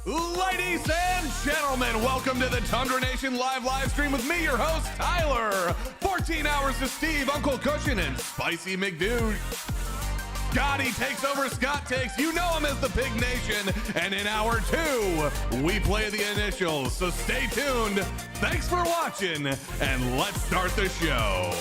Ladies and gentlemen, welcome to the Tundra Nation live stream with me, your host, Tyler. 14 hours to Steve, Uncle Cushion, and Spicy McDude. Gotti takes over, Scott takes, you know him as the Pig Nation. And in hour 2, we play the initials. So stay tuned. Thanks for watching, and let's start the show.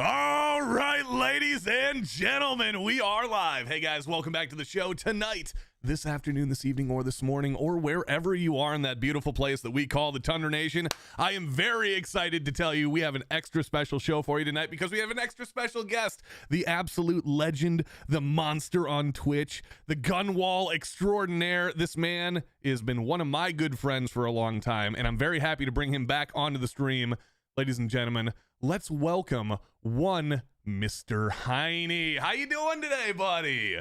All right, ladies and gentlemen, we are live. Hey guys, welcome back to the show tonight, this afternoon, this evening, or this morning, or wherever you are in that beautiful place that we call the Tundra Nation. I am very excited to tell you we have an extra special show for you tonight because we have an extra special guest, the absolute legend, the monster on Twitch, the gun wall extraordinaire. This man has been one of my good friends for a long time, and I'm very happy to bring him back onto the stream. Ladies and gentlemen, let's welcome one Mr. Heine. How you doing today, buddy?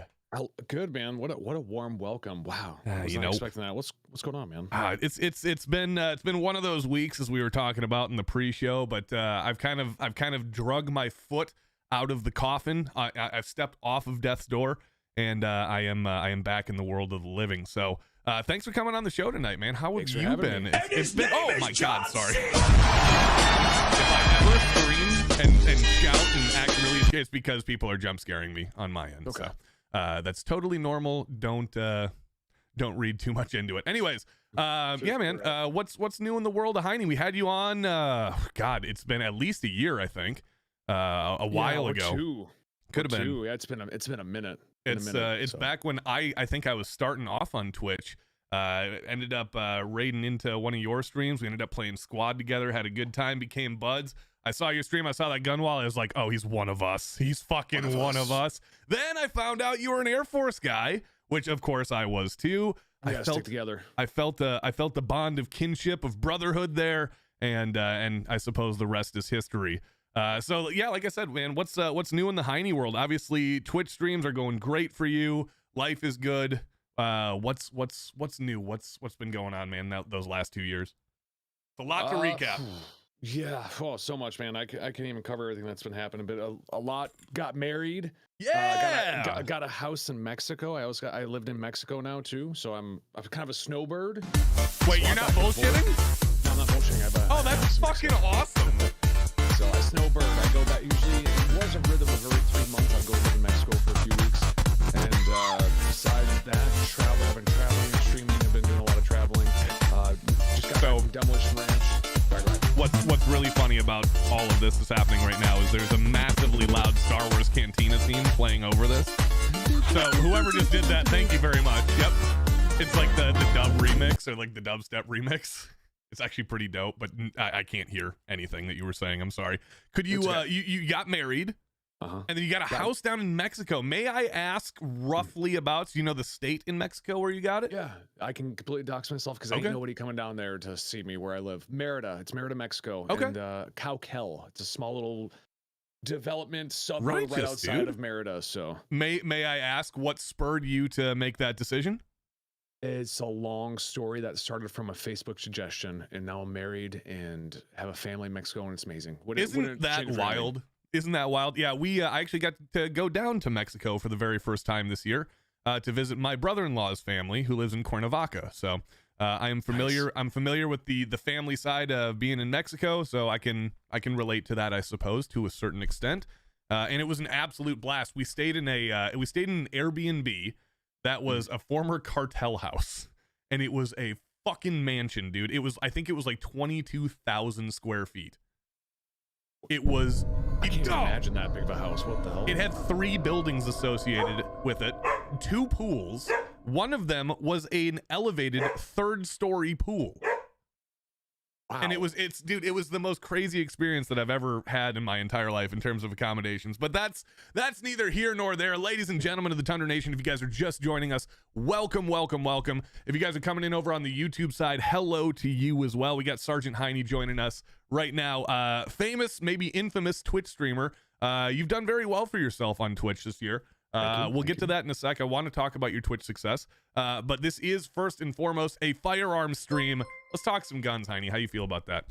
Good, man. What a warm welcome. Wow. I was not expecting that. What's going on, man? It's been one of those weeks, as we were talking about in the pre-show, but I've kind of drug my foot out of the coffin. I've stepped off of death's door, and I am back in the world of the living. So thanks for coming on the show tonight, man. How have you been? It's been, oh my God, sorry. If I ever scream and shout and act really scared, it's because people are jump scaring me on my end. Okay. So that's totally normal. Don't read too much into it. Anyways, yeah, man. What's new in the world of Heine? We had you on. God, it's been at least a year, I think. A while ago. Two. Could have been. Yeah, it's been a minute. It's back when I think I was starting off on Twitch. Ended up raiding into one of your streams. We ended up playing squad together, had a good time, became buds. I saw your stream, I saw that gun wall, I was like, oh, he's one of us. He's fucking one of us. Then I found out you were an Air Force guy, which of course I was too. We gotta stick together. I felt the bond of kinship, of brotherhood there, and I suppose the rest is history. So yeah, like I said, man, what's new in the Heine world? Obviously, Twitch streams are going great for you. Life is good. What's new? What's been going on, man? Those last 2 years. It's a lot to recap. Yeah, oh, so much, man. I can't even cover everything that's been happening, but a lot. Got married. Yeah. Got a house in Mexico. I lived in Mexico now too, so I'm kind of a snowbird. Wait, you're not bullshitting? No, I'm not bullshitting. Oh, that's fucking awesome. So I snowbird. I go back. Usually, it was a rhythm of every 3 months. I'd go live in Mexico for a few weeks. And besides that, I've been traveling and streaming. I've been doing a lot of traveling. Just got back from Demolition Ranch. What's really funny about all of this that's happening right now is there's a massively loud Star Wars Cantina theme playing over this. So whoever just did that, thank you very much. Yep. It's like the dub remix or like the dubstep remix. It's actually pretty dope, but I can't hear anything that you were saying. I'm sorry. Could you you got married? And then you got a house down in Mexico. May I ask roughly about, so you know the state in Mexico where you got it? Yeah, I can completely dox myself because ain't nobody coming down there to see me where I live. Mérida, it's Mérida, Mexico. Okay. And Cauquel, it's a small little development suburb right outside of Mérida. So may I ask what spurred you to make that decision? It's a long story that started from a Facebook suggestion, and now I'm married and have a family in Mexico, and it's amazing. Isn't that wild? Isn't that wild? Yeah, I actually got to go down to Mexico for the very first time this year to visit my brother-in-law's family who lives in Cuernavaca. So I am familiar. Nice. I'm familiar with the family side of being in Mexico, so I can relate to that, I suppose, to a certain extent. And it was an absolute blast. We stayed in an Airbnb that was a former cartel house, and it was a fucking mansion, dude. I think it was like 22,000 square feet. It was. I can't imagine that big of a house. What the hell? It had 3 buildings associated with it, 2 pools. One of them was an elevated 3rd-story pool. Wow. And it was the most crazy experience that I've ever had in my entire life in terms of accommodations. But that's neither here nor there. Ladies and gentlemen of the Tundra Nation, if you guys are just joining us, welcome, welcome, welcome. If you guys are coming in over on the YouTube side, hello to you as well. We got Sergeant Heine joining us right now. Famous, maybe infamous Twitch streamer. You've done very well for yourself on Twitch this year. We'll get to that in a sec. I want to talk about your Twitch success. But this is first and foremost a firearms stream. Let's talk some guns, Heine. How you feel about that?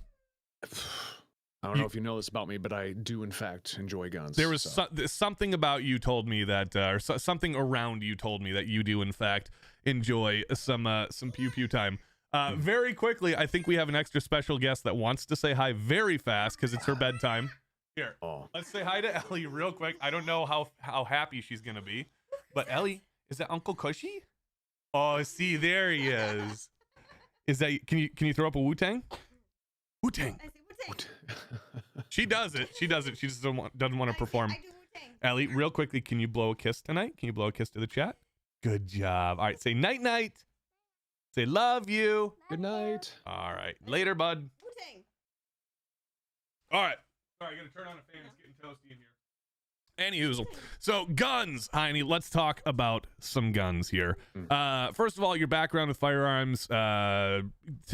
I don't know if you know this about me, but I do in fact enjoy guns. There was something about you told me that, or something around you told me that you do in fact enjoy some pew pew time. Very quickly, I think we have an extra special guest that wants to say hi very fast because it's her bedtime. Here, let's say hi to Ellie real quick. I don't know how happy she's gonna be, but Ellie, is that Uncle Cushy? Oh, see, there he is. Is that can you throw up a Wu-Tang? Wu-Tang. She does it. She does it. She just doesn't want to perform. I do Wu-Tang. Ellie, real quickly, can you blow a kiss tonight? Can you blow a kiss to the chat? Good job. All right, say night night. Say love you. Good night. All right, later, bud. Wu-Tang. All right. Sorry, I gotta turn on a fan. It's getting toasty in here. Anyhoozle. So guns, Heine, let's talk about some guns here. First of all, your background with firearms. To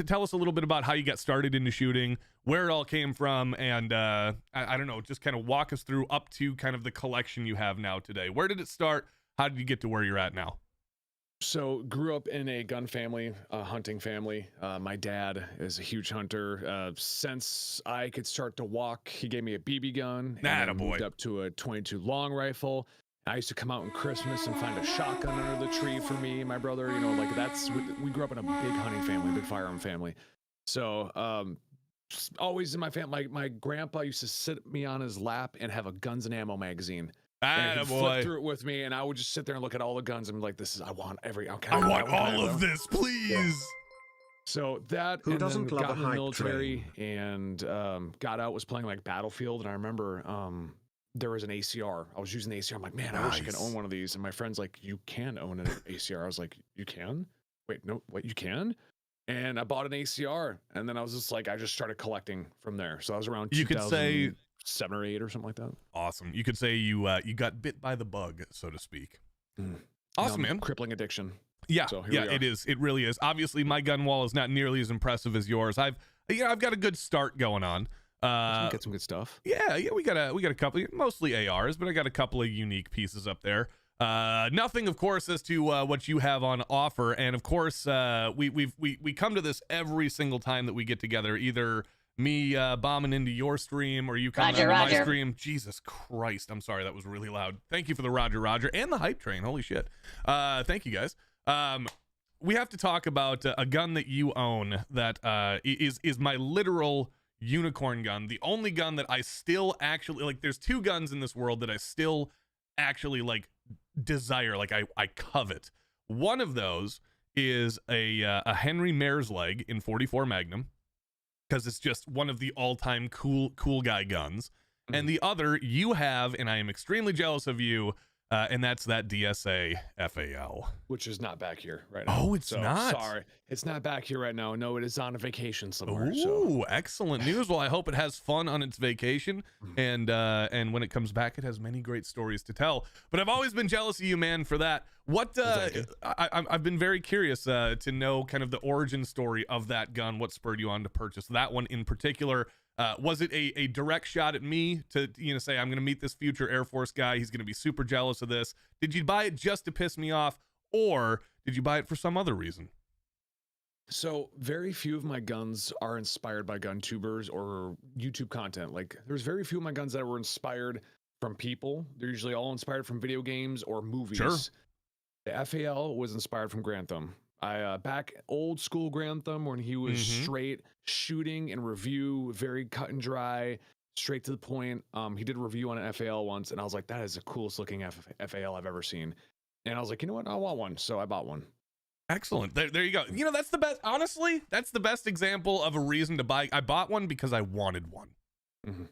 tell us a little bit about how you got started into shooting, where it all came from, and I don't know, just kind of walk us through up to kind of the collection you have now today. Where did it start? How did you get to where you're at now? So grew up in a gun family, a hunting family. My dad is a huge hunter. Since I could start to walk, he gave me a BB gun and moved up to a 22 long rifle. I used to come out on Christmas and find a shotgun under the tree for me and my brother. You know, like we grew up in a big hunting family, big firearm family. So always in my family, my grandpa used to sit me on his lap and have a guns and ammo magazine. And he'd flip through it with me, and I would just sit there and look at all the guns and be like, I want all of this, please. Yeah. So that, who doesn't love got a in the hype military and got out, was playing like Battlefield, and I remember there was an ACR. I was using the ACR. I'm like, man, I wish I could own one of these. And my friend's like, you can own an ACR. I was like, you can? Wait, no, what, you can? And I bought an ACR, and then I was just like, I just started collecting from there. So I was around 2007 or 8 or something like that. Awesome. You could say you got bit by the bug, so to speak. Awesome, man. Crippling addiction. Yeah, so yeah, it is. It really is. Obviously, my gun wall is not nearly as impressive as yours. I've got a good start going on. Get some good stuff. Yeah, we got a couple, mostly ARs, but I got a couple of unique pieces up there. Nothing, of course, as to what you have on offer, and of course, we come to this every single time that we get together. Either me bombing into your stream or you coming into my stream. Jesus Christ, I'm sorry, that was really loud. Thank you for the Roger and the hype train. Holy shit. Thank you guys. We have to talk about a gun that you own that is my literal unicorn gun. The only gun that I still actually like. There's two guns in this world that I still actually like desire, like I covet. One of those is a Henry Mare's leg in 44 Magnum, because it's just one of the all-time cool guy guns. And the other you have, and I am extremely jealous of you, and that's that DSA FAL, which is not back here right now. Oh, it's not. Sorry, it's not back here right now. No, it is on a vacation somewhere. Ooh, excellent news. Well, I hope it has fun on its vacation, and when it comes back, it has many great stories to tell. But I've always been jealous of you, man, for that. What I've been very curious to know kind of the origin story of that gun. What spurred you on to purchase that one in particular? Was it a direct shot at me to say I'm going to meet this future Air Force guy, he's going to be super jealous of this? Did you buy it just to piss me off, or did you buy it for some other reason? So very few of my guns are inspired by gun tubers or YouTube content. Like there's very few of my guns that were inspired from people. They're usually all inspired from video games or movies. Sure. The FAL was inspired from Grantham. I back old school Grantham when he was straight shooting and review, very cut and dry, straight to the point. He did a review on an FAL once, and I was like, that is the coolest looking FAL I've ever seen. And I was like, you know what? I want one. So I bought one. Excellent. There you go. That's the best. Honestly, that's the best example of a reason to buy. I bought one because I wanted one.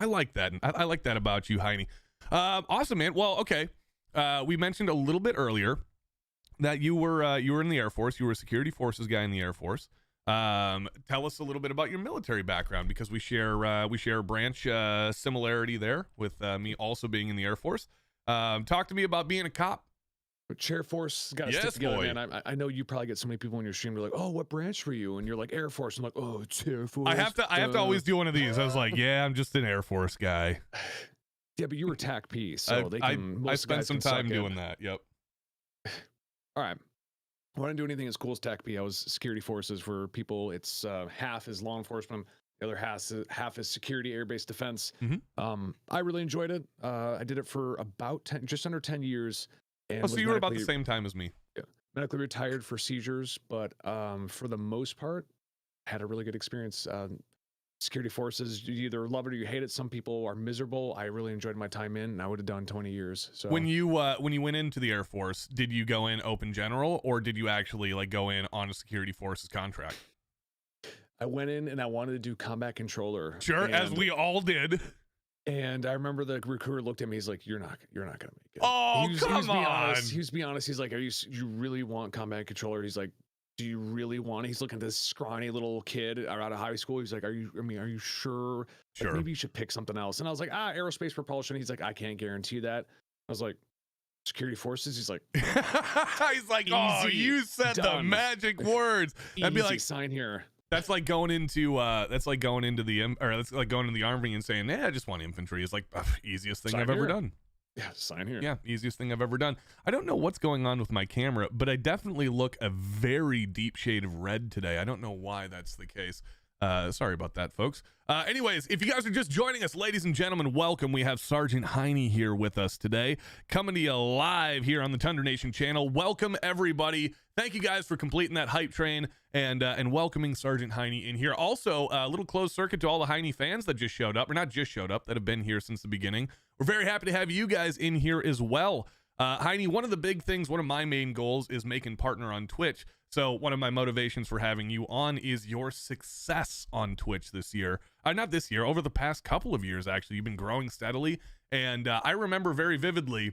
I like that. I like that about you, Heine. Awesome, man. Well, okay. We mentioned a little bit earlier that you were in the Air Force. You were a security forces guy in the Air Force. Tell us a little bit about your military background, because we share a branch similarity there with me also being in the Air Force. Talk to me about being a cop. Air Force got to stick together, man. I know you probably get so many people on your stream. They're like, "Oh, what branch were you?" And you're like, "Air Force." I'm like, "Oh, it's Air Force." I have to always do one of these. I was like, "Yeah, I'm just an Air Force guy." Yeah, but you were TAC P, so I spent some time doing that. Yep. All right. I didn't do anything as cool as TAC P. I was security forces for people. It's half is law enforcement. The other half is security, air-based defense. Mm-hmm. I really enjoyed it. I did it for about just under 10 years. And So you were about the same time as me. Yeah, medically retired for seizures, but for the most part, had a really good experience. Security forces, you either love it or you hate it. Some people are miserable. I really enjoyed my time in, and I would have done 20 years. So when you went into the Air Force, did you go in open general, or did you actually like go in on a security forces contract? I went in and I wanted to do combat controller. Sure, as we all did. And I remember the recruiter looked at me. He's like, "You're not gonna make it." Oh, he was come being on. honest. He was being honest. He's like, you really want combat controller?" He's like, "Do you really want it?" He's looking at this scrawny little kid out of high school. He's like, are you sure? Sure. Like, maybe you should pick something else. And I was like, aerospace propulsion. He's like, I can't guarantee that. I was like, security forces. He's like, he's like, oh, you said the magic words. I'd be like, sign here. That's like going into that's like going into the army and saying, "Yeah, I just want infantry." It's like easiest thing I've ever done. Yeah, sign here. Yeah, easiest thing I've ever done. I don't know what's going on with my camera, but I definitely look a very deep shade of red today. I don't know why that's the case. Sorry about that, folks. Anyways, if you guys are just joining us, ladies and gentlemen, welcome. We have Sergeant Heine here with us today, coming to you live here on the Tundra Nation channel. Welcome, everybody. Thank you guys for completing that hype train and welcoming Sergeant Heine in here. Also, a little closed circuit to all the Heine fans that just showed up, or not just showed up, that have been here since the beginning. We're very happy to have you guys in here as well. Heine, one of the big things, one of my main goals is making partner on Twitch. So one of my motivations for having you on is your success on Twitch this year. Not this year, over the past couple of years, actually. You've been growing steadily. And I remember very vividly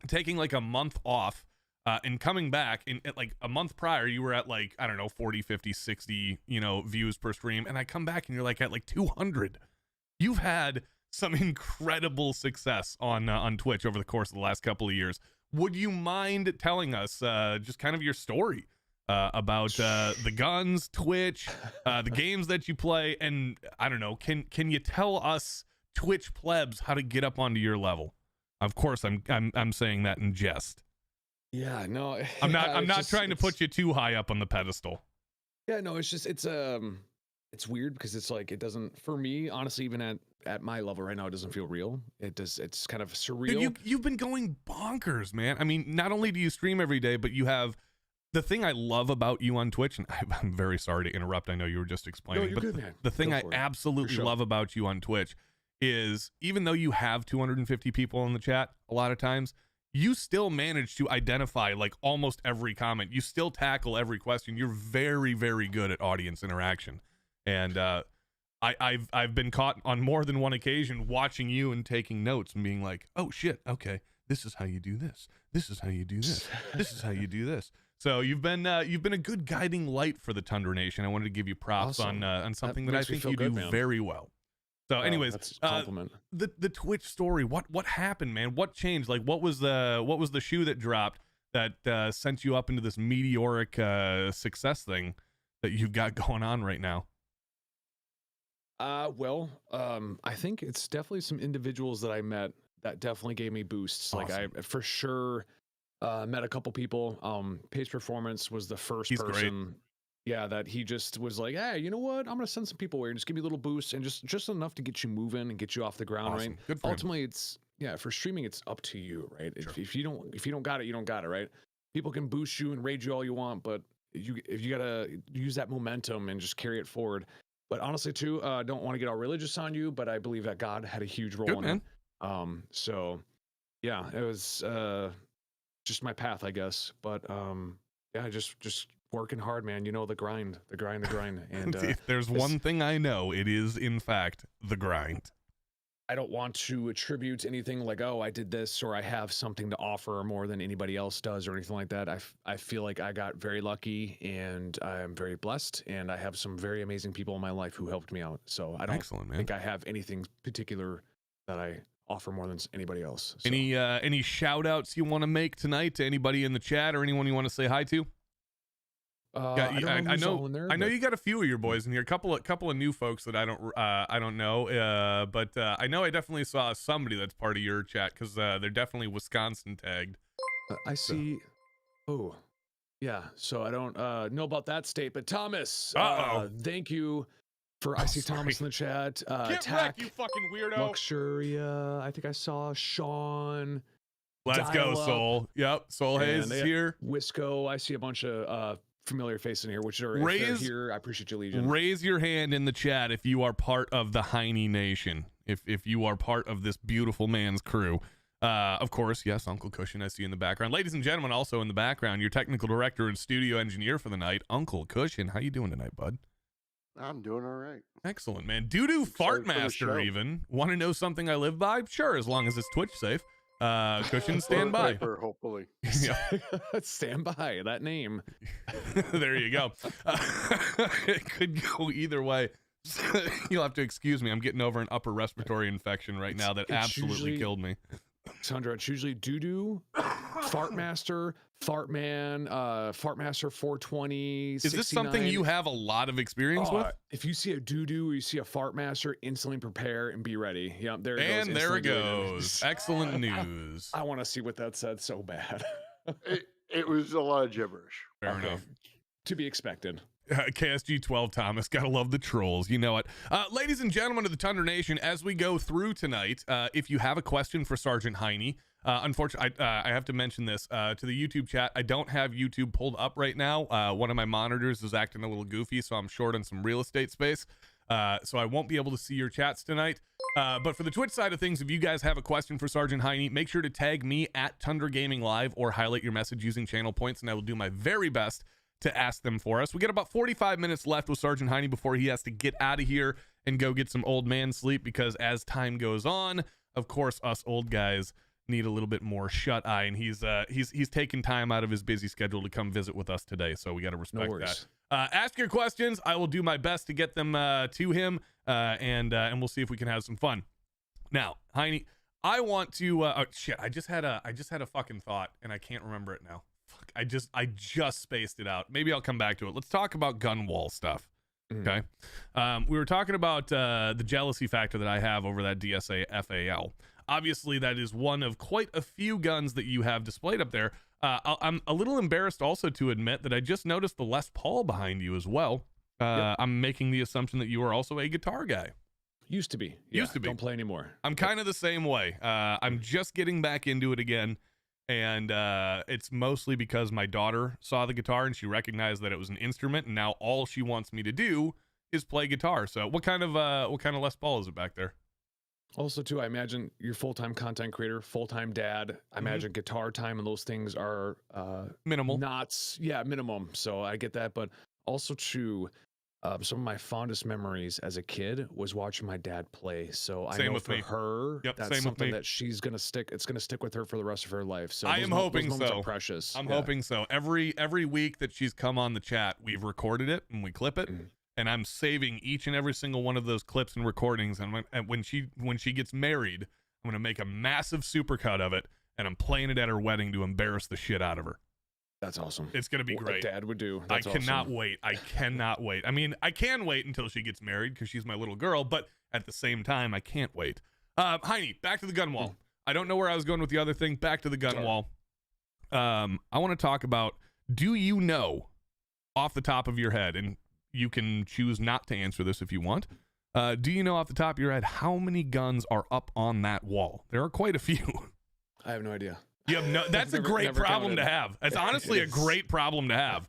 taking like a month off and coming back. And at like a month prior, you were at like, I don't know, 40, 50, 60, views per stream. And I come back and you're like at like 200. You've had some incredible success on Twitch over the course of the last couple of years. Would you mind telling us just kind of your story about the guns, Twitch, the games that you play, and I don't know, can you tell us Twitch plebs how to get up onto your level? Of course, I'm saying that in jest. Yeah, no, I'm not trying to put you too high up on the pedestal. Yeah, no, it's weird because it's like it doesn't, for me, honestly, even at my level right now, it doesn't feel real. It's kind of surreal. Dude, you've been going bonkers, man. I mean, not only do you stream every day, but you have the thing I love about you on Twitch, and I'm very sorry to interrupt. I know you were just explaining, no, but good, man. The thing I absolutely love about you on Twitch is even though you have 250 people in the chat, a lot of times you still manage to identify like almost every comment. You still tackle every question. You're very, very good at audience interaction. And I've been caught on more than one occasion watching you and taking notes and being like, oh shit, okay, this is how you do this. This is how you do this. This is how you do this. So you've been a good guiding light for the Tundra Nation. I wanted to give you props on something that I think you do very well. So anyways, that's a compliment. The Twitch story, what happened, man? What changed? Like what was the shoe that dropped that sent you up into this meteoric success thing that you've got going on right now? I think it's definitely some individuals that I met that definitely gave me boosts. Awesome. Like I for sure met a couple people. Pace Performance was the first person. Great. Yeah, that he just was like, hey, you know what? I'm gonna send some people away and just give me a little boost and just enough to get you moving and get you off the ground, awesome. Right? Good for Ultimately, him. for streaming, it's up to you, right? Sure. If you don't got it, you don't got it, right? People can boost you and rage you all you want, but if you gotta use that momentum and just carry it forward. But honestly, too, don't want to get all religious on you, but I believe that God had a huge role in it. So yeah, it was just my path, I guess. But yeah, just working hard, man. You know, the grind. And if there's one thing I know, it is in fact the grind. I don't want to attribute anything like, oh, I did this or I have something to offer more than anybody else does or anything like that. I feel like I got very lucky and I'm very blessed and I have some very amazing people in my life who helped me out. So I don't think I have anything particular that I offer more than anybody else. So. Any shout outs you want to make tonight to anybody in the chat or anyone you want to say hi to? I know you got a few of your boys in here. A couple of new folks that I don't know. But I know I definitely saw somebody that's part of your chat because they're definitely Wisconsin tagged. I see. Oh, yeah. So I don't know about that state, but Thomas, thank you I see Thomas in the chat. Get wrecked, you fucking weirdo. Luxuria. I think I saw Sean. Let's go, Dial-Up. Soul. Yep, Soul Hayes is here. Wisco. I see a bunch of familiar faces in here, which are if they're here. I appreciate you, Legion. Raise your hand in the chat if you are part of the Heine Nation. If you are part of this beautiful man's crew. Of course, yes, Uncle Cushion, I see in the background. Ladies and gentlemen, also in the background, your technical director and studio engineer for the night, Uncle Cushion. How you doing tonight, bud? I'm doing all right. Excellent, man. Doo-doo fart master even. Want to know something I live by? Sure, as long as it's Twitch safe. Cushion, stand by. Paper, hopefully. Stand by, that name. There you go. It could go either way. You'll have to excuse me. I'm getting over an upper respiratory infection right now that absolutely killed me. Sandra, it's usually doo-doo, Fartmaster, Fartman, Fartmaster 420. Is this something you have a lot of experience with? If you see a doo-doo or you see a Fartmaster, instantly prepare and be ready. Yeah, there it goes. And there it goes. Excellent news. I want to see what that said so bad. It was a lot of gibberish. Fair enough. To be expected. KSG 12 Thomas, gotta love the trolls, you know it. Ladies and gentlemen of the Thunder Nation, as we go through tonight, if you have a question for Sergeant Heine, unfortunately, I have to mention this to the YouTube chat. I don't have YouTube pulled up right now. One of my monitors is acting a little goofy, so I'm short on some real estate space. So I won't be able to see your chats tonight. But for the Twitch side of things, if you guys have a question for Sergeant Heine, make sure to tag me at Tundra Gaming Live or highlight your message using channel points, and I will do my very best to ask them for us. We got about 45 minutes left with Sergeant Heine before he has to get out of here and go get some old man sleep, because as time goes on, of course, us old guys need a little bit more shut eye, and he's taken time out of his busy schedule to come visit with us today, so we got to respect that. Ask your questions. I will do my best to get them to him, and we'll see if we can have some fun. Now, Heine, I want to oh shit, I just had a fucking thought and I can't remember it now. Fuck, I just spaced it out. Maybe I'll come back to it. Let's talk about gun wall stuff. Okay. We were talking about the jealousy factor that I have over that DSA FAL. Obviously, that is one of quite a few guns that you have displayed up there. I'm a little embarrassed also to admit that I just noticed the Les Paul behind you as well. Yep. I'm making the assumption that you are also a guitar guy. Used to be. Used to be. Don't play anymore. I'm kind of the same way. I'm just getting back into it again. And it's mostly because my daughter saw the guitar and she recognized that it was an instrument, and now all she wants me to do is play guitar. So what kind of Les Paul is it back there? Also, too, I imagine you're full-time content creator, full-time dad. I imagine guitar time and those things are minimal. Minimum. So I get that, but also too, some of my fondest memories as a kid was watching my dad play. So I know for her, that's something that she's gonna stick. It's gonna stick with her for the rest of her life. So I am hoping those moments so. are precious. I'm hoping so. Every week that she's come on the chat, we've recorded it and we clip it, and I'm saving each and every single one of those clips and recordings. And when she gets married, I'm gonna make a massive supercut of it, and I'm playing it at her wedding to embarrass the shit out of her. That's awesome. It's going to be great. Dad would do. I cannot wait. I cannot wait. I mean, I can wait until she gets married because she's my little girl, but at the same time, I can't wait. Heine, back to the gun wall. I don't know where I was going with the other thing. Back to the gun wall. I want to talk about, do you know off the top of your head, and you can choose not to answer this if you want, do you know off the top of your head how many guns are up on that wall? There are quite a few. I have no idea. You have no. That's a great problem to have. That's honestly a great problem to have.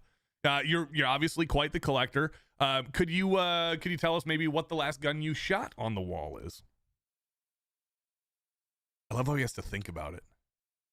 You're obviously quite the collector. Could you tell us maybe what the last gun you shot on the wall is? I love how he has to think about it.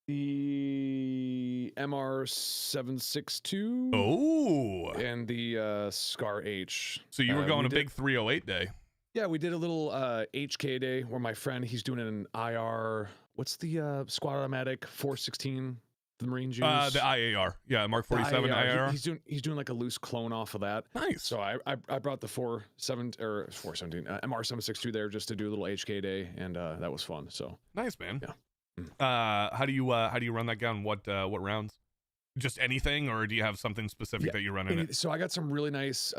The MR762. Oh. And the Scar H. So you were going a big 308 day. Yeah, we did a little HK day where my friend, he's doing an IR. What's the squad automatic 416 the Marines use? The IAR. Yeah, Mark 47 IAR. He's doing like a loose clone off of that. Nice. So I brought the 417 MR762 there just to do a little HK day, and that was fun. So nice, man. Yeah. How do you run that gun? What rounds? Just anything, or do you have something specific that you run in it? So I got some really nice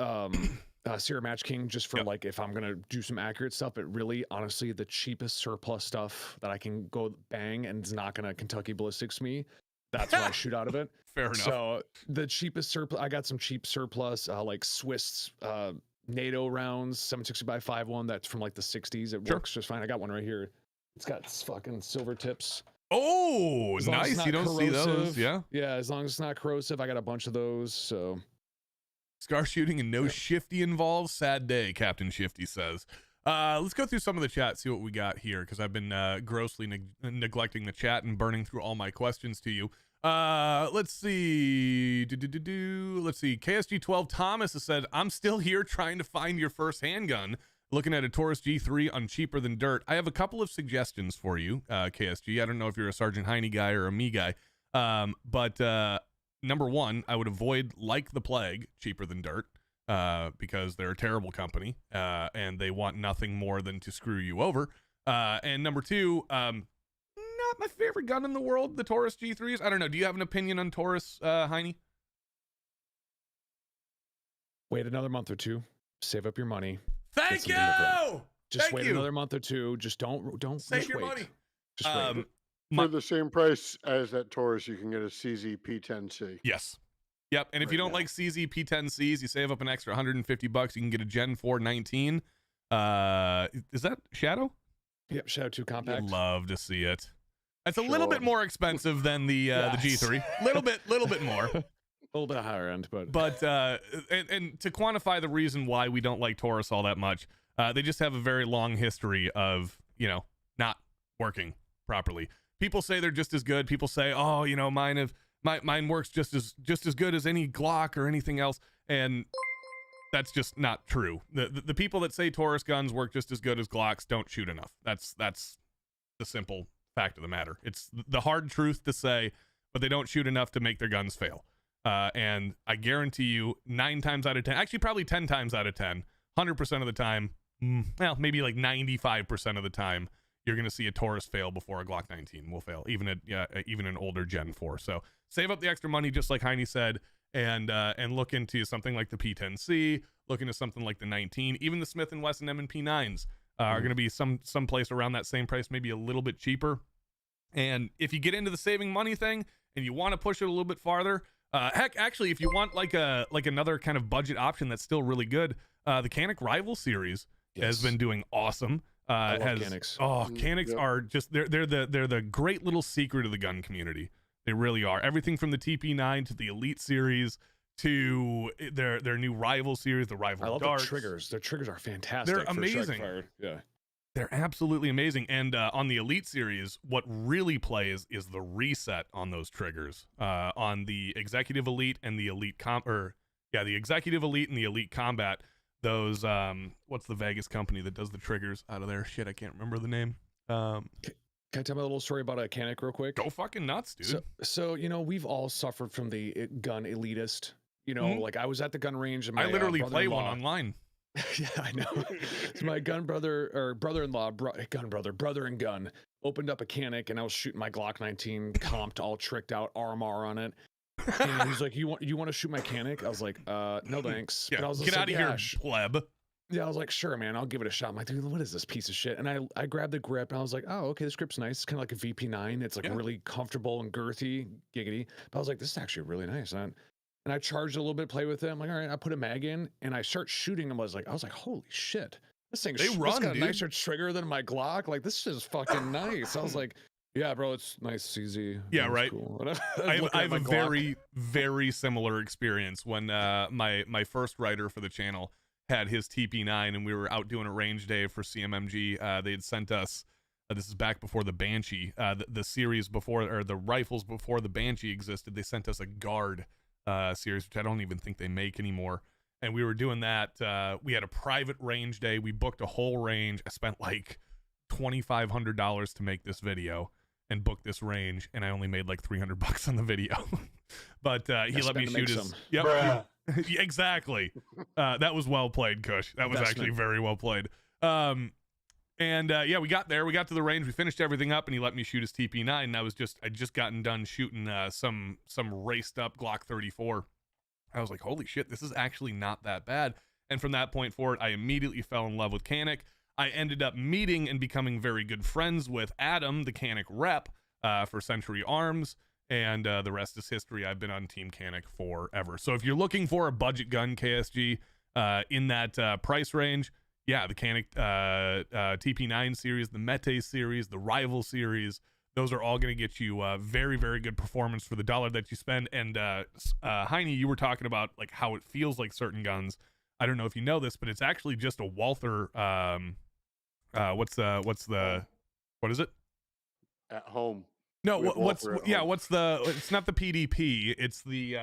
Sierra Match King just for like if I'm gonna do some accurate stuff, but really honestly the cheapest surplus stuff that I can go bang and it's not gonna Kentucky ballistics me. That's what I shoot out of it. Fair enough. So the cheapest surplus, I got some cheap surplus like Swiss NATO rounds, 7.60 by 5.1. That's from like the 60s. It works just fine. I got one right here. It's got fucking silver tips. Oh, nice. You don't see those. Yeah. Yeah, as long as it's not corrosive. I got a bunch of those. So scar shooting and no shifty involved. Sad day, Captain Shifty says. Let's go through some of the chat, see what we got here, because I've been grossly neglecting the chat and burning through all my questions to you. Let's see. Let's see. KSG12 Thomas has said, I'm still here trying to find your first handgun. Looking at a Taurus G3 on Cheaper Than Dirt. I have a couple of suggestions for you, KSG. I don't know if you're a Sergeant Heine guy or a me guy. But number one, I would avoid Like the Plague, Cheaper Than Dirt, because they're a terrible company, and they want nothing more than to screw you over. And number two, not my favorite gun in the world, the Taurus G3s. I don't know. Do you have an opinion on Taurus, Heine? wait another month or two. Save up your money. Thank you. Just wait another month or two. Just don't save just your wait. money. Just wait. For the same price as that Taurus, you can get a CZ P10C. Yes. Yep. And if you don't like CZ P10Cs, you save up an extra $150. You can get a Gen 4 19. Is that Shadow? Yep, Shadow 2 compact. You'd love to see it. It's a little bit more expensive than the G3. Little bit more. A little bit higher end, but and to quantify the reason why we don't like Taurus all that much, they just have a very long history of, not working properly. People say they're just as good. People say, oh, mine works just as good as any Glock or anything else, and that's just not true. The people that say Taurus guns work just as good as Glocks don't shoot enough. That's the simple fact of the matter. It's the hard truth to say, but they don't shoot enough to make their guns fail. And I guarantee you 9 times out of 10, actually probably 10 times out of 10, 100% of the time, well, maybe like 95% of the time, you're going to see a Taurus fail before a Glock 19 will fail, even an older Gen 4. So save up the extra money, just like Heine said, and look into something like the P10C, look into something like the 19, even the Smith & Wesson M&P 9s are going to be someplace around that same price, maybe a little bit cheaper. And if you get into the saving money thing and you want to push it a little bit farther, heck, actually, if you want like another kind of budget option that's still really good, the Canik Rival series has been doing awesome. I love Canics. Canics are just they're the great little secret of the gun community. They really are. Everything from the TP9 to the Elite series to their new Rival series, the Rival I love Darts. the triggers. Their triggers are fantastic. They're amazing. Yeah. They're absolutely amazing. And on the Elite series, what really plays is the reset on those triggers. On the Executive Elite and the Elite the Executive Elite and the Elite Combat. Those what's the Vegas company that does the triggers out of there? Shit, I can't remember the name. Can I tell me a little story about a Canik real quick? Go fucking nuts, dude. So we've all suffered from the gun elitist. Like I was at the gun range and I literally play one online. Yeah, I know. So my brother-in-law, brother and gun, opened up a Canik, and I was shooting my Glock 19, comped, all tricked out, RMR on it. And he's like, "You want to shoot my Canik?" I was like, "No, thanks." Yeah, but I was get out of here, pleb. Yeah, I was like, "Sure, man, I'll give it a shot." I'm like, "Dude, what is this piece of shit?" And I grabbed the grip, and I was like, "Oh, okay, this grip's nice. It's kind of like a VP9. It's like really comfortable and girthy, giggity." But I was like, "This is actually really nice." And I charged a little bit, play with it. I'm like, all right, I put a mag in, and I start shooting them. I was like, holy shit, this thing's got a nicer trigger than my Glock. Like, this is fucking nice. I was like, yeah, bro, it's nice, CZ. Yeah, right. Cool. I have a very, very similar experience when my first writer for the channel had his TP9, and we were out doing a range day for CMMG. They had sent us, this is back before the Banshee, the series before, or the rifles before the Banshee existed. They sent us a Guard series, which I don't even think they make anymore. And we were doing that. We had a private range day. We booked a whole range. I spent like $2,500 to make this video and book this range, and I only made like $300 on the video. But he let me shoot his. Yep. Exactly. That was well played, Kush. That was actually very well played. We got there. We got to the range. We finished everything up, and he let me shoot his TP9. And I'd just gotten done shooting some raced up Glock 34. I was like, holy shit, this is actually not that bad. And from that point forward, I immediately fell in love with Canik. I ended up meeting and becoming very good friends with Adam, the Canik rep for Century Arms. And the rest is history. I've been on Team Canik forever. So if you're looking for a budget gun, KSG, in that price range, yeah, the Canik TP9 series, the Mete series, the Rival series, those are all going to get you very, very good performance for the dollar that you spend. And Heine, you were talking about like how it feels like certain guns. I don't know if you know this, but it's actually just a Walther. What is it? At home. No, With what's Walther at yeah? home. What's the? It's not the PDP. It's the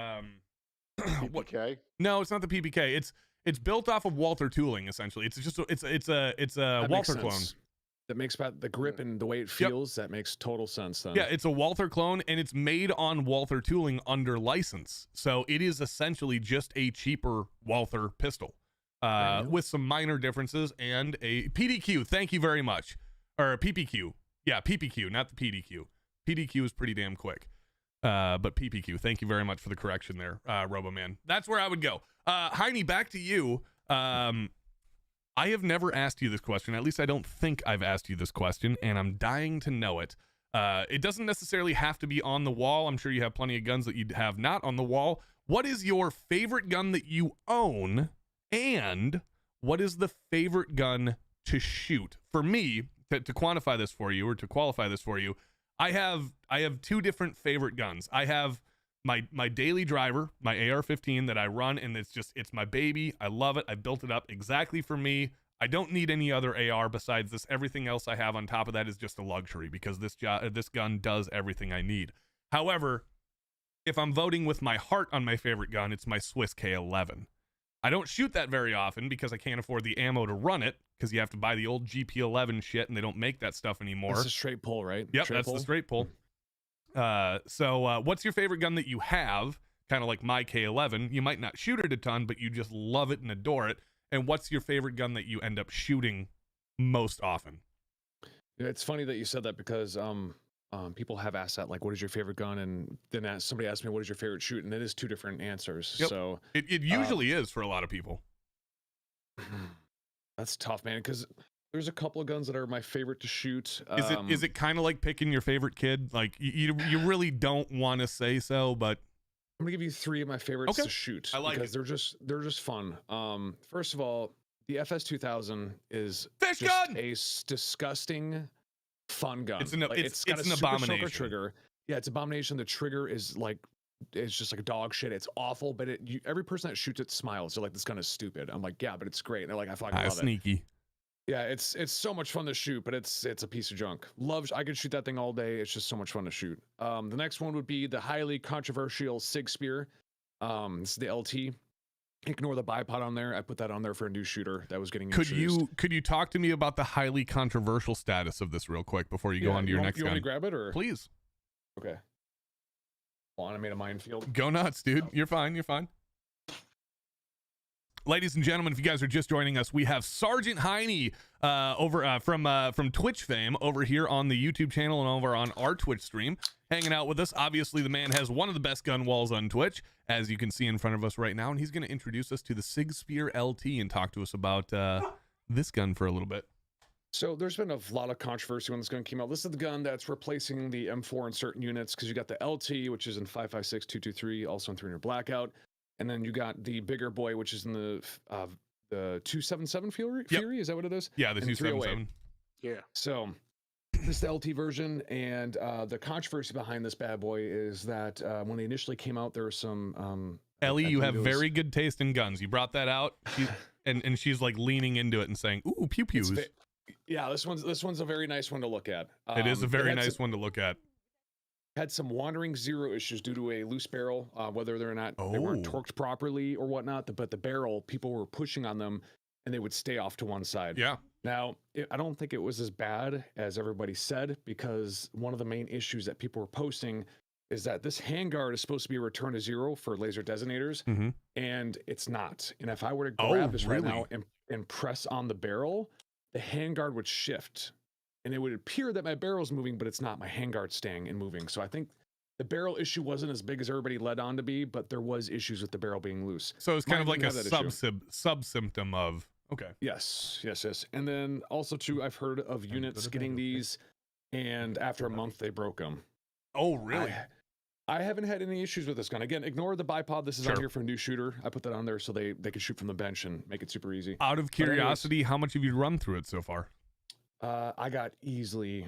what? PPK. No, it's not the PPK. It's built off of Walther tooling essentially. It's just it's a That makes Walther clone. sense. That makes about the grip and the way it feels. That makes total sense. Then. Yeah, it's a Walther clone, and it's made on Walther tooling under license. So it is essentially just a cheaper Walther pistol, with some minor differences and a PDQ. Thank you very much, or PPQ. Yeah, PPQ, not the PDQ. PDQ is pretty damn quick, but PPQ. Thank you very much for the correction there, RoboMan. That's where I would go. Heine, back to you. I have never asked you this question. At least I don't think I've asked you this question, and I'm dying to know it. It doesn't necessarily have to be on the wall. I'm sure you have plenty of guns that you have not on the wall. What is your favorite gun that you own, and what is the favorite gun to shoot? For me, to quantify this for you, or to qualify this for you, I have two different favorite guns. I have my daily driver, my AR-15 that I run, and it's my baby. I love it. I built it up exactly for me. I don't need any other AR besides this. Everything else I have on top of that is just a luxury because this gun does everything I need. However, if I'm voting with my heart on my favorite gun, it's my Swiss K11. I don't shoot that very often because I can't afford the ammo to run it, because you have to buy the old GP11 shit, and they don't make that stuff anymore. That's a straight pull, right? Yep, straight that's pull? the straight pull. So what's your favorite gun that you have? Kind of like my K11. You might not shoot it a ton, but you just love it and adore it. And what's your favorite gun that you end up shooting most often? Yeah, it's funny that you said that because people have asked that, like, what is your favorite gun? And then somebody asked me, what is your favorite shoot? And it is two different answers. Yep. So it usually is for a lot of people. That's tough, man, because there's a couple of guns that are my favorite to shoot. Is it kind of like picking your favorite kid? Like you really don't want to say so, but I'm gonna give you three of my favorites to shoot. I like because it. they're just fun. First of all, the FS2000 is Fish just gun! a disgusting fun gun. It's an got it's a an super abomination. soaker trigger. Yeah, it's abomination. The trigger is like, it's just like dog shit. It's awful, but every person that shoots it smiles. They're like, this gun is stupid. I'm like, yeah, but it's great. And they're like, I fucking love it. Sneaky. Yeah, it's so much fun to shoot, but it's a piece of junk. I could shoot that thing all day. It's just so much fun to shoot. The next one would be the highly controversial Sig Spear. This is the LT. Ignore the bipod on there. I put that on there for a new shooter that was getting introduced. Could you talk to me about the highly controversial status of this real quick before you go on to your next you gun? Want me to grab it or? Please. Okay. Hold on, I made a minefield. Go nuts, dude. You're fine. You're fine. Ladies and gentlemen, if you guys are just joining us, we have Sergeant Heine over from Twitch fame over here on the YouTube channel and over on our Twitch stream, hanging out with us. Obviously, the man has one of the best gun walls on Twitch, as you can see in front of us right now, and he's going to introduce us to the Sig Spear LT and talk to us about this gun for a little bit. So there's been a lot of controversy when this gun came out. This is the gun that's replacing the M4 in certain units, because you got the LT, which is in 5.56, 223, also in 300 blackout. And then you got the bigger boy, which is in the 277 Fury. Yep. Is that what it is? Yeah, the 277. Yeah. So this is the LT version, and the controversy behind this bad boy is that when they initially came out, there was some. Ellie, you have very good taste in guns. You brought that out, and she's like leaning into it and saying, "Ooh, pew pews." Yeah, this one's a very nice one to look at. It is a very nice one to look at. Had some wandering zero issues due to a loose barrel, whether or not they weren't torqued properly or whatnot. But the barrel, people were pushing on them, and they would stay off to one side. Yeah. Now, I don't think it was as bad as everybody said, because one of the main issues that people were posting is that this handguard is supposed to be a return to zero for laser detonators, and it's not. And if I were to grab this right now and press on the barrel, the handguard would shift. And it would appear that my barrel's moving, but it's not. My handguard's staying and moving. So I think the barrel issue wasn't as big as everybody led on to be, but there was issues with the barrel being loose. So it's kind of like a sub-symptom of, okay. Yes. And then also, too, I've heard of units getting these, and after a month, they broke them. Oh, really? I haven't had any issues with this gun. Again, ignore the bipod. This is Sure. on here for a new shooter. I put that on there so they can shoot from the bench and make it super easy. Out of curiosity, how much have you run through it so far? I got easily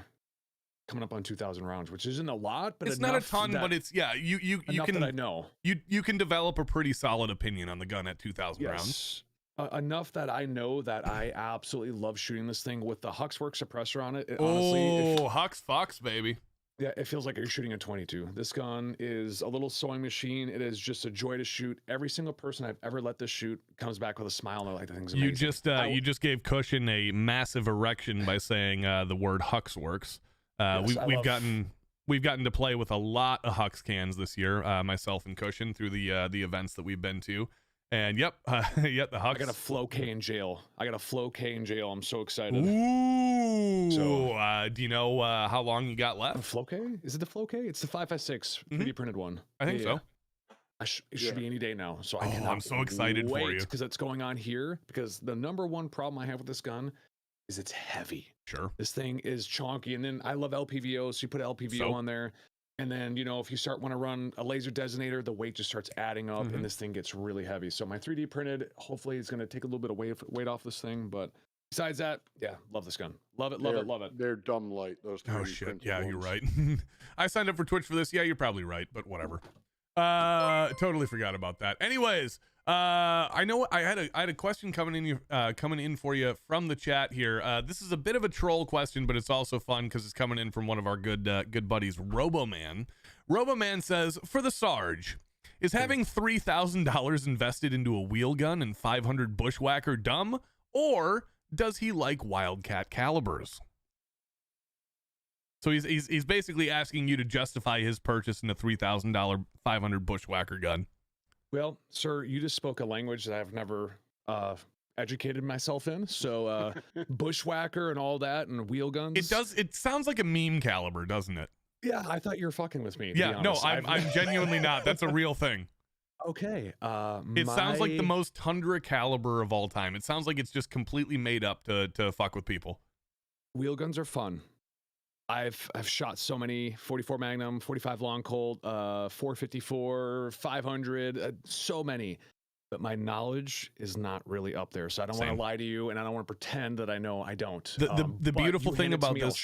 coming up on 2,000 rounds, which isn't a lot, but it's not a ton, but it's you can that I know you can develop a pretty solid opinion on the gun at 2,000 rounds. Enough that I know that I absolutely love shooting this thing with the Huxwork suppressor on it. Hux Fox, baby. Yeah, it feels like you're shooting a 22. This gun is a little sewing machine. It is just a joy to shoot. Every single person I've ever let this shoot comes back with a smile. And they're like, the thing's amazing. You just gave Cushion a massive erection by saying the word Huxworks. We've gotten to play with a lot of Hux cans this year, myself and Cushion, through the events that we've been to. And the Hux. I got a Flow K in jail. I'm so excited. Ooh. So, do you know how long you got left? The Flow K? Is it the Flow K? It's the 5.56 3D printed one. I think so. It should be any day now. So I'm so excited for you because it's going on here. Because the number one problem I have with this gun is it's heavy. Sure. This thing is chonky, and then I love LPVO, so you put LPVO on there. And then, if you want to run a laser designator, the weight just starts adding up and this thing gets really heavy. So my 3D printed, hopefully it's going to take a little bit of weight off this thing. But besides that, yeah, love this gun. Love it. They're dumb light, those 3D shit. printed Yeah, ones. you're right. I signed up for Twitch for this. Yeah, you're probably right, but whatever. Totally forgot about that. Anyways, I know I had a question coming in for you from the chat here. This is a bit of a troll question, but it's also fun because it's coming in from one of our good buddies, Roboman. Roboman says, for the Sarge, is having $3,000 invested into a wheel gun and 500 Bushwhacker dumb, or does he like Wildcat calibers? So he's basically asking you to justify his purchase in a $3,000 500 Bushwhacker gun. Well, sir, you just spoke a language that I've never educated myself in. So Bushwhacker and all that and wheel guns. It sounds like a meme caliber, doesn't it? Yeah, I thought you were fucking with me. Yeah, no, I'm genuinely not. That's a real thing. Okay. It sounds like the most Tundra caliber of all time. It sounds like it's just completely made up to fuck with people. Wheel guns are fun. I've shot so many 44 Magnum, 45 Long Colt, 454, 500, so many. But my knowledge is not really up there, so I don't want to lie to you, and I don't want to pretend that I know I don't. The beautiful thing about this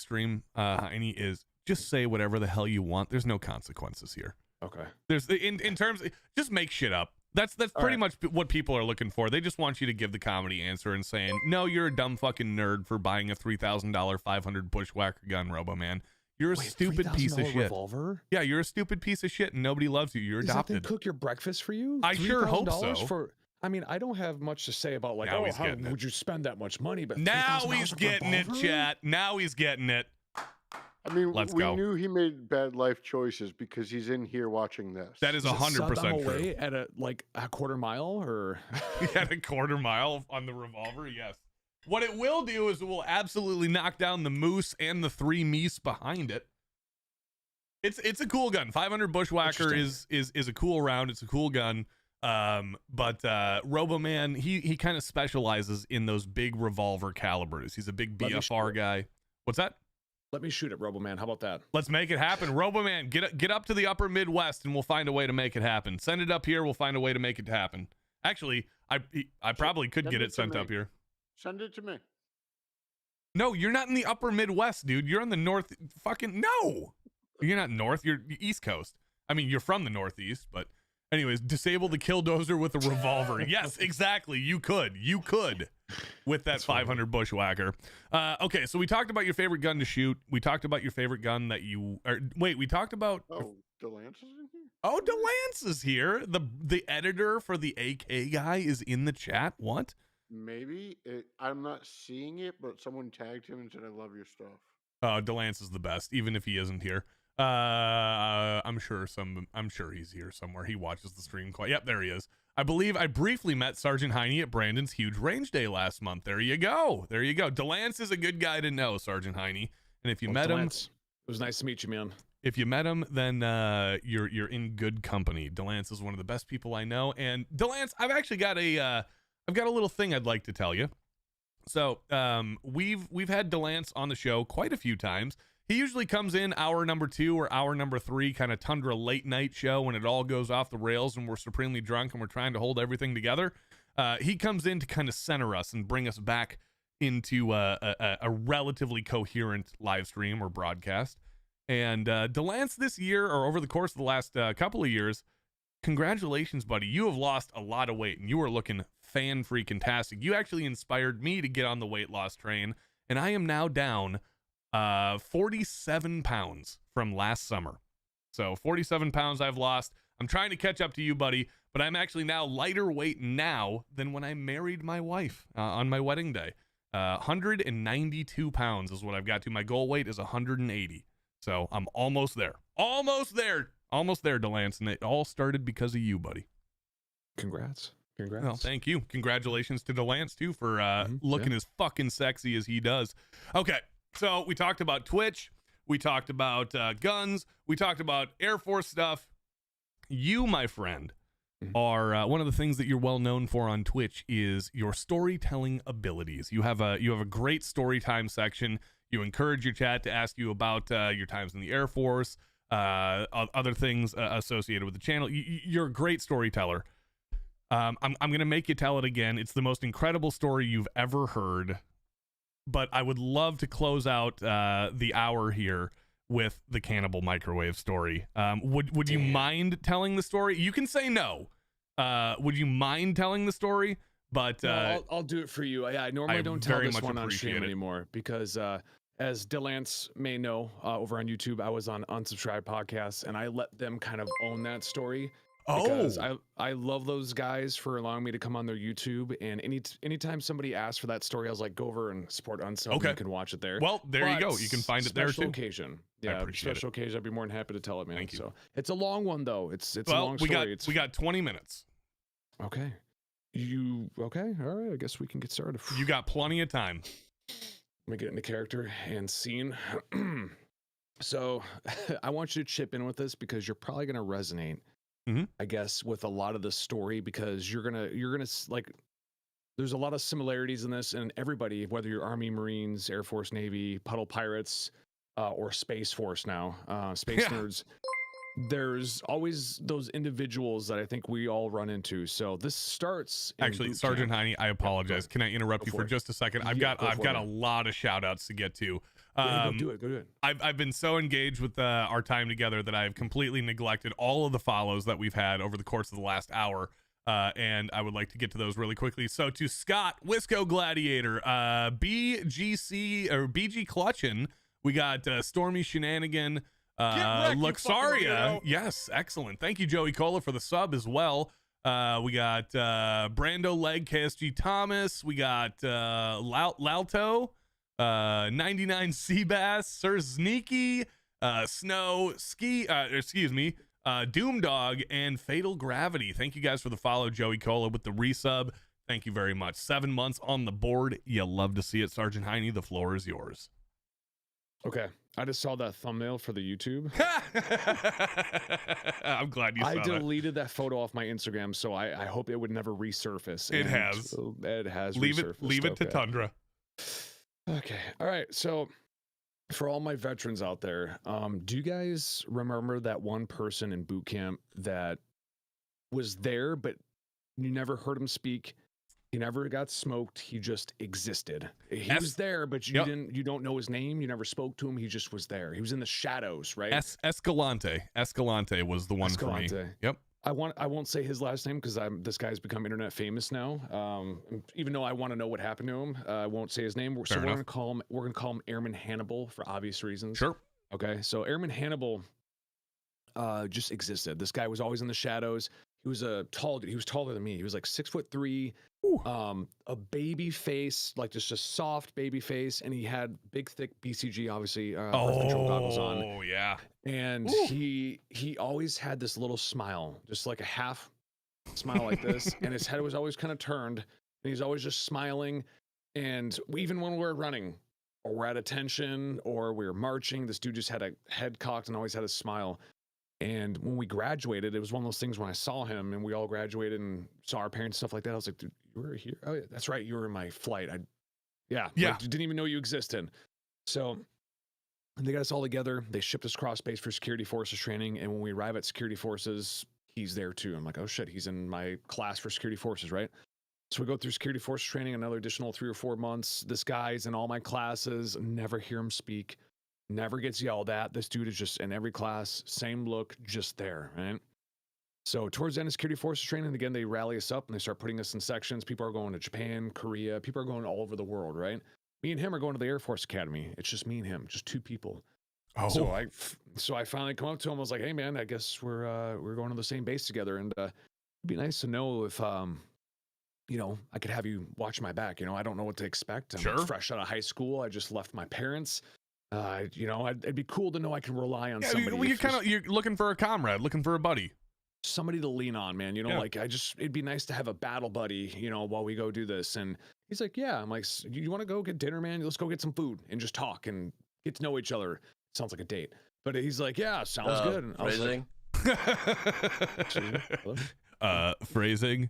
stream, Heine, is just say whatever the hell you want. There's no consequences here. Okay. There's in terms of, just make shit up. That's pretty much what people are looking for. They just want you to give the comedy answer and saying, no, you're a dumb fucking nerd for buying a $3,000 500 Bushwhacker gun, Roboman. You're a stupid piece of shit. Revolver? Yeah, you're a stupid piece of shit and nobody loves you. You're adopted. Does that thing cook your breakfast for you? I sure hope so. I don't have much to say about how would you spend that much money? But now he's getting it, chat. Now he's getting it. I mean, Let's we go. knew he made bad life choices because he's in here watching this. That is 100% true. At a quarter mile, or at a quarter mile on the revolver, yes. What it will do is it will absolutely knock down the moose and the 3 meese behind it. It's a cool gun. 500 Bushwhacker is a cool round. It's a cool gun. But Roboman, he kind of specializes in those big revolver calibers. He's a big BFR guy. What's that? Let me shoot it, Roboman. How about that? Let's make it happen. Roboman, get up to the upper Midwest and we'll find a way to make it happen. Send it up here. We'll find a way to make it happen. Actually, I probably could get it sent up here. Send it to me. No, you're not in the upper Midwest, dude. You're in the north. Fucking no. You're not north. You're East Coast. I mean, you're from the Northeast, but anyways, disable the killdozer with a revolver. Yes, exactly. You could with that 500 Bushwhacker. Okay, so we talked about your favorite gun to shoot. We talked about your favorite gun that you we talked about. Oh, DeLance is in here? Oh, DeLance is here. The editor for the AK guy is in the chat. What? Maybe. I'm not seeing it, but someone tagged him and said, I love your stuff. DeLance is the best, even if he isn't here. I'm sure he's here somewhere. He watches the stream quite. Yep, there he is. I believe I briefly met Sergeant Heine at Brandon's huge range day last month. There you go. DeLance is a good guy to know, Sergeant Heine. And if you met him, it was nice to meet you, man. If you met him, then you're in good company. DeLance is one of the best people I know. And DeLance, I've actually got a little thing I'd like to tell you. So we've had DeLance on the show quite a few times. He usually comes in hour number 2 or hour number 3, kind of Tundra late night show when it all goes off the rails and we're supremely drunk and we're trying to hold everything together. He comes in to kind of center us and bring us back into a relatively coherent live stream or broadcast. And Delance this year, or over the course of the last couple of years, congratulations, buddy. You have lost a lot of weight and you are looking fan-freaking-tastic. You actually inspired me to get on the weight loss train, and I am now down 47 pounds from last summer. So 47 pounds I've lost. I'm trying to catch up to you, buddy, but I'm actually now lighter weight now than when I married my wife on my wedding day. 192 pounds is what I've got to. My goal weight is 180. So I'm almost there. Almost there, Delance. And it all started because of you, buddy. Congrats. Well, thank you. Congratulations to Delance, too, for looking as fucking sexy as he does. Okay, so we talked about Twitch. We talked about guns. We talked about Air Force stuff. You, my friend, are one of the things that you're well known for on Twitch is your storytelling abilities. You have a great story time section. You encourage your chat to ask you about your times in the Air Force, other things associated with the channel. You're a great storyteller. I'm going to make you tell it again. It's the most incredible story you've ever heard, but I would love to close out the hour here with the cannibal microwave story. Would you mind telling the story? You can say no. Would you mind telling the story? But no, I'll do it for you. I normally don't tell this one on stream anymore because as Delance may know, over on YouTube, I was on Unsubscribed Podcasts, and I let them kind of own that story. Because I love those guys for allowing me to come on their YouTube, and anytime somebody asks for that story, I was like, go over and support Unsub. Okay. You can watch it there. Well, there you go. You can find it there too. Special occasion. Yeah, special occasion. I'd be more than happy to tell it, man. Thank you. So it's a long one though. It's a long story. We got 20 minutes. Okay. Okay? All right. I guess we can get started. You got plenty of time. Let me get into character and scene. So I want you to chip in with this because you're probably going to resonate. I guess with a lot of the story because you're gonna like there's a lot of similarities in this, and everybody, whether you're Army, Marines, Air Force, Navy, Puddle Pirates, or Space Force now, Space Nerds, there's always those individuals that I think we all run into. So this starts actually, Sergeant Heine, I apologize. Can I interrupt you for just a second? I've got a lot of shout outs to get to. Go do it. I've been so engaged with our time together that I've completely neglected all of the follows that we've had over the course of the last hour. And I would like to get to those really quickly. So to Scott, Wisco Gladiator, BGC or BG Clutchin, we got Stormy Shenanigan, Luxaria. Yes, excellent. Thank you, Joey Cola, for the sub as well. We got Brando Leg, KSG Thomas. We got Lalto. 99 Seabass, Sir Sneaky, Snow, Doomdog, and Fatal Gravity. Thank you guys for the follow, Joey Cola with the resub. Thank you very much. 7 months on the board. You love to see it. Sergeant Heine, the floor is yours. Okay. I just saw that thumbnail for the YouTube. I'm glad you saw that. I deleted that photo off my Instagram, so I hope it would never resurface. It has. It has resurfaced. Leave it to Tundra. Okay. All right. So for all my veterans out there, do you guys remember that one person in boot camp that was there, but you never heard him speak? He never got smoked. He just existed. He was there, but you don't know his name. You never spoke to him. He just was there. He was in the shadows, right? Escalante was the one for me. Yep. I won't say his last name because this guy's become internet famous now. Even though I want to know what happened to him, I won't say his name. We're gonna call him Airman Hannibal for obvious reasons. Sure. Okay. So Airman Hannibal just existed. This guy was always in the shadows. He was a tall dude. He was taller than me. He was like 6'3", a baby face, like just a soft baby face, and he had big, thick BCG, obviously, birth control goggles on. Oh yeah. And he always had this little smile, just like a half smile like this, and his head was always kind of turned, and he's always just smiling. And even when we're running, or we're at attention, or we're marching, this dude just had a head cocked and always had a smile. And when we graduated, it was one of those things when I saw him and we all graduated and saw our parents, stuff like that. I was like, dude, you were here? Oh, yeah, that's right. You were in my flight. Yeah. Like, didn't even know you existed. So And they got us all together. They shipped us cross base for security forces training. And when we arrive at security forces, he's there too. I'm like, oh shit, he's in my class for security forces, right? So we go through security forces training, another additional 3 or 4 months. This guy's in all my classes, never hear him speak, never gets yelled at. This dude is just in every class, same look, just there, right? So towards the end of security forces training, again, they rally us up and they start putting us in sections. People are going to Japan, Korea, people are going all over the world, right? Me and him are going to the Air Force Academy. It's just me and him, just 2 people. Oh. So I finally come up to him. I was like, "Hey man, I guess we're going to the same base together, and it'd be nice to know if you know, I could have you watch my back. You know, I don't know what to expect. I'm Sure. fresh out of high school. I just left my parents. You know, it'd be cool to know I can rely on somebody. You're looking for a comrade, looking for a buddy, somebody to lean on, man. You know, Yeah. like it'd be nice to have a battle buddy. You know, while we go do this." And he's like, "Yeah." I'm like, "You want to go get dinner, man? Let's go get some food and just talk and get to know each other." Sounds like a date, but he's like, "Yeah, sounds good." And I was like, phrasing.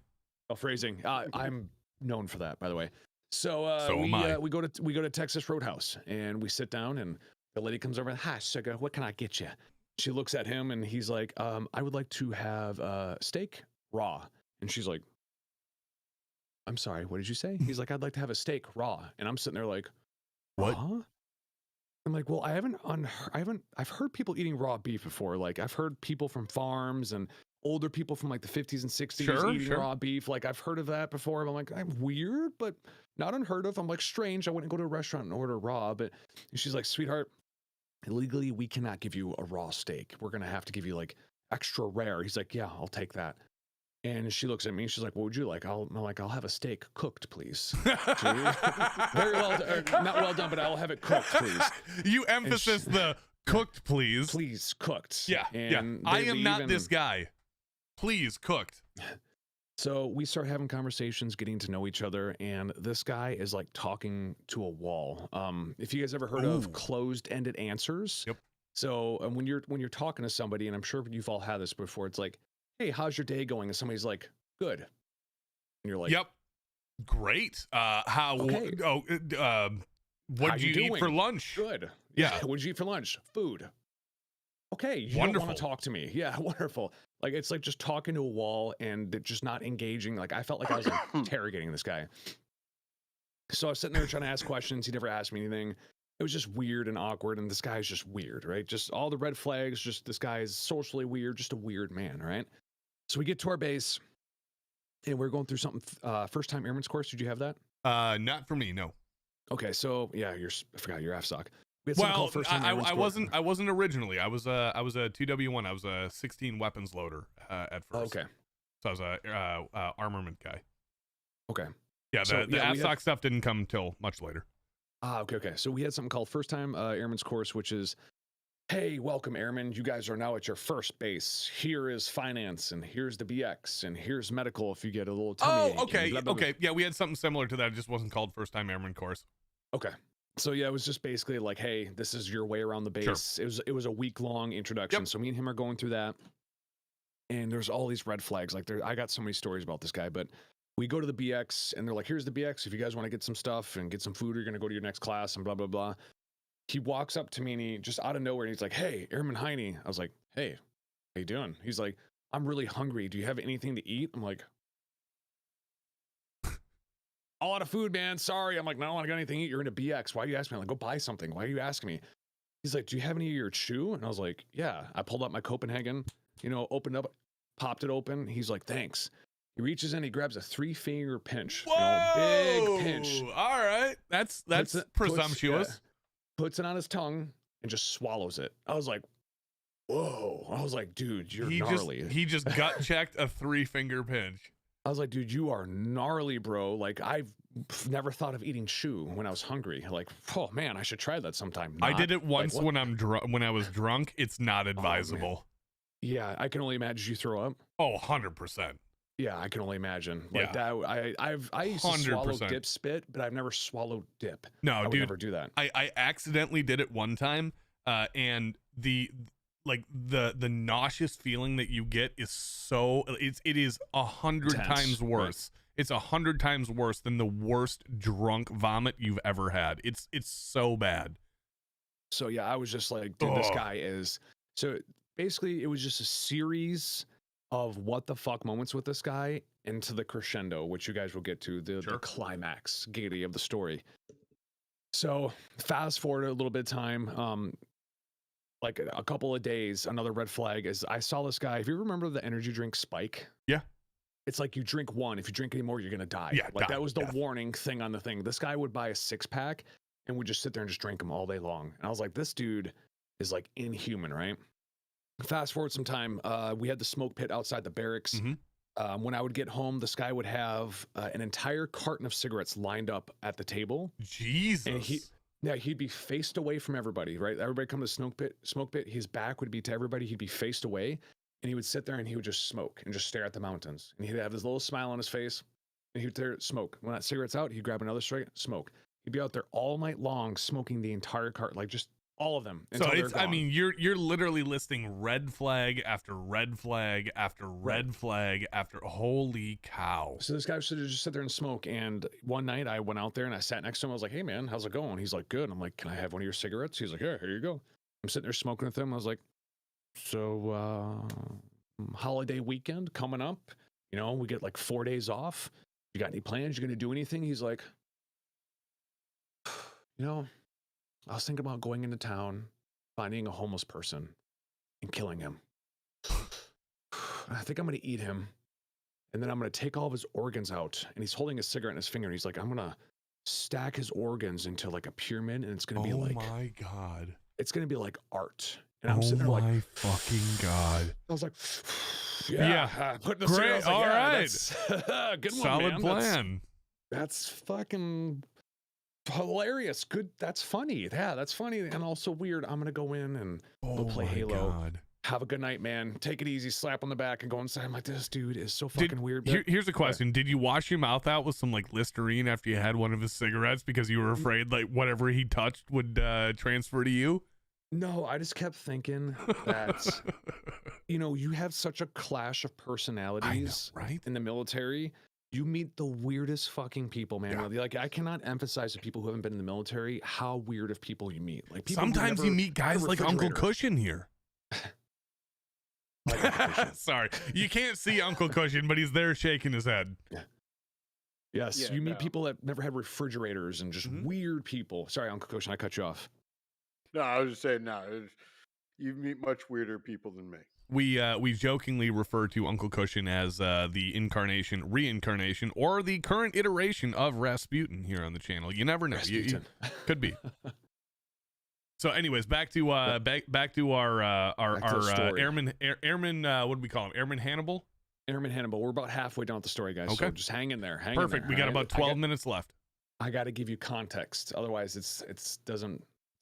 oh, phrasing. I'm known for that, by the way. So, So am I. we go to Texas Roadhouse and we sit down and the lady comes over and, "Hi, sugar, what can I get you?" She looks at him and he's like, "I would like to have steak raw." And she's like, "I'm sorry, what did you say?" He's like, "I'd like to have a steak raw." And I'm sitting there like, What? "Raw?" I'm like, "Well, I've heard people eating raw beef before. Like I've heard people from farms and older people from like the 50s and 60s eating Sure. raw beef. Like I've heard of that before." I'm like, "I'm weird, but not unheard of." I'm like, "Strange. I wouldn't go to a restaurant and order raw." But she's like, "Sweetheart, legally we cannot give you a raw steak. We're going to have to give you like extra rare." He's like, "Yeah, I'll take that." And she looks at me. She's like, "What would you like?" I'm like, "I'll have a steak cooked, please." Very well done. Not well done, but I'll have it cooked, please. You emphasis the cooked, please. Please, cooked. Yeah, And I they am leave not and- this guy. Please, cooked. So we start having conversations, getting to know each other, and this guy is like talking to a wall. If you guys ever heard of Ooh. closed-ended answers, Yep. So when you're talking to somebody, and I'm sure you've all had this before, it's like, "Hey, how's your day going?" And somebody's like, "Good," and you're like, Yep. Great. How? Okay. What How did you eat doing? for lunch? "Good." Yeah. What'd you eat for lunch? Food. Okay. You don't Wonderful. want to talk to me. Yeah, wonderful. Like it's like just talking to a wall and just not engaging. Like I felt like I was like, interrogating this guy. So I was sitting there trying to ask questions. He never asked me anything. It was just weird and awkward. And this guy's just weird, right? Just all the red flags. Just this guy is socially weird. Just a weird man, right? So we get to our base and we're going through something. First time airman's course. Did you have that? Not for me, no. Okay, so yeah, I forgot your FSOC. We had something Well, called first time airman's I course. wasn't originally. I was a 2W1. I was a 16 weapons loader at first. Okay. So I was a armament guy. Okay. Yeah, So, the yeah, we AFSOC had- stuff didn't come till much later. Okay. So we had something called first time airman's course, which is, "Hey, welcome airmen. You guys are now at your first base. Here is finance, and here's the BX, and here's medical if you get a little tummy ache, and Okay, blah, blah, blah." okay. Yeah, we had something similar to that. It just wasn't called first time airman course. Okay. So yeah, it was just basically like, "Hey, this is your way around the base." Sure. It was a week long introduction. Yep. So me and him are going through that, and there's all these red flags. Like I got so many stories about this guy, but we go to the BX, and they're like, "Here's the BX. If you guys want to get some stuff and get some food, you're gonna go to your next class," and blah blah blah. He walks up to me and he just out of nowhere, and he's like, "Hey, Airman Heine." I was like, "Hey, how you doing?" He's like, "I'm really hungry. Do you have anything to eat?" I'm like, "All out of food, man. Sorry." I'm like, "No, I don't got anything to eat. You're in a BX. Why are you asking me?" I'm like, "Go buy something. Why are you asking me?" He's like, "Do you have any of your chew?" And I was like, "Yeah." I pulled out my Copenhagen, opened up, popped it open. He's like, "Thanks." He reaches in, he grabs a 3-finger pinch. Whoa! Big pinch. All right, that's Puts it- presumptuous. Puts it on his tongue and just swallows it. I was like, whoa. I was like, "Dude, you're gnarly." He just gut checked a 3-finger pinch. I was like, "Dude, you are gnarly, bro. Like, I've never thought of eating chew when I was hungry. Like, oh man, I should try that sometime." I did it once what? when when I was drunk. It's not advisable. Yeah, I can only imagine you throw up. Oh, 100%. Yeah, I can only imagine. Like Yeah. that. I used to swallow 100%. dip spit, but I've never swallowed dip. No, I would dude. never do that. I accidentally did it one time, and the nauseous feeling that you get is it is 100 Intense, times right. worse. It's 100 times worse than the worst drunk vomit you've ever had. It's so bad. So yeah, I was just like, dude, this guy is. So basically, it was just a series of what the fuck moments with this guy into the crescendo, which you guys will get to, the climax giddy of the story. So fast forward a little bit of time, like a couple of days, another red flag is I saw this guy. If you remember the energy drink Spike, yeah, it's like you drink one. If you drink any more, you're gonna die. Yeah, like that was the warning thing on the thing. This guy would buy a 6-pack and would just sit there and just drink them all day long. And I was like, this dude is like inhuman, right? Fast forward some time, we had the smoke pit outside the barracks. When I would get home, this guy would have an entire carton of cigarettes lined up at the table. Jesus. And he'd be faced away from everybody, right? Everybody come to the smoke pit. His back would be to everybody. He'd be faced away, and he would sit there and he would just smoke and just stare at the mountains. And he'd have this little smile on his face, and he'd smoke. When that cigarette's out, he'd grab another straight, smoke. He'd be out there all night long smoking the entire cart, like just all of them. So it's, I mean, you're literally listing red flag after red flag after red flag after, holy cow. So this guy would just sit there and smoke. And one night I went out there and I sat next to him. I was like, hey man, how's it going? He's like, good. I'm like, can I have one of your cigarettes? He's like, yeah, here you go. I'm sitting there smoking with him. I was like, so holiday weekend coming up, you know, we get like 4 days off. You got any plans? You gonna do anything? He's like, you know, I was thinking about going into town, finding a homeless person, and killing him. I think I'm going to eat him, and then I'm going to take all of his organs out. And he's holding a cigarette in his finger, and he's like, I'm going to stack his organs into like a pyramid, and it's going to be like, oh my God. It's going to be like art. And I'm sitting there like, oh my fucking God. I was like, yeah. Putting the cigarette, Great. Like, all right. Good one, Solid man. plan. That's fucking hilarious. Good. That's funny. Yeah, that's funny and also weird. I'm gonna go in and we'll play Halo. God. Have a good night, man. Take it easy. Slap on the back and go inside. I'm like, this dude is so fucking weird. Here's a question: did you wash your mouth out with some like Listerine after you had one of his cigarettes because you were afraid like whatever he touched would transfer to you? No, I just kept thinking that you know, you have such a clash of personalities, right? In the military. You meet the weirdest fucking people, man. Yeah. Like I cannot emphasize to people who haven't been in the military how weird of people you meet. Like people sometimes you meet guys like Uncle Cushion here. Sorry, you can't see Uncle Cushion, but he's there shaking his head. Yeah. Yes, you meet people that never had refrigerators and just weird people. Sorry, Uncle Cushion, I cut you off. No, I was just saying, you meet much weirder people than me. We jokingly refer to Uncle Cushion as the reincarnation, or the current iteration of Rasputin here on the channel. You never know. You could be. So, anyways, back to our airman. What do we call him? Airman Hannibal. Airman Hannibal. We're about halfway down the story, guys. Okay, so just hang in there. Perfect. We got about 12 minutes left. I got to give you context, otherwise it's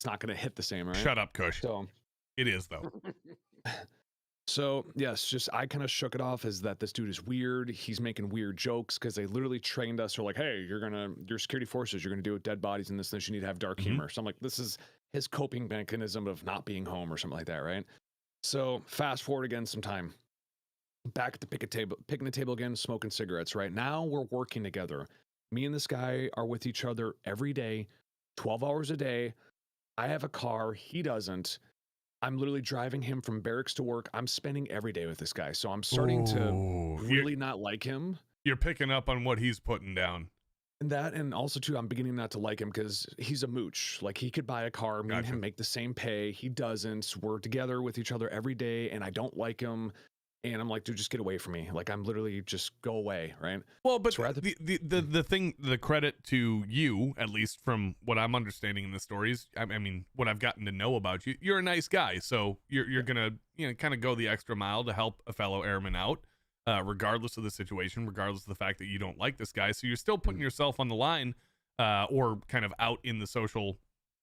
not going to hit the same, right? Shut up, Cush. So it is though. So yes, just I kind of shook it off as that this dude is weird. He's making weird jokes because they literally trained us. They're like, hey, your security forces, you're gonna do with dead bodies and this. You need to have dark humor. So I'm like, this is his coping mechanism of not being home or something like that, right? So fast forward again some time. Back at the picnic table again, smoking cigarettes. Right now we're working together. Me and this guy are with each other every day, 12 hours a day. I have a car. He doesn't. I'm literally driving him from barracks to work. I'm spending every day with this guy. So I'm starting to really not like him. You're picking up on what he's putting down. And also too, I'm beginning not to like him because he's a mooch. Like he could buy a car, me and him make the same pay. He doesn't. We're together with each other every day and I don't like him. And I'm like, dude, just get away from me. Like I'm literally just go away, right? Well, but so the credit to you, at least from what I'm understanding in the stories, I mean, what I've gotten to know about you, you're a nice guy. So you're gonna kind of go the extra mile to help a fellow airman out, regardless of the situation, regardless of the fact that you don't like this guy. So you're still putting yourself on the line, or kind of out in the social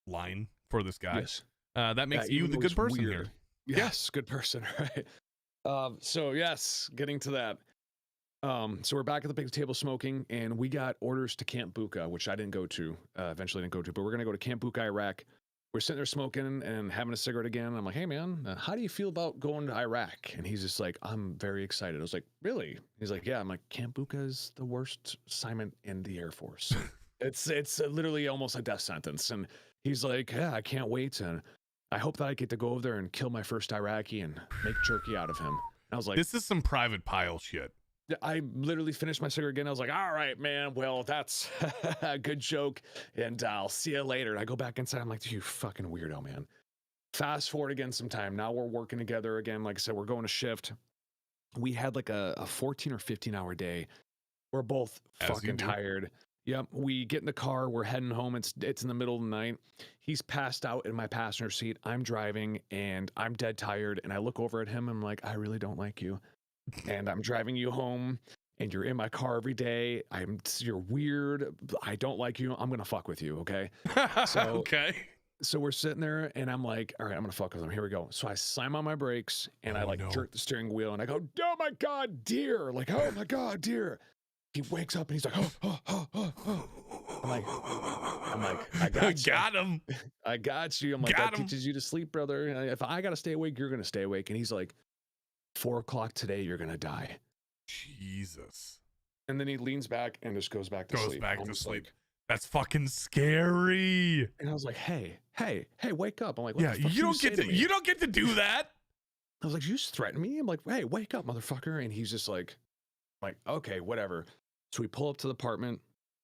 line for this guy. Yes. That makes you the good person here. Yes, good person, right? So yes, getting to that. So we're back at the big table smoking, and we got orders to Camp Buka, which I didn't go to. Eventually didn't go to, but we're gonna go to Camp Buka, Iraq. We're sitting there smoking and having a cigarette again. I'm like, hey man, how do you feel about going to Iraq? And he's just like, I'm very excited. I was like, really? He's like, yeah. I'm like, Camp Buka is the worst assignment in the Air Force. It's literally almost a death sentence. And he's like, yeah, I can't wait. And I hope that I get to go over there and kill my first Iraqi and make jerky out of him. And I was like, this is some private pile shit. I literally finished my cigarette again. I was like, all right, man. Well, that's a good joke. And I'll see you later. And I go back inside. I'm like, you fucking weirdo, man. Fast forward again some time. Now we're working together again. Like I said, we're going to shift. We had like a 14 or 15 hour day. We're both fucking tired. Yep. We get in the car. We're heading home. It's in the middle of the night. He's passed out in my passenger seat. I'm driving and I'm dead tired. And I look over at him. I'm like, I really don't like you. And I'm driving you home and you're in my car every day. You're weird. I don't like you. I'm going to fuck with you. Okay. So, okay. So we're sitting there and I'm like, all right, I'm going to fuck with him. Here we go. So I slam on my brakes and I jerk the steering wheel and I go, oh my God, deer. Like, oh my God, deer. He wakes up and he's like, oh. I'm like, I got you. Got him. I got you. I'm like, that teaches you to sleep, brother. If I got to stay awake, you're going to stay awake. And he's like, 4 o'clock today, you're going to die. Jesus. And then he leans back and just goes back to sleep. Like, that's fucking scary. And I was like, hey, wake up. I'm like, yeah, you don't get to do that. I was like, you just threatened me. I'm like, hey, wake up, motherfucker. And he's just like, okay, whatever. So we pull up to the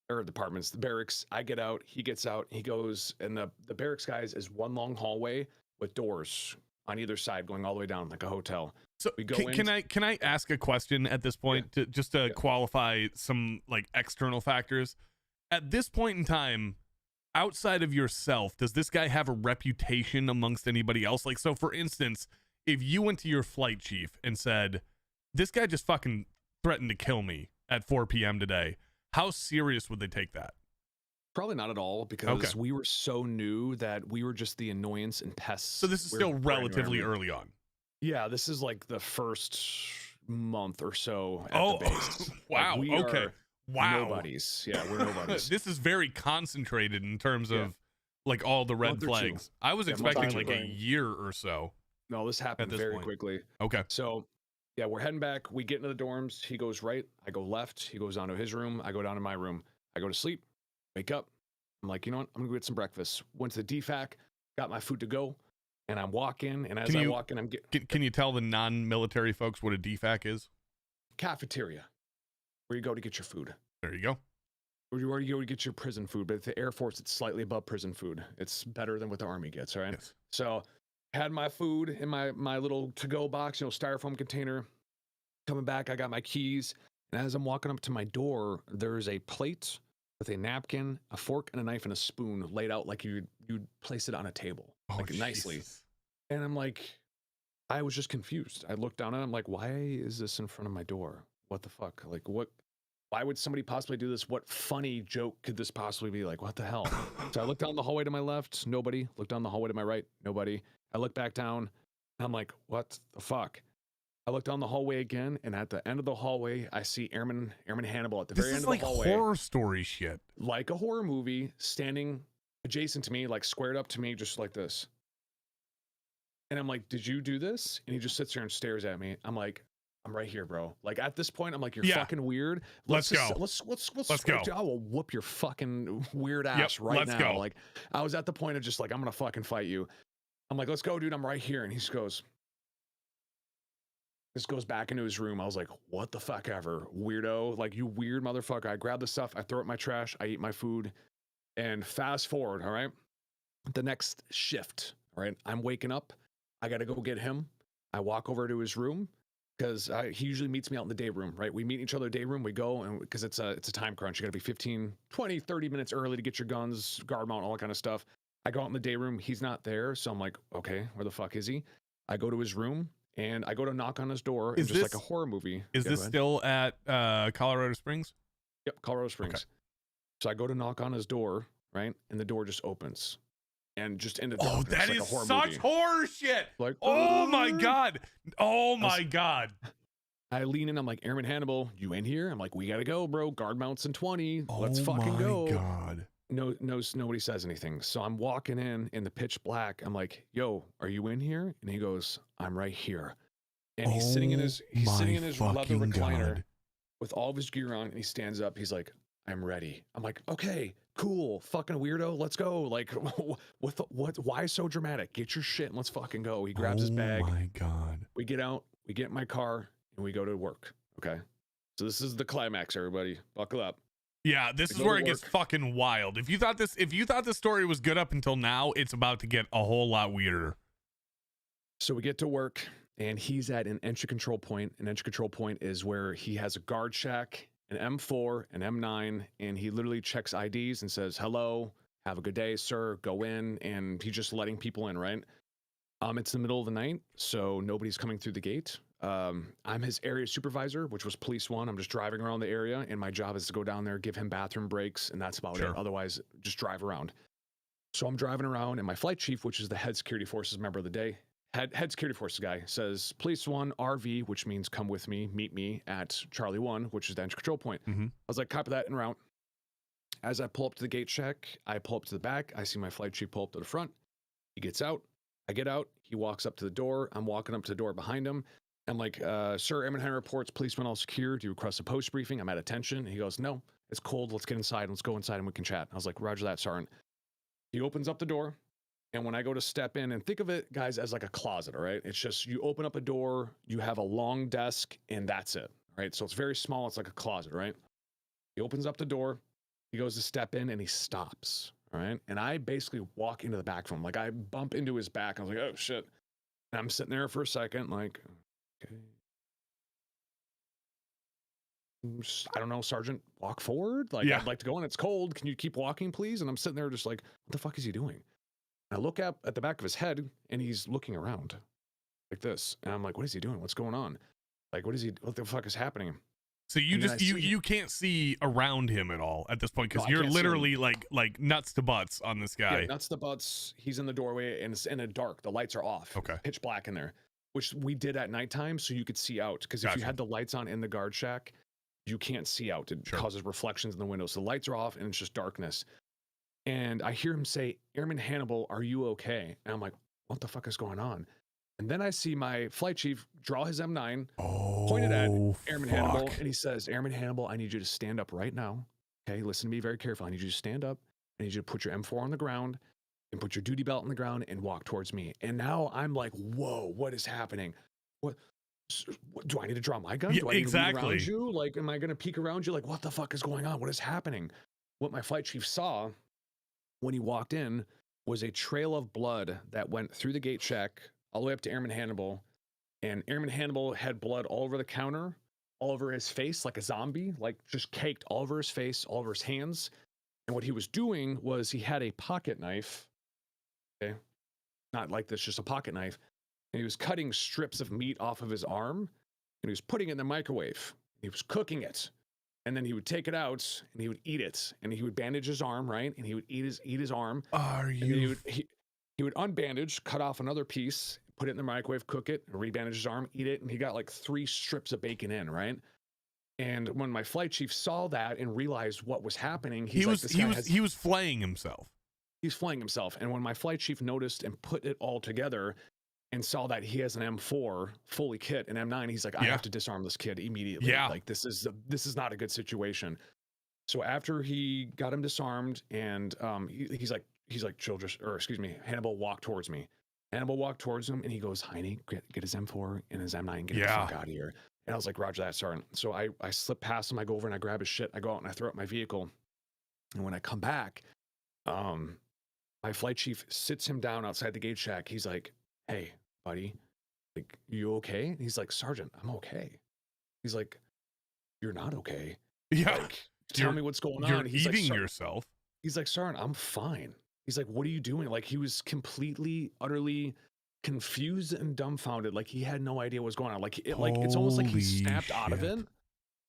the barracks. I get out, he gets out, he goes, and the barracks guys is one long hallway with doors on either side going all the way down like a hotel. So we go can I ask a question at this point to qualify some like external factors? At this point in time, outside of yourself, does this guy have a reputation amongst anybody else? Like, so for instance, if you went to your flight chief and said, this guy just fucking threatened to kill me at 4 p.m. today, how serious would they take that? Probably not at all, because we were so new that we were just the annoyance and pests. So this is still relatively early on. Yeah, this is like the first month or so at the base. Wow. Like okay. Wow. Nobodies. Yeah, we're nobodies. This is very concentrated in terms of like all the red flags. I was expecting like a year or so. No, this happened very quickly. Okay. So yeah, we're heading back. We get into the dorms. He goes right. I go left. He goes down to his room. I go down to my room. I go to sleep. Wake up. I'm like, you know what? I'm gonna go get some breakfast. Went to the DFAC. Got my food to go. And I'm walking. And as I walk in, I'm getting. Can you tell the non-military folks what a DFAC is? Cafeteria, where you go to get your food. There you go. Where you go to get your prison food. But at the Air Force, it's slightly above prison food. It's better than what the Army gets. All right. Yes. So had my food in my little to-go box, styrofoam container. Coming back, I got my keys. And as I'm walking up to my door, there's a plate with a napkin, a fork, and a knife and a spoon laid out like you'd place it on a table, nicely. And I'm like, I was just confused. I looked down and I'm like, why is this in front of my door? What the fuck? Like, why would somebody possibly do this? What funny joke could this possibly be? Like, what the hell? So I looked down the hallway to my left, nobody. Looked down the hallway to my right, nobody. I look back down, and I'm like, what the fuck? I look down the hallway again, and at the end of the hallway, I see Airman Hannibal at the very end of the hallway. This is like horror story shit. Like a horror movie, standing adjacent to me, like squared up to me, just like this. And I'm like, did you do this? And he just sits there and stares at me. I'm like, I'm right here, bro. Like at this point, I'm like, you're fucking weird. Let's go. Let's go. I will whoop your fucking weird ass right now. Go. Like I was at the point of just like, I'm gonna fucking fight you. I'm like, let's go, dude. I'm right here. And he just goes back into his room. I was like, what the fuck ever, weirdo. Like, you weird motherfucker. I grab the stuff. I throw it in my trash. I eat my food. And fast forward, all right? The next shift, all right? I'm waking up. I got to go get him. I walk over to his room because he usually meets me out in the day room, right? We meet each other in the day room. We go, and because it's a time crunch. You got to be 15, 20, 30 minutes early to get your guns, guard mount, all that kind of stuff. I go out in the day room. He's not there. So I'm like, okay, where the fuck is he? I go to his room. And I go to knock on his door, and just like a horror movie. Is this still at Colorado Springs? Yep, Colorado Springs. Okay. So I go to knock on his door, right? And the door just opens. And just into darkness. Oh, that like is a horror such movie. horror shit. Like, oh my God. Oh my God. I lean in, I'm like, Airman Hannibal, you in here? I'm like, we gotta go, bro. Guard mounts in 20. Let's fucking go. Oh my God. No, nobody says anything. So I'm walking in the pitch black. I'm like, yo, are you in here? And he goes, I'm right here. And he's sitting in his leather recliner with all of his gear on, and he stands up. He's like, I'm ready. I'm like, okay, cool, fucking weirdo, let's go. Like, what? Why so dramatic? Get your shit and let's fucking go. He grabs his bag. Oh my God. We get out, we get in my car, and we go to work. Okay. So this is the climax, everybody. Buckle up. Yeah, this is where it gets fucking wild. If you thought this story was good up until now, it's about to get a whole lot weirder. So we get to work, and he's at an entry control point. An entry control point is where he has a guard shack, an M4, an M9, and he literally checks IDs and says, hello, have a good day, sir, go in, and he's just letting people in, right? It's the middle of the night, so nobody's coming through the gate. I'm his area supervisor, which was police 1. I'm just driving around the area, and my job is to go down there, give him bathroom breaks, and that's about it. Otherwise, just drive around. So I'm driving around, and my flight chief, which is the head security forces member of the day, head security forces guy, says, police 1, RV, which means come with me, meet me at Charlie 1, which is the entry control point. I was like, copy that en route. As I pull up to the gate check, I pull up to the back. I see my flight chief pull up to the front. He gets out. I get out. He walks up to the door. I'm walking up to the door behind him. I'm like, sir, Airman Henry reports policemen all secure. Do you request a post briefing? I'm at attention. And he goes, no, it's cold. Let's get inside. Let's go inside and we can chat. I was like, roger that, Sergeant. He opens up the door. And when I go to step in, and think of it, guys, as like a closet, all right? It's just, you open up a door, you have a long desk, and that's it, right? So it's very small. It's like a closet, right? He opens up the door. He goes to step in, and he stops, all right? And I basically walk into the back from him. Like, I bump into his back. I was like, oh, shit. And I'm sitting there for a second, like, okay. I don't know, Sergeant, walk forward. Like, I'd like to go in. It's cold. Can you keep walking, please? And I'm sitting there just like, what the fuck is he doing? And I look up at the back of his head, and he's looking around like this. And I'm like, what is he doing? What's going on? Like, what the fuck is happening? So you can't see around him at all at this point, because you're literally like nuts to butts on this guy. Yeah, nuts to butts. He's in the doorway, and it's in a dark. The lights are off. Okay. Pitch black in there, which we did at nighttime so you could see out. Because if you had the lights on in the guard shack, you can't see out. It causes reflections in the windows. So the lights are off, and it's just darkness. And I hear him say, Airman Hannibal, are you okay? And I'm like, what the fuck is going on? And then I see my flight chief draw his M9, pointed at Airman Hannibal, and he says, Airman Hannibal, I need you to stand up right now. Okay, listen to me very carefully. I need you to stand up. I need you to put your M4 on the ground and put your duty belt on the ground and walk towards me. And now I'm like, whoa, what is happening? What do I need to draw my gun? Do I need to look around you? Like, am I going to peek around you? Like, what the fuck is going on? What is happening? What my flight chief saw when he walked in was a trail of blood that went through the gate check all the way up to Airman Hannibal. And Airman Hannibal had blood all over the counter, all over his face, like a zombie, like just caked all over his face, all over his hands. And what he was doing was he had a pocket knife. Okay. Not like this, just a pocket knife. And he was cutting strips of meat off of his arm, and he was putting it in the microwave. He was cooking it. And then he would take it out and he would eat it, and he would bandage his arm, right? And he would eat his arm. He would unbandage, cut off another piece, put it in the microwave, cook it, rebandage his arm, eat it, and he got like 3 strips of bacon in, right? And when my flight chief saw that and realized what was happening, he was flaying himself. He's flaying himself. And when my flight chief noticed and put it all together and saw that he has an M4 fully kit and M9, he's like, I have to disarm this kid immediately. Yeah. Like, this is not a good situation. So after he got him disarmed, and he's like, Hannibal walked towards me. Hannibal walked towards him, and he goes, Heine, get his M4 and his M9, get the fuck out of here. And I was like, roger that, Sergeant. So I slip past him, I go over and I grab his shit, I go out and I throw it in my vehicle. And when I come back, my flight chief sits him down outside the gate shack. He's like, hey, buddy, like, you okay? And he's like, Sergeant, I'm okay. He's like, you're not okay. Yeah. Like, tell me what's going on. He's eating yourself. He's like, Sergeant, I'm fine. He's like, what are you doing? Like, he was completely, utterly confused and dumbfounded. Like, he had no idea what was going on. Like, it's almost like he snapped out of it.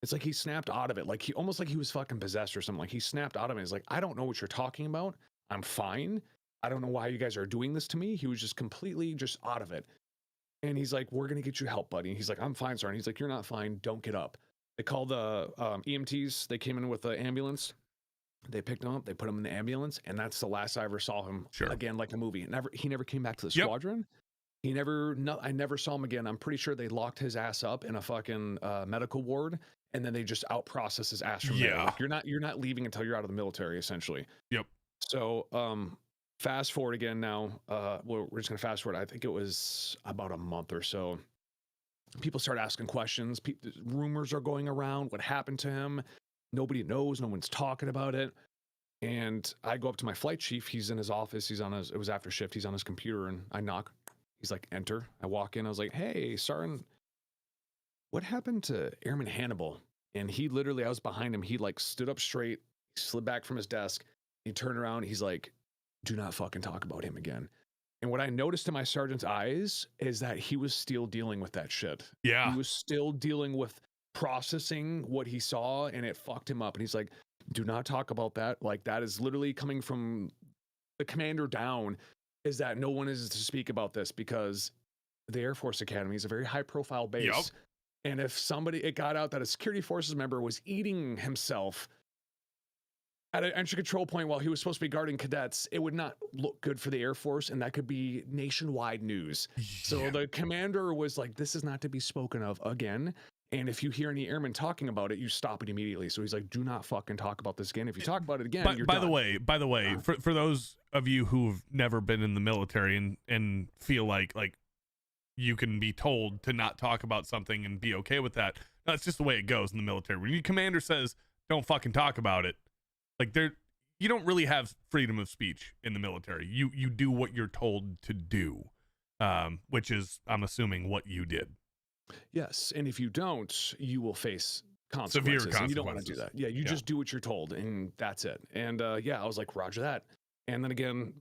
It's like he snapped out of it. Like, almost like he was fucking possessed or something. Like, he snapped out of it. He's like, I don't know what you're talking about. I'm fine. I don't know why you guys are doing this to me. He was just completely just out of it. And he's like, we're going to get you help, buddy. He's like, I'm fine, Sergeant. He's like, you're not fine. Don't get up. They called the EMTs. They came in with the ambulance. They picked him up. They put him in the ambulance. And that's the last I ever saw him again, like a movie. He never came back to the squadron. I never saw him again. I'm pretty sure they locked his ass up in a fucking medical ward and then they just out process his ass from there. Like you're not leaving until you're out of the military, essentially. Yep. So fast forward again now. We're just gonna fast forward. I think it was about a month or so. People start asking questions. Rumors are going around. What happened to him? Nobody knows. No one's talking about it. And I go up to my flight chief. He's in his office. It was after shift. He's on his computer, and I knock. He's like, enter. I walk in. I was like, hey, Sergeant, what happened to Airman Hannibal? And he literally, I was behind him. He like stood up straight, slid back from his desk. He turned around. He's like, do not fucking talk about him again. And what I noticed in my sergeant's eyes is that he was still dealing with that shit. Yeah. He was still dealing with processing what he saw, and it fucked him up. And he's like, do not talk about that. Like, that is literally coming from the commander down, is that no one is to speak about this, because the Air Force Academy is a very high profile base. Yep. And if it got out that a security forces member was eating himself at an entry control point while he was supposed to be guarding cadets, it would not look good for the Air Force, and that could be nationwide news. Yeah. So the commander was like, this is not to be spoken of again. And if you hear any airmen talking about it, you stop it immediately. So he's like, do not fucking talk about this again. If you talk about it again, you're by done. the way, for those of you who've never been in the military and feel like you can be told to not talk about something and be okay with that, that's just the way it goes in the military. When your commander says, don't fucking talk about it, like, you don't really have freedom of speech in the military. You do what you're told to do, which is, I'm assuming, what you did. Yes, and if you don't, you will face consequences. Severe consequences. And you don't want to do that. Yeah, you just do what you're told, and that's it. And I was like, roger that. And then again,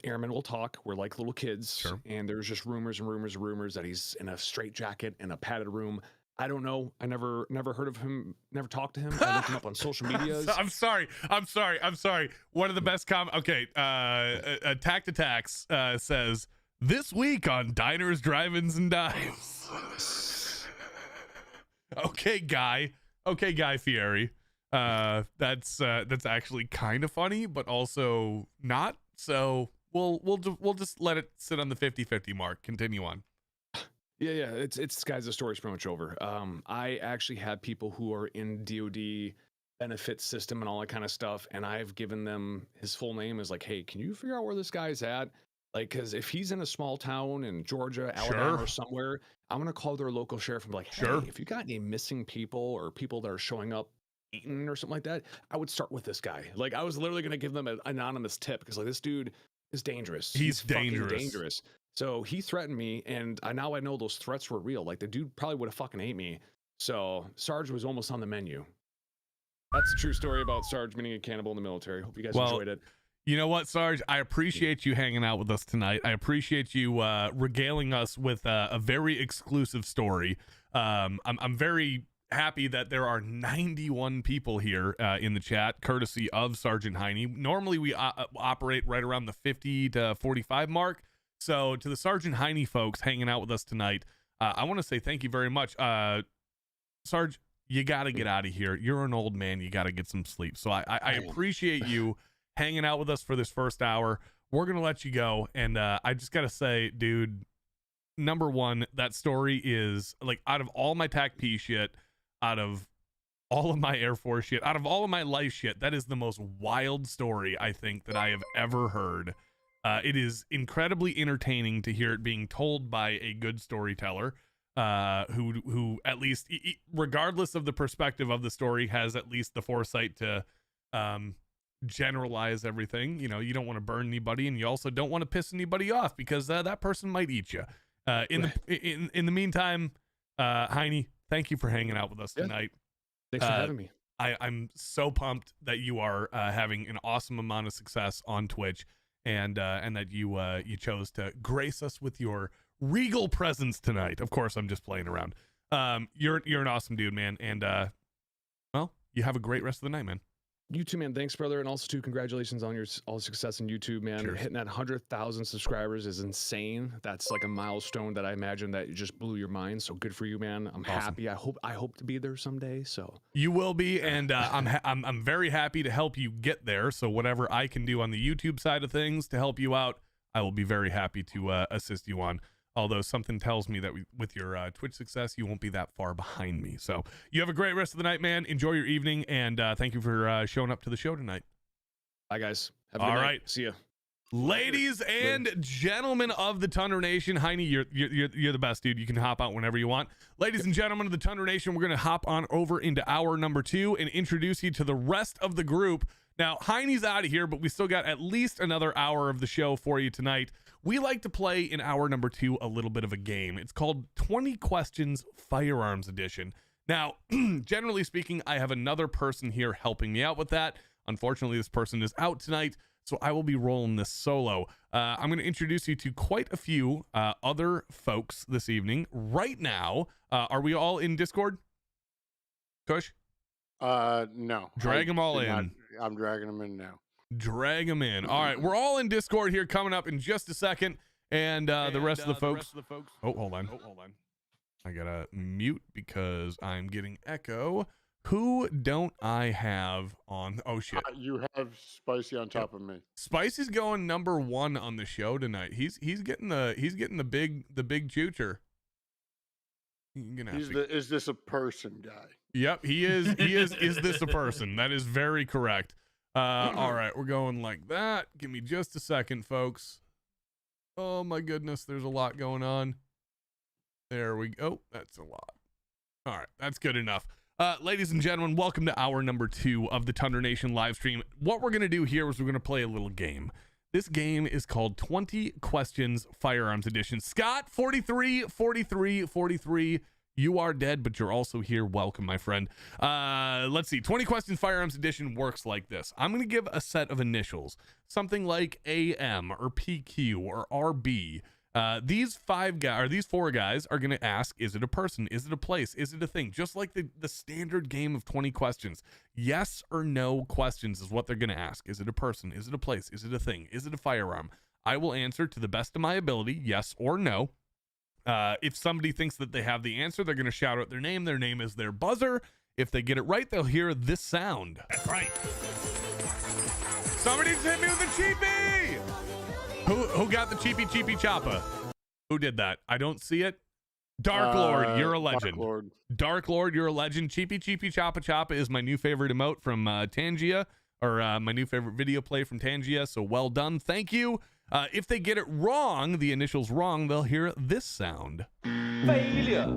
airmen will talk. We're like little kids. Sure. And there's just rumors and rumors and rumors that he's in a straitjacket in a padded room. I don't know. I never heard of him, never talked to him. I looked him up on social medias. I'm sorry. One of the best Okay, Attack Attacks says, this week on Diners, Drive-Ins, and Dives. Okay, Guy Fieri. That's actually kind of funny, but also not. So we'll just let it sit on the 50-50 mark. Continue on. Yeah. It's guys, the story's pretty much over. I actually have people who are in DoD benefit system and all that kind of stuff, and I've given them his full name. Is like, hey, can you figure out where this guy's at? Like, because if he's in a small town in Georgia, Alabama, or somewhere, I'm gonna call their local sheriff and be like, hey, if you got any missing people or people that are showing up eating or something like that, I would start with this guy. Like, I was literally gonna give them an anonymous tip, because like, this dude is dangerous. He's dangerous. Dangerous. So he threatened me, and now I know those threats were real. Like, the dude probably would have fucking ate me. So Sarge was almost on the menu. That's the true story about Sarge being a cannibal in the military. Hope you guys enjoyed it. You know what, Sarge? I appreciate you hanging out with us tonight. I appreciate you regaling us with a very exclusive story. I'm very happy that there are 91 people here in the chat, courtesy of Sergeant Heine. Normally, we operate right around the 50 to 45 mark. So to the Sergeant Heine folks hanging out with us tonight, I want to say thank you very much. Sarge, you got to get out of here. You're an old man. You got to get some sleep. So I appreciate you hanging out with us for this first hour. We're going to let you go. And I just got to say, dude, number one, that story is, like, out of all my TAC-P shit, out of all of my Air Force shit, out of all of my life shit, that is the most wild story I think that I have ever heard. It is incredibly entertaining to hear it being told by a good storyteller, who at least, regardless of the perspective of the story, has at least the foresight to generalize everything. You know, you don't want to burn anybody, and you also don't want to piss anybody off, because that person might eat you. In the meantime, Heine, thank you for hanging out with us tonight. Thanks for having me. I'm so pumped that you are having an awesome amount of success on Twitch, and that you chose to grace us with your regal presence tonight. Of course, I'm just playing around. You're an awesome dude, man, and well, you have a great rest of the night, man. You too, man. Thanks, brother. And also, too, congratulations on all the success in YouTube, man. Cheers. Hitting that 100,000 subscribers is insane. That's like a milestone that I imagine that just blew your mind. So good for you, man. I'm happy. I hope to be there someday. So you will be, and I'm very happy to help you get there. So whatever I can do on the YouTube side of things to help you out, I will be very happy to assist you on. Although something tells me that with your Twitch success, you won't be that far behind me. So you have a great rest of the night, man. Enjoy your evening, and thank you for showing up to the show tonight. Bye, guys. Have a good All night. right. See ya. Ladies and gentlemen of the Tundra Nation, Heine, you're the best, dude. You can hop out whenever you want. Ladies and gentlemen of the Tundra Nation, we're going to hop on over into hour number 2 and introduce you to the rest of the group. Now, Heine's out of here, but we still got at least another hour of the show for you tonight. We like to play in hour number 2 a little bit of a game. It's called 20 Questions Firearms Edition. Now, generally speaking, I have another person here helping me out with that. Unfortunately, this person is out tonight, so I will be rolling this solo. I'm going to introduce you to quite a few other folks this evening. Right now, are we all in Discord? Kush? No. Drag them all in. I'm dragging them in now. Drag them in. All right, we're all in Discord here coming up in just a second. And the rest of the folks. Oh, hold on. I got to mute because I'm getting echo. Who don't I have on? Oh shit! You have Spicy on top of me. Spicy's going number 1 on the show tonight. He's getting the big choocher. Is this a person guy? Yep, he is. Is this a person? That is very correct. All right, we're going like that. Give me just a second, folks. Oh my goodness, there's a lot going on. There we go. That's a lot. All right, that's good enough. Ladies and gentlemen, welcome to hour number 2 of the Tundra Nation live stream. What we're going to do here is we're going to play a little game. This game is called 20 Questions Firearms Edition. Scott, 43, you are dead, but you're also here. Welcome, my friend. Let's see. 20 Questions Firearms Edition works like this. I'm going to give a set of initials, something like AM or PQ or RB. These 4 guys are going to ask, is it a person? Is it a place? Is it a thing? Just like the standard game of 20 questions. Yes or no questions is what they're going to ask. Is it a person? Is it a place? Is it a thing? Is it a firearm? I will answer to the best of my ability, yes or no. If somebody thinks that they have the answer, they're going to shout out their name. Their name is their buzzer. If they get it right, they'll hear this sound. That's right. Somebody just hit me with a cheapie! Who got the cheapy choppa? Who did that? I don't see it. Dark Lord, you're a legend. Dark Lord, you're a legend. Cheapy choppa is my new favorite emote from Tangia, or my new favorite video play from Tangia. So well done. Thank you. If they get it wrong, the initials wrong, they'll hear this sound. Failure.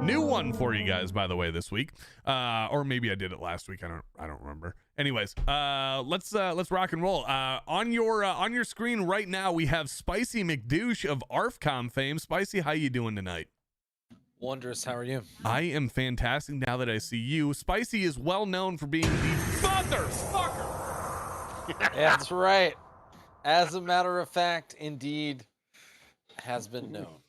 New one for you guys, by the way, this week. Or maybe I did it last week. I don't remember. Anyways, let's rock and roll. On your screen right now, we have Spicy McDouche of ARFCOM fame. Spicy, how you doing tonight? Wondrous. How are you? I am fantastic now that I see you. Spicy is well known for being the motherfucker. That's right. As a matter of fact, indeed, has been known.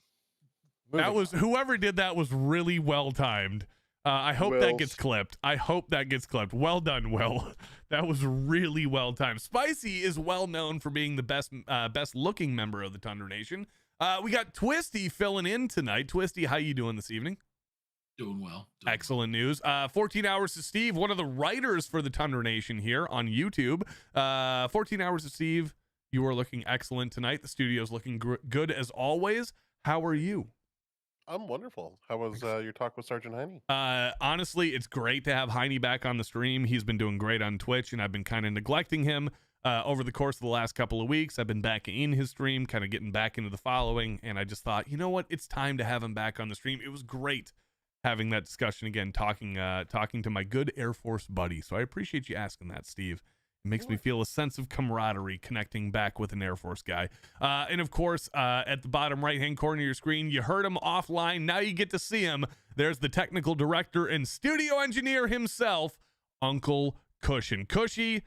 That was whoever did that was really well timed. I hope that gets clipped. Well done, Will. That was really well timed. Spicy is well known for being the best looking member of the Tundra Nation. We got Twisty filling in tonight. Twisty, how you doing this evening? Doing well. Excellent news. 14 Hours to Steve, one of the writers for the Tundra Nation here on YouTube. 14 Hours to Steve, you are looking excellent tonight. The studio's looking good as always. How are you? I'm wonderful. How was your talk with Sergeant Heine? Honestly, it's great to have Heine back on the stream. He's been doing great on Twitch, and I've been kind of neglecting him over the course of the last couple of weeks. I've been back in his stream, kind of getting back into the following, and I just thought, you know what? It's time to have him back on the stream. It was great having that discussion again, talking to my good Air Force buddy. So I appreciate you asking that, Steve. It makes me feel a sense of camaraderie connecting back with an Air Force guy. And of course, at the bottom right-hand corner of your screen, you heard him offline. Now you get to see him. There's the technical director and studio engineer himself, Uncle Cushion. Cushy,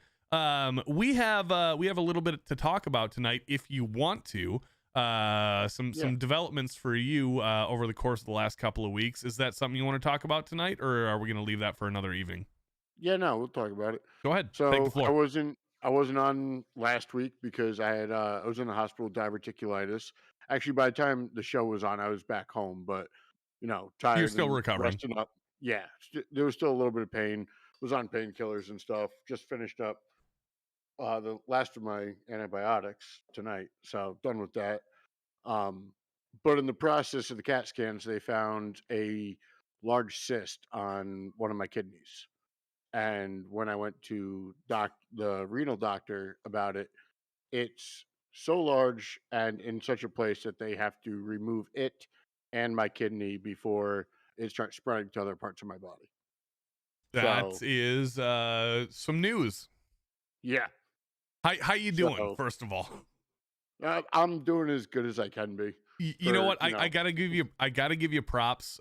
we have a little bit to talk about tonight if you want to. Some developments for you over the course of the last couple of weeks. Is that something you want to talk about tonight, or are we going to leave that for another evening? Yeah, no, we'll talk about it. Go ahead. So take the floor. I wasn't on last week because I was in the hospital with diverticulitis. Actually, by the time the show was on, I was back home, but tired. You're still and recovering. resting up. Yeah, there was still a little bit of pain. Was on painkillers and stuff. Just finished up the last of my antibiotics tonight, so done with that. But in the process of the CAT scans, they found a large cyst on one of my kidneys. And when I went to the renal doctor about it, it's so large and in such a place that they have to remove it and my kidney before it starts spreading to other parts of my body. That So is some news. yeah, How you doing, So- first of all? I'm doing as good as I can be. You know for, what? you I know. gotta give you props.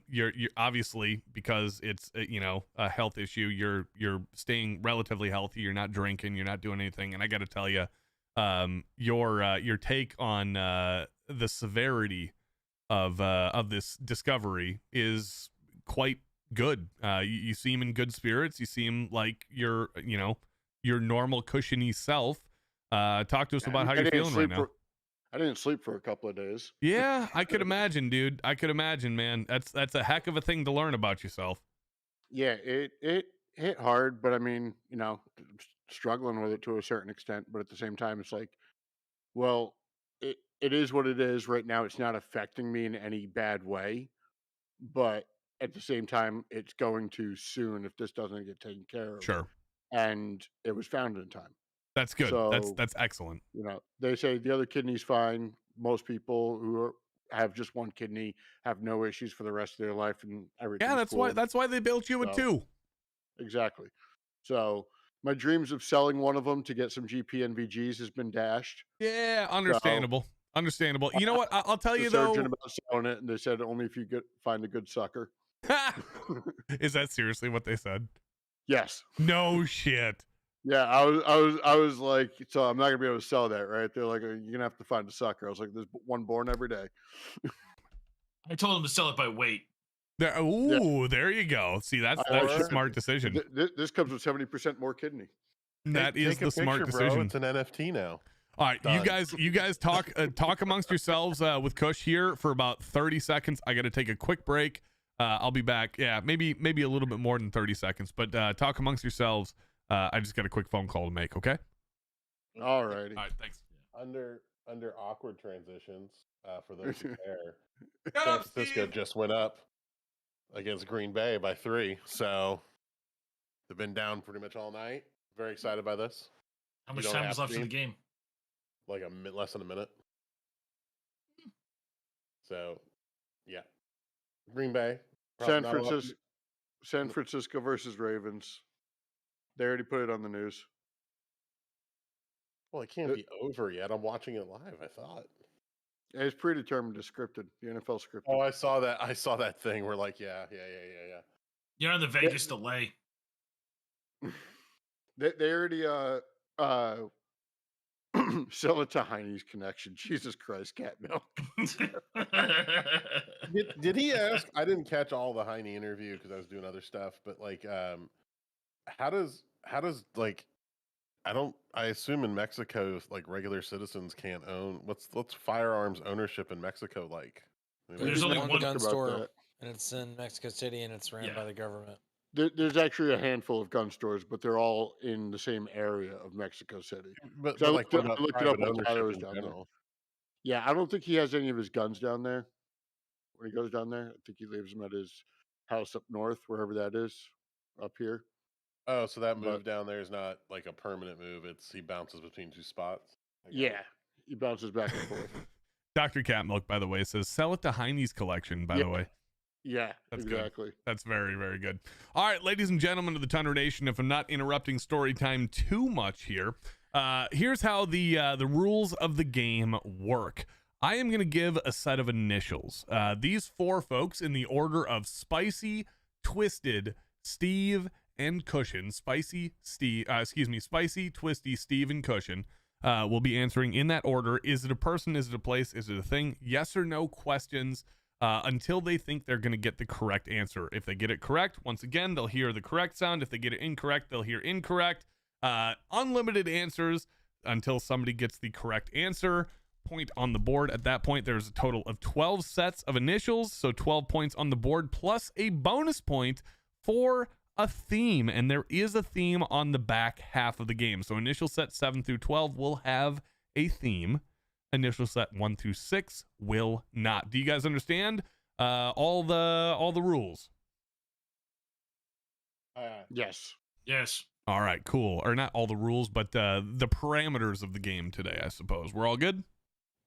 You're obviously, because it's a health issue. You're staying relatively healthy. You're not drinking. You're not doing anything. And I gotta tell you, your take on the severity of this discovery is quite good. You seem in good spirits. You seem like your normal cushiony self. Talk to us about how I you're didn't feeling right sleep now. I didn't sleep for a couple of days. Yeah, I could imagine, dude. I could imagine, man. That's a heck of a thing to learn about yourself. Yeah, it hit hard, but I mean, struggling with it to a certain extent. But at the same time, it's like, well, it is what it is right now. It's not affecting me in any bad way, but at the same time, it's going to soon if this doesn't get taken care of. Sure, And it was found in time. that's good. So That's excellent. They say the other kidney's fine. Most people have just one kidney have no issues for the rest of their life, and everything's Yeah, cool. that's why they built you with So- two. Exactly. So my dreams of selling one of them to get some GPNVGs has been dashed. Yeah, understandable. Understandable. You know what? I'll tell The you surgeon though. about selling it, and they said only if you find a good sucker. Is that seriously what they said? Yes. No shit. Yeah, I was like, so I'm not gonna be able to sell that, right? They're like, you're gonna have to find a sucker. I was like, there's one born every day. I told him to sell it by weight. There you go. See, that's the Or- smart decision. This comes with 70% more kidney. That is Take a the smart picture, decision. Bro. It's an NFT now. All right, Done. you guys talk amongst yourselves with Kush here for about 30 seconds. I got to take a quick break. I'll be back. Yeah, maybe a little bit more than 30 seconds, but talk amongst yourselves. I just got a quick phone call to make. Okay. All righty. All right. Thanks. Under awkward transitions, for those who care, Shut San up, Francisco Steve. just went up against Green Bay by 3. So they've been down pretty much all night. Very excited by this. How You much don't time have is left in the to. game? Like less than a minute. So, yeah, Green Bay. probably San not a lot of Francisco, San Francisco versus Ravens. They already put it on the news. Well, it can't be over yet. I'm watching it live. I thought. It's predetermined, it's scripted. The NFL scripted. Oh, I saw that. I saw that thing. We're like, yeah. You're on the Vegas delay. They already sell it to Heine's Connection. Jesus Christ, cat milk. Did he ask? I didn't catch all the Heine interview because I was doing other stuff. But like, how does like, I assume in Mexico, like regular citizens can't own. What's firearms ownership in Mexico like? I mean, There's We only did not one talk gun about store, that. and it's in Mexico City, and it's ran Yeah. by the government. There's actually a handful of gun stores, but they're all in the same area of Mexico City. but, So I like, looked what it- about I looked it up private when Tyler ownership was in down there. general? Yeah, I don't think he has any of his guns down there. When he goes down there, I think he leaves them at his house up north, wherever that is, up here. Oh, so that But- move down there is not like a permanent move. It's he bounces between 2 spots. I got it. Yeah, he bounces back and forth. Dr. Catmilk, by the way, says sell it to Heine's Collection. By the Yeah. way. Yeah, That's good. exactly. That's very, very good. All right, ladies and gentlemen of the Thunder Nation, if I'm not interrupting story time too much here, here's how the rules of the game work. I am going to give a set of initials. These 4 folks in the order of Spicy, Twisted, Steve, and Cushion. Spicy, Twisty, Steve, and Cushion will be answering in that order. Is it a person? Is it a place? Is it a thing? Yes or no questions. Until they think they're going to get the correct answer. If they get it correct, once again, they'll hear the correct sound. If they get it incorrect, they'll hear incorrect. Unlimited answers until somebody gets the correct answer. Point on the board. At that point, there's a total of 12 sets of initials, so 12 points on the board, plus a bonus point for a theme. And there is a theme on the back half of the game. So initial set 7 through 12 will have a theme. Initial set 1 through 6 will not. Do you guys understand all the rules? Yes. Yes. All right, cool. Or not all the rules, but the parameters of the game today, I suppose. We're all good?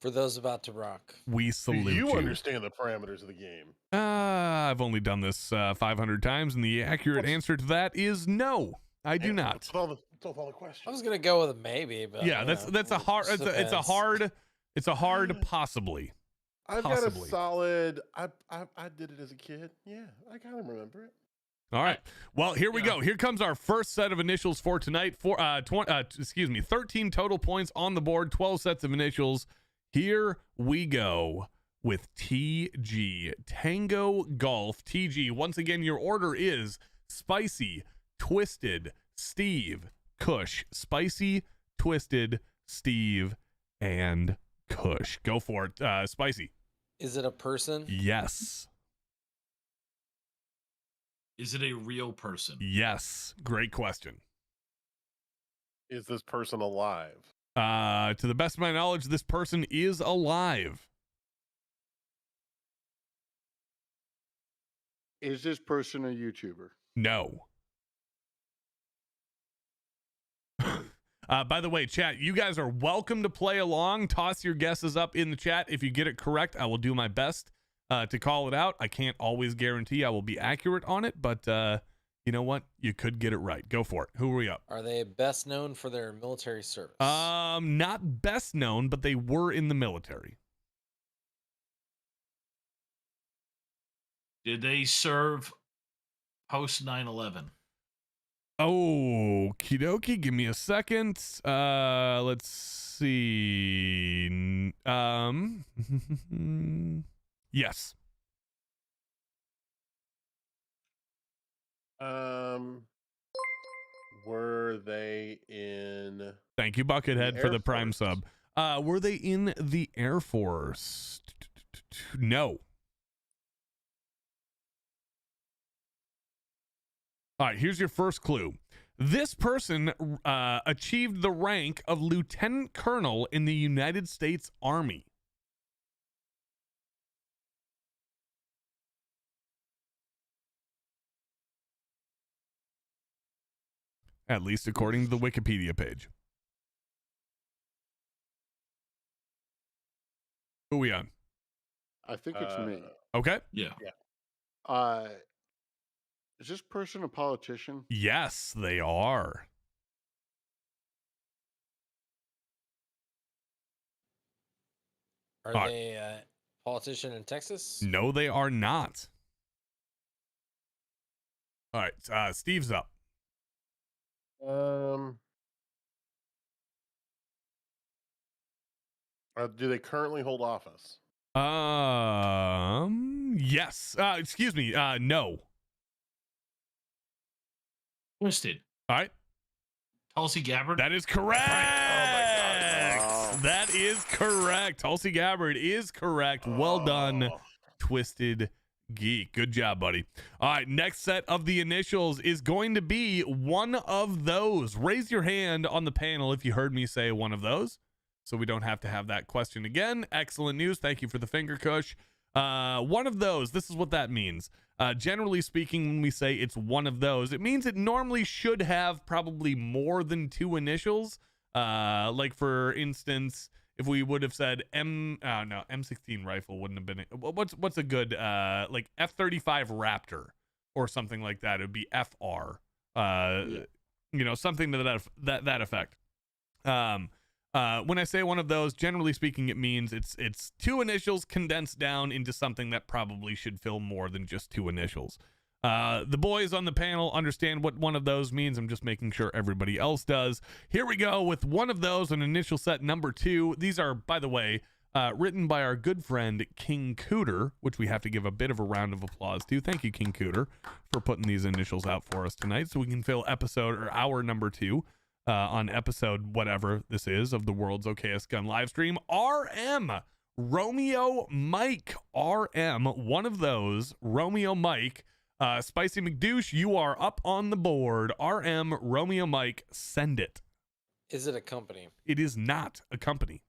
For those about to rock. We Do salute you understand the parameters of the game? I've only done this 500 times, and the accurate answer to that is no. I do not. That's all the questions. I was gonna go with a maybe, but Yeah, that's a hard. It's a hard possibly. I've possibly. got a solid. I did it as a kid. Yeah, I kind of remember it. All right. Well, here we go. Here comes our first set of initials for tonight. 13 total points on the board. 12 sets of initials. Here we go with TG. Tango Golf. TG. Once again, your order is Spicy, Twisted, Steve, Kush. Spicy, Twisted, Steve, and Kush. Go for it. Spicy. is it a person? Yes. Is it a real person? Yes. Great question. Is this person alive? To the best of my knowledge, this person is alive. Is this person a YouTuber? No. By the way, chat, you guys are welcome to play along. Toss your guesses up in the chat. If you get it correct, I will do my best to call it out. I can't always guarantee I will be accurate on it, but you know what? You could get it right. Go for it. Who are we up? Are they best known for their military service? Not best known, but they were in the military. Did they serve post 9/11? Okie dokie. Give me a second. Let's see. Yes. Were they in? Thank you, Buckethead, for Air the Prime Force? sub. Were they in the Air Force? No. All right, here's your first clue. This person achieved the rank of lieutenant colonel in the United States Army. At least according to the Wikipedia page. Who are we on? I think it's me. Okay. Yeah. Is this person a politician? Yes, they are. Are all right. they a politician in Texas? No, they are not. All right, Steve's up. Do they currently hold office? Yes. Excuse me. No. Twisted. All right. Tulsi Gabbard. That is correct. Oh. That is correct. Tulsi Gabbard is correct. Well done, Twisted Geek. Good job, buddy. All right, next set of the initials is going to be one of those. Raise your hand on the panel if you heard me say one of those, so we don't have to have that question again. Excellent news. Thank you for the finger kush. One of those, this is what that means. Generally speaking, when we say it's one of those, it means it normally should have probably more than two initials. Like for instance, if we would have said M16 rifle wouldn't have been. What's a good like F-35 Raptor or something like that? It would be FR. You know, something to that effect. When I say one of those, generally speaking, it means it's two initials condensed down into something that probably should fill more than just two initials. The boys on the panel understand what one of those means. I'm just making sure everybody else does. Here we go with one of those on initial set number 2. These are, by the way, written by our good friend King Cooter, which we have to give a bit of a round of applause to. Thank you, King Cooter, for putting these initials out for us tonight so we can fill episode or hour number 2. On episode whatever this is of the world's Okayest gun live stream. RM Romeo Mike. RM, one of those. Romeo Mike. Spicy McDouche, you are up on the board. RM Romeo Mike, send it. Is it a company? It is not a company.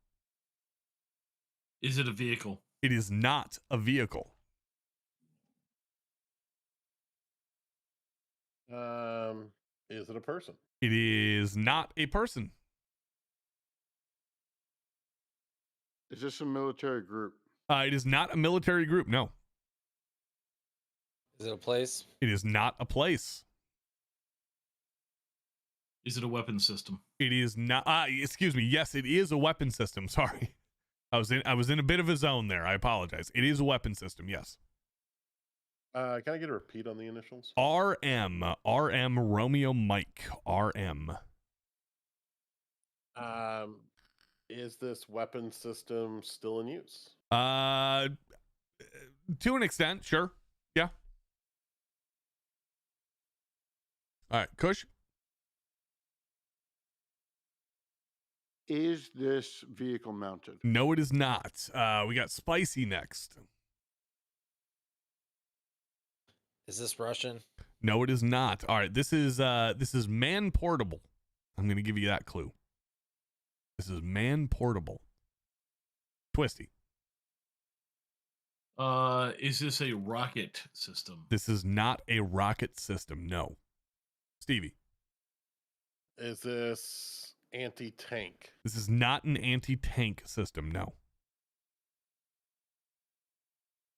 Is it a vehicle? It is not a vehicle. Is it a person? It is not a person. Is this a military group? It is not a military group. No, Is it a place? it is not a place. Is it a weapon system? It is not. Excuse me. Yes, it is a weapon system. Sorry, I was in a bit of a zone there. I apologize. It is a weapon system. Yes. Can I get a repeat on the initials? RM Romeo Mike RM. Is this weapon system still in use? To an extent, sure. Yeah. All right, Kush. Is this vehicle mounted? No, it is not. We got Spicy next. Is this Russian? No, it is not. All right, this is man portable. I'm going to give you that clue. This is man portable. Twisty. Is this a rocket system? This is not a rocket system. No. Stevie. Is this anti-tank? This is not an anti-tank system. No.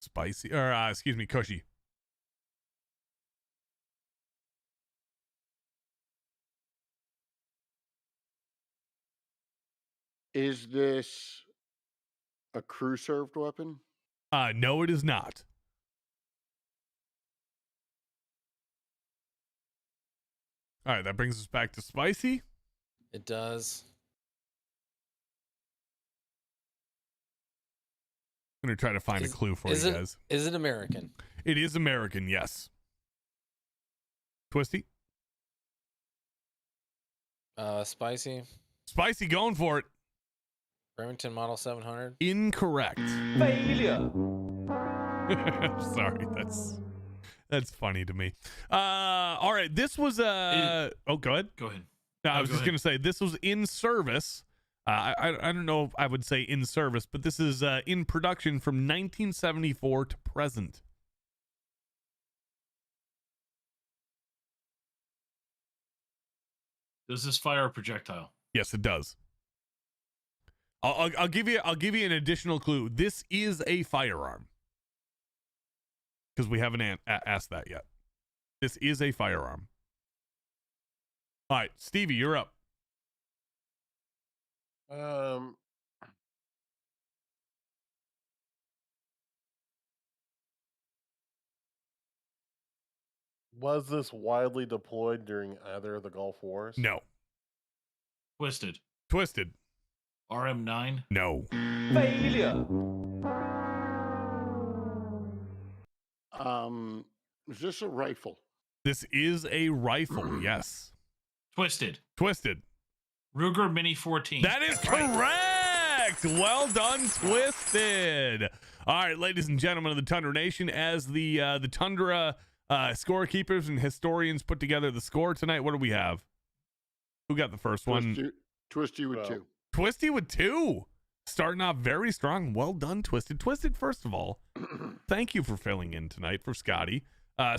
Spicy, or excuse me, Cushy. Is this a crew served weapon? No, it is not. All right, that brings us back to Spicy. It does. I'm going to try to find a clue for you guys. Is it American? It is American, yes. Twisty? Spicy. Spicy going for it. Remington Model 700. Incorrect. Failure. Sorry, that's funny to me. All right, this was go ahead. Go ahead. No, I was go just ahead. gonna say this was in service. I don't know if I would say in service, but this is in production from 1974 to present. Does this fire a projectile? Yes, it does. I'll give you an additional clue. This is a firearm because we haven't asked that yet. This is a firearm. All right, Stevie, you're up. Was this widely deployed during either of the Gulf Wars? No. Twisted. Twisted. RM9. No. Failure. Is this a rifle? This is a rifle. Yes. Twisted. Twisted. Ruger Mini 14. That is correct. Well done, Twisted. All right, ladies and gentlemen of the Tundra Nation, as the Tundra scorekeepers and historians put together the score tonight, what do we have? Who got the first one? Twisty with Well, 2. Twisty with 2. Starting off very strong. Well done, Twisted. Twisted, first of all, thank you for filling in tonight for Scotty.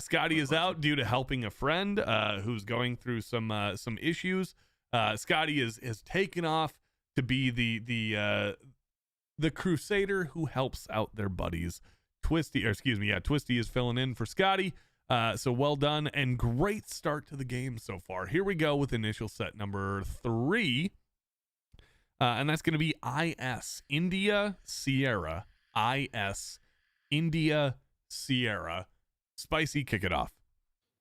Scotty is out due to helping a friend who's going through some issues. Scotty is taken off to be the crusader who helps out their buddies. Twisty is filling in for Scotty. So well done and great start to the game so far. Here we go with initial set number 3. And that's going to be IS, India Sierra. IS, India Sierra. Spicy, kick it off.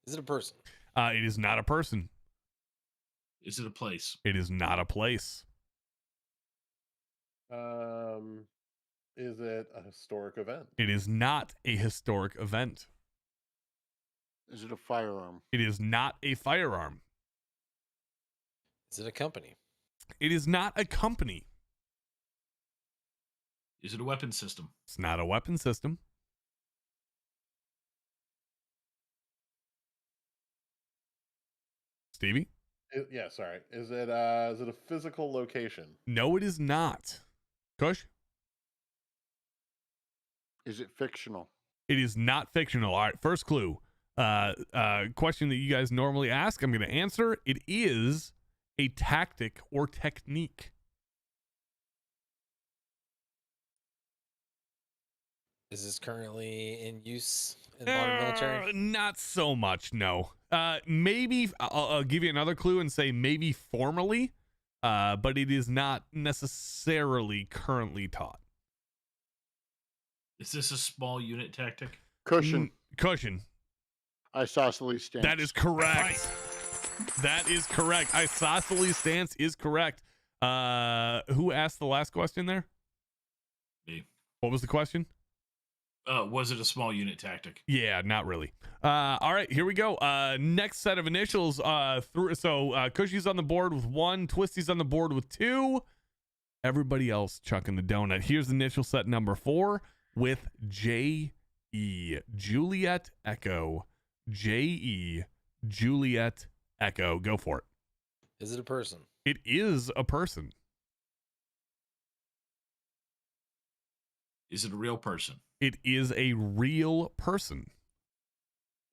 Is it a person? It is not a person. Is it a place? It is not a place. Is it a historic event? It is not a historic event. Is it a firearm? It is not a firearm. Is it a company? It is not a company. Is it a weapon system? It's not a weapon system. Stevie? Yeah, sorry. Is it a physical location? No, it is not. Kush? Is it fictional? It is not fictional. All right, first clue. Question that you guys normally ask. I'm going to answer. It is a tactic or technique. Is this currently in use in the modern military? Not so much, no. Maybe I'll give you another clue and say maybe formally, but it is not necessarily currently taught. Is this a small unit tactic? Cushion. Cushion. Isosceles stance. That is correct. That is correct. Isosceles stance is correct. Who asked the last question there? Me. What was the question? Was it a small unit tactic? Yeah, not really. All right, here we go. Next set of initials. Cushy's on the board with 1. Twisty's on the board with 2. Everybody else chucking the donut. Here's initial set number 4 with J-E. Juliet Echo. J-E. Juliet Echo. Go for it. Is it a person? It is a person. Is it a real person? It is a real person.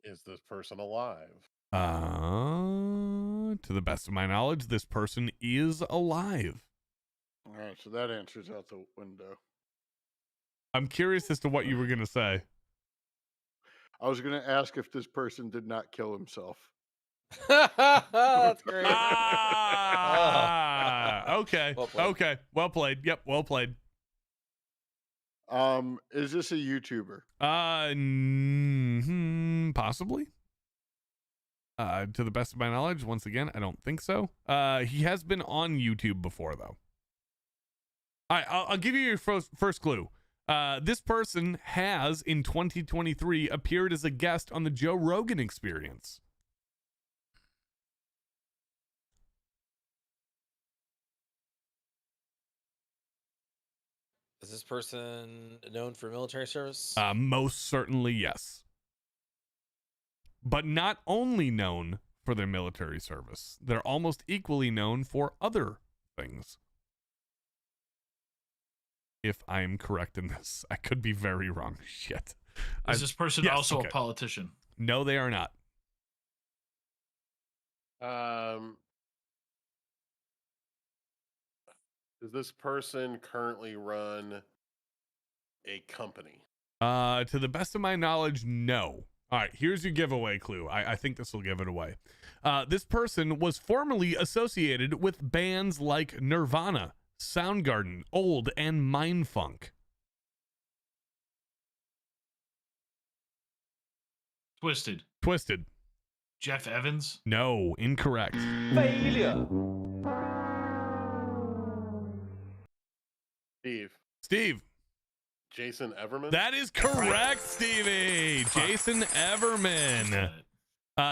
Is this person alive? To the best of my knowledge, this person is alive. All right, so that answer's out the window. I'm curious as to what you were going to say. I was going to ask if this person did not kill himself. That's great. Okay. Well played. Okay. Well played. Yep. Well played. Is this a YouTuber? Possibly. To the best of my knowledge, once again, I don't think so. He has been on YouTube before, though. All right, I'll give you your first clue. This person has, in 2023, appeared as a guest on the Joe Rogan Experience. Is this person known for military service? Most certainly, yes. But not only known for their military service, they're almost equally known for other things. If I'm correct in this, I could be very wrong. Shit. Is this person yes, also okay. a politician? No, they are not. Does this person currently run a company? To the best of my knowledge, no. All right, here's your giveaway clue. I think this will give it away. This person was formerly associated with bands like Nirvana, Soundgarden, Old, and Mindfunk. Twisted. Twisted. Jeff Evans? No, incorrect. Failure. Steve. Jason Everman? That is correct, Stevie. Jason Everman.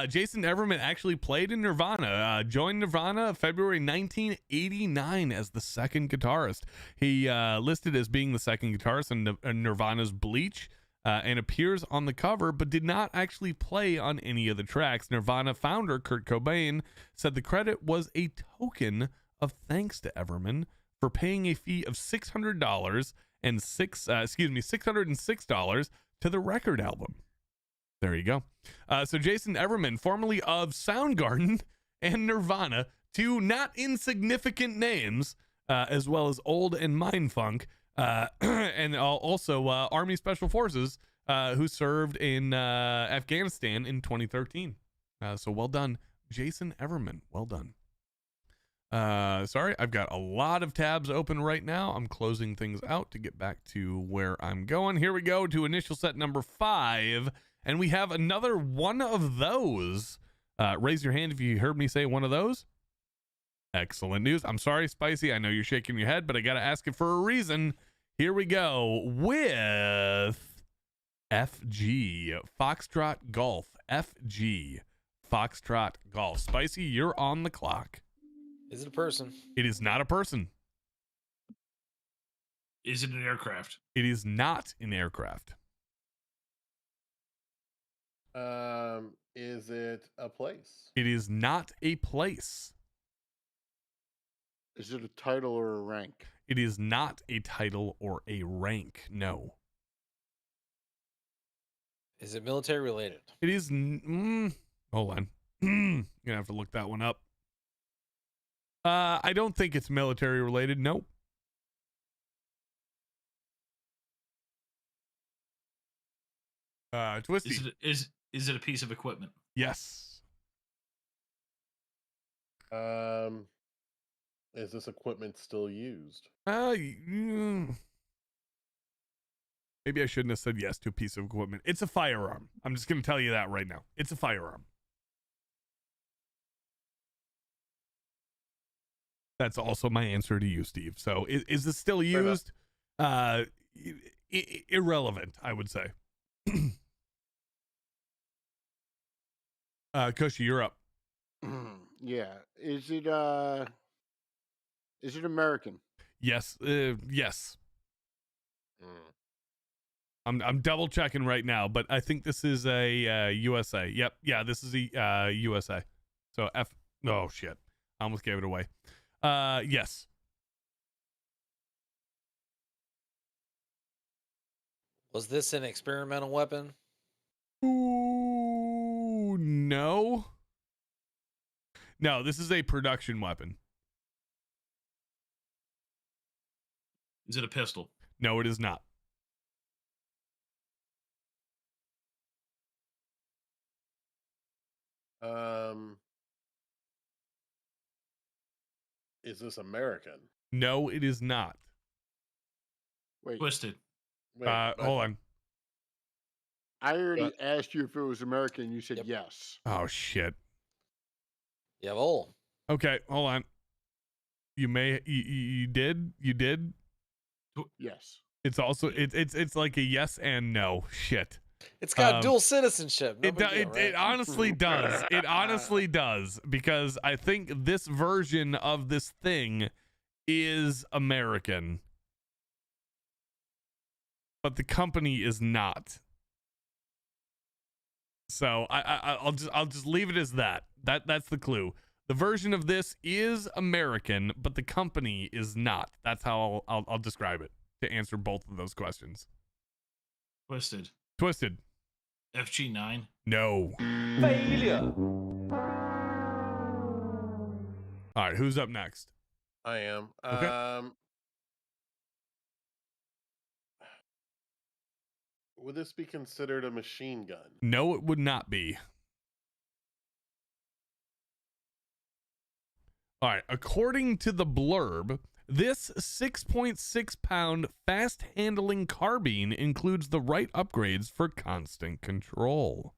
Jason Everman actually played in Nirvana, joined Nirvana February 1989 as the second guitarist. He listed as being the second guitarist in Nirvana's Bleach and appears on the cover, but did not actually play on any of the tracks. Nirvana founder Kurt Cobain said the credit was a token of thanks to Everman for paying a fee of $606 to the record album. There you go. So Jason Everman, formerly of Soundgarden and Nirvana, two not insignificant names, as well as Old and Mindfunk, and also Army Special Forces, who served in Afghanistan in 2013. So well done, Jason Everman. Well done. Sorry, I've got a lot of tabs open right now. I'm closing things out to get back to where I'm going. Here we go to initial set number 5. And we have another one of those. Raise your hand if you heard me say one of those. Excellent news. I'm sorry, Spicy. I know you're shaking your head, but I got to ask it for a reason. Here we go with FG. Foxtrot Golf. FG. Foxtrot Golf. Spicy, you're on the clock. Is it a person? It is not a person. Is it an aircraft? It is not an aircraft. Is it a place? It is not a place. Is it a title or a rank? It is not a title or a rank. No. Is it military related? It is. Hold on. Gonna have to look that one up. I don't think it's military related. Nope. Twisty. Is it a piece of equipment? Yes. Is this equipment still used? Maybe I shouldn't have said yes to a piece of equipment. It's a firearm. I'm just going to tell you that right now. It's a firearm. That's also my answer to you, Steve. So is this still used? Irrelevant, I would say. Cushy, you're up. Yeah. Is it American? Yes. Yes. I'm double checking right now, but I think this is a USA. Yep. Yeah, this is a USA. So oh shit. I almost gave it away. Yes. Was this an experimental weapon? Ooh, no. No, this is a production weapon. Is it a pistol? No, it is not. Is this American? No, it is not. Wait. Twisted. Wait, Hold on. I already asked you if it was American. You said Yep. yes. Oh shit. Jawohl. Okay, hold on. You did. Yes. It's also it's like a yes and no. Shit. It's got dual citizenship. No It big deal, right? it honestly does. It honestly does, because I think this version of this thing is American, but the company is not. So I'll just leave it as that. That's the clue. The version of this is American, but the company is not. That's how I'll describe it to answer both of those questions. Twisted. Twisted. FG9. No. Failure. All right, who's up next? I am. Okay. Would this be considered a machine gun? No, it would not be. All right, according to the blurb, this 6.6 pound fast handling carbine includes the right upgrades for constant control.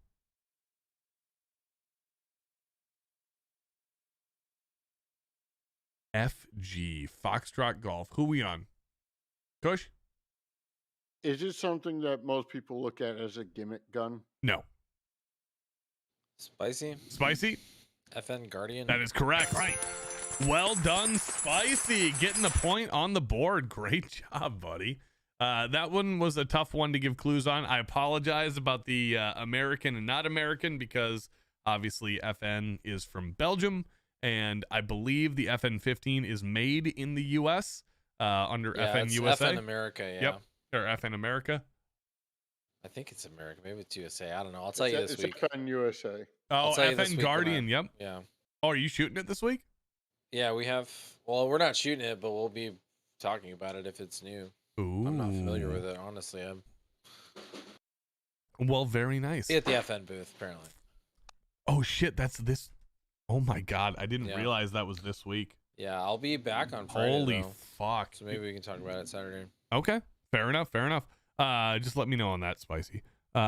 FG, Foxtrot Golf. Who we on? Kush? Is it something that most people look at as a gimmick gun? No. Spicy. Spicy? FN Guardian. That is correct. Right. Well done, Spicy. Getting the point on the board. Great job, buddy. That one was a tough one to give clues on. I apologize about the American and not American, because obviously FN is from Belgium, and I believe the FN-15 is made in the U.S. Under FN it's USA. FN America, yeah. Yep. Or FN America. I think it's America. Maybe it's USA. I don't know. I'll tell you this it's week. FN USA. Oh, tell you this FN week when Guardian. Yep. Yeah. Oh, are you shooting it this week? Yeah, we have. Well, we're not shooting it, but we'll be talking about it if it's new. Ooh. I'm not familiar with it, honestly. I'm Well, very nice. at the FN booth, apparently. Oh, shit. That's this. Oh, my God. I didn't Yeah. realize that was this week. Yeah, I'll be back on Friday. Holy though, fuck. so maybe we can talk about it Saturday. Okay. Fair enough. Fair enough. Just let me know on that, Spicy. All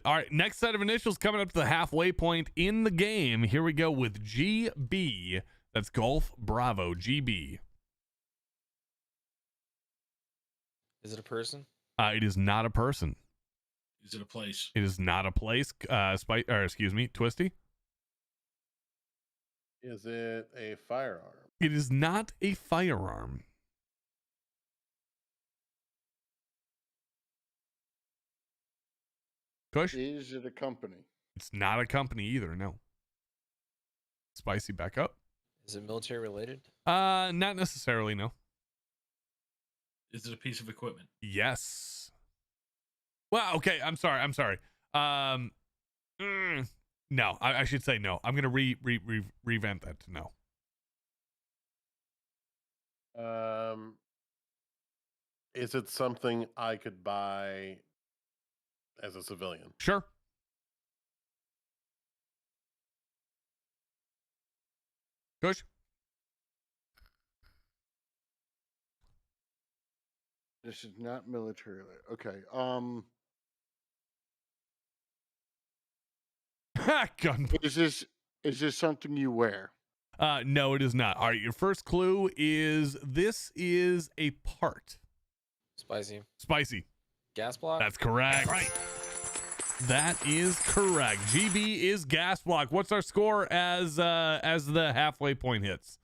right. Next set of initials coming up to the halfway point in the game. Here we go with GB. That's Golf Bravo. GB. Is it a person? It is not a person. Is it a place? It is not a place. Twisty. Is it a firearm? It is not a firearm. Kush? Is it a company? It's not a company either, no. Spicy, back up. Is it military related? Not necessarily, no. Is it a piece of equipment? Yes. Well, okay, I'm sorry. No, I should say no. I'm gonna revamp that to no. Is it something I could buy as a civilian? Sure. Kush? This is not military. Okay. Gun. Is this something you wear? No, it is not. All right, your first clue is this is a part. Spicy. Spicy. Gas block? That's correct. Right. That is correct. GB is gas block. What's our score as the halfway point hits?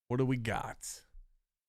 What do we got? Let's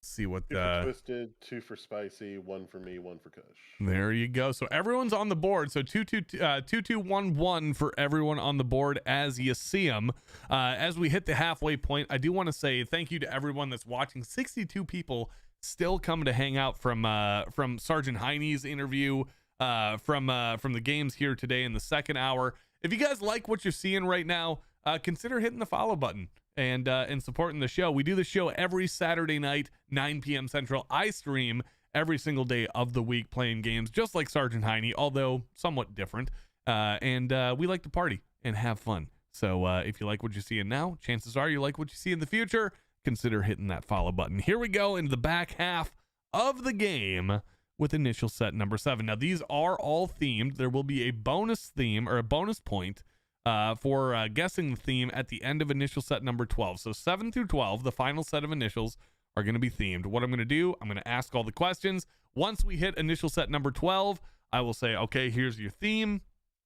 see what 2 for Twisted, 2 for Spicy, 1 for me, 1 for Kush. There you go. So everyone's on the board. So 2-2-1-1 for everyone on the board as you see them. As we hit the halfway point, I do want to say thank you to everyone that's watching. 62 people still coming to hang out from Sergeant Heine's interview, from the games here today in the second hour. If you guys like what you're seeing right now, consider hitting the follow button and supporting the show. We do the show every Saturday night, 9 p.m. Central. I stream every single day of the week playing games, just like Sergeant Heine, although somewhat different. And we like to party and have fun. So if you like what you're seeing now, chances are you like what you see in the future. Consider hitting that follow button. Here we go into the back half of the game with initial set number 7. Now, these are all themed. There will be a bonus theme or a bonus point for guessing the theme at the end of initial set number 12. So 7 through 12, the final set of initials, are going to be themed. What I'm going to do, I'm going to ask all the questions. Once we hit initial set number 12, I will say, okay, here's your theme.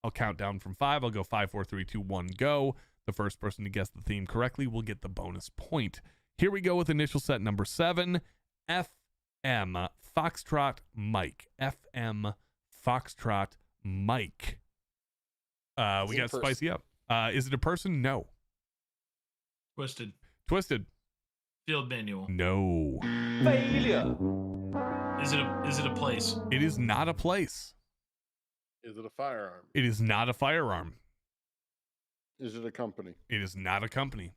I'll count down from 5. I'll go 5, 4, 3, 2, 1, go. The first person to guess the theme correctly will get the bonus point. Here we go with initial set number 7, FM Foxtrot Mike. FM Foxtrot Mike. We got Spicy Up. Is it a person? No. Twisted. Twisted. Field manual. No. Failure. Is it a place? It is not a place. Is it a firearm? It is not a firearm. Is it a company? It is not a company.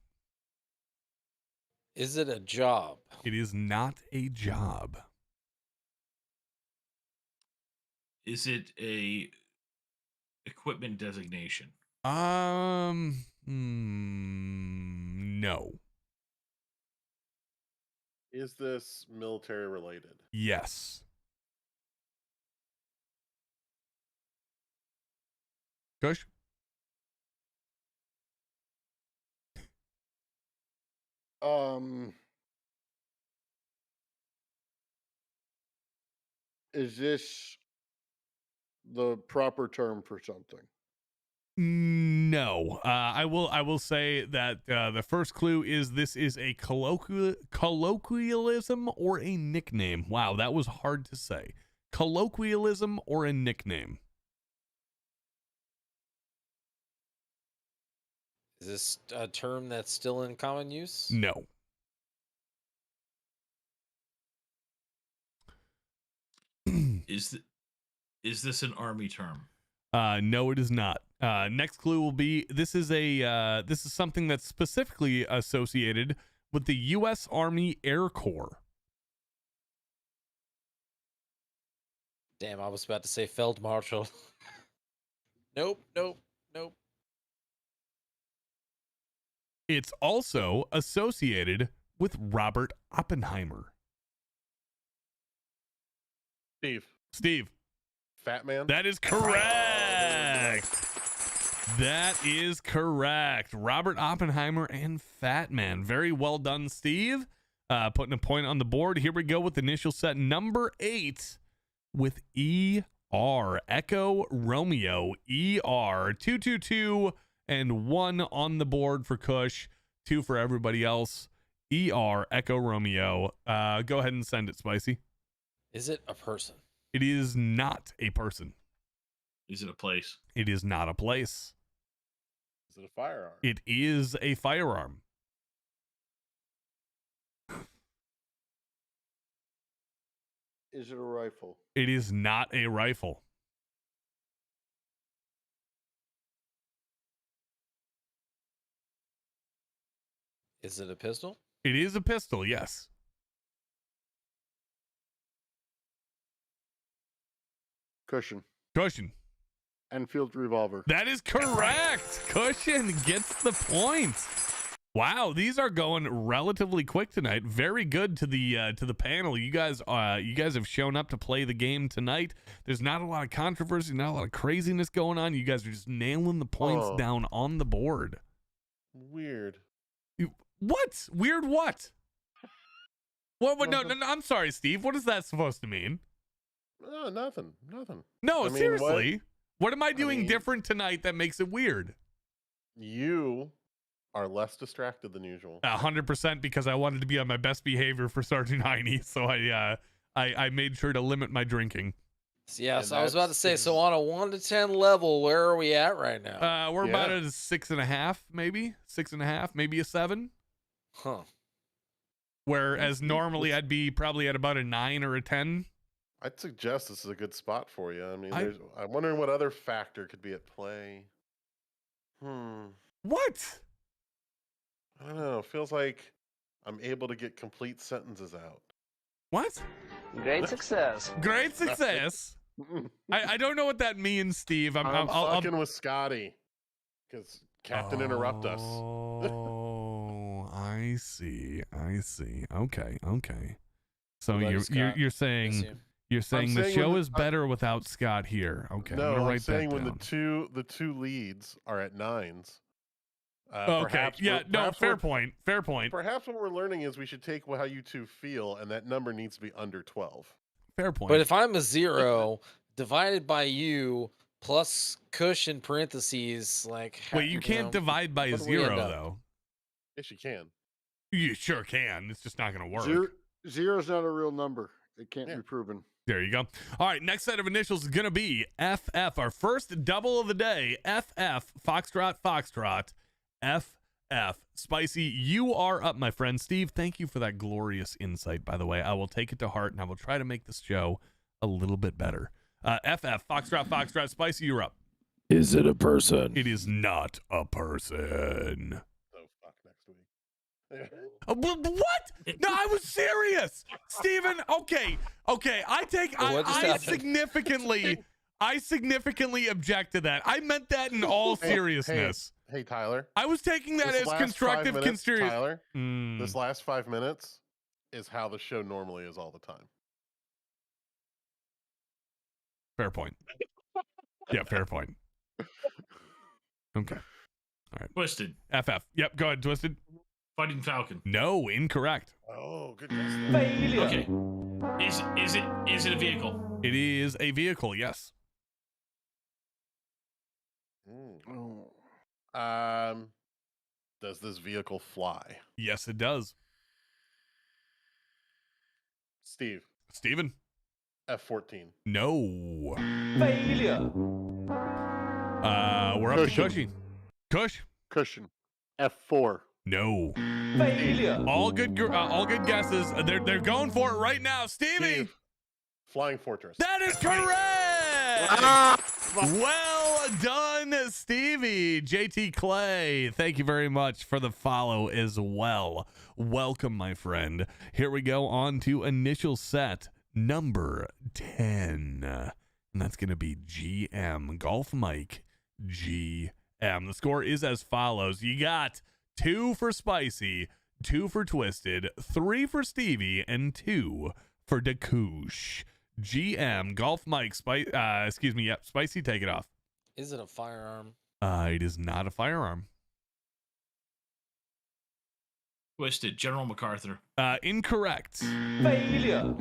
Is it a job? It is not a job. Is it a equipment designation? No. Is this military related? Yes. Kush? Is this the proper term for something? No. I will say that the first clue is this is a colloquialism or a nickname. Wow, that was hard to say. Colloquialism or a nickname. Is this a term that's still in common use? No. Is this an army term? No, it is not. Next clue will be this is something that's specifically associated with the U.S. Army Air Corps. Damn, I was about to say Feld Marshal. Nope. It's also associated with Robert Oppenheimer. Steve. Fat Man? That is correct. That is correct. Robert Oppenheimer and Fat Man. Very well done, Steve. Putting a point on the board. Here we go with initial set number 8 with ER. Echo Romeo. ER. 222 and 1 on the board for Kush. 2 for everybody else. ER. Echo Romeo. Go ahead and send it, Spicy. Is it a person? It is not a person. Is it a place? It is not a place. Is it a firearm? It is a firearm. Is it a rifle? It is not a rifle. Is it a pistol? It is a pistol, yes. Cushion. Cushion. Enfield revolver. That is correct. Cushion gets the point. Wow, these are going relatively quick tonight. Very good to the panel. You guys have shown up to play the game tonight. There's not a lot of controversy, not a lot of craziness going on. You guys are just nailing the points down on the board. Weird. What? Weird what? What? No, I'm sorry, Steve. What is that supposed to mean? Nothing. No, I mean, seriously. What am I doing different tonight that makes it weird? You are less distracted than usual. 100% because I wanted to be on my best behavior for Sergeant Heine, so I made sure to limit my drinking. Yeah, so I was about to say, so on a 1 to 10 level, where are we at right now? We're about at a 6.5, maybe 6.5, maybe a 7. Huh. Whereas normally I'd be probably at about a 9 or a 10. I'd suggest this is a good spot for you. I mean, I'm wondering what other factor could be at play. What? I don't know. Feels like I'm able to get complete sentences out. What? Great success. Great success. I don't know what that means, Steve. I'm fucking with Scotty because Captain interrupt us. Oh, I see. Okay. So Love you, you're saying the show is better without Scott here. Okay. No, I'm gonna write I'm saying that when down. the two leads are at 9s. Okay. Yeah. No. Fair point. Perhaps what we're learning is we should take how you two feel, and that number needs to be under 12. Fair point. But if I'm a 0 divided by you plus cushion parentheses, like wait, you can't divide by a 0 though. Yes, you can. You sure can. It's just not going to work. Zero's not a real number. It can't be proven. There you go. All right, next set of initials is going to be FF. Our first double of the day. FF, Foxtrot. FF. Spicy, you are up, my friend. Steve, thank you for that glorious insight, by the way. I will take it to heart, and I will try to make this show a little bit better. FF, Foxtrot. Spicy, you're up. Is it a person? It is not a person. So fuck next week. What? No, I was serious. Steven, okay. I significantly object to that. I meant that in all seriousness. Hey, Tyler. I was taking that as constructive conspiracy. Tyler, this last 5 minutes is how the show normally is all the time. Fair point. Yeah, fair point. Okay. All right. Twisted. FF. Yep, go ahead, Twisted. Fighting Falcon. No, incorrect. Oh, good guess. Failure. Okay. Is it a vehicle? It is a vehicle, yes. Does this vehicle fly? Yes, it does. Steven. F-14. F-14. No. Failure. We're up to Cushy. Cushion. F4. No. Failure. All good guesses. They're going for it right now. Stevie. Flying Fortress. That is correct. Well done, Stevie. JT Clay, thank you very much for the follow as well. Welcome, my friend. Here we go on to initial set number 10. And that's going to be GM. Golf Mike, GM. The score is as follows. You got 2 for Spicy, 2 for Twisted, 3 for Stevie, and 2 for Dakoosh. GM, Golf Mike, Spicy, take it off. Is it a firearm? It is not a firearm. Twisted. General MacArthur. Incorrect. Failure.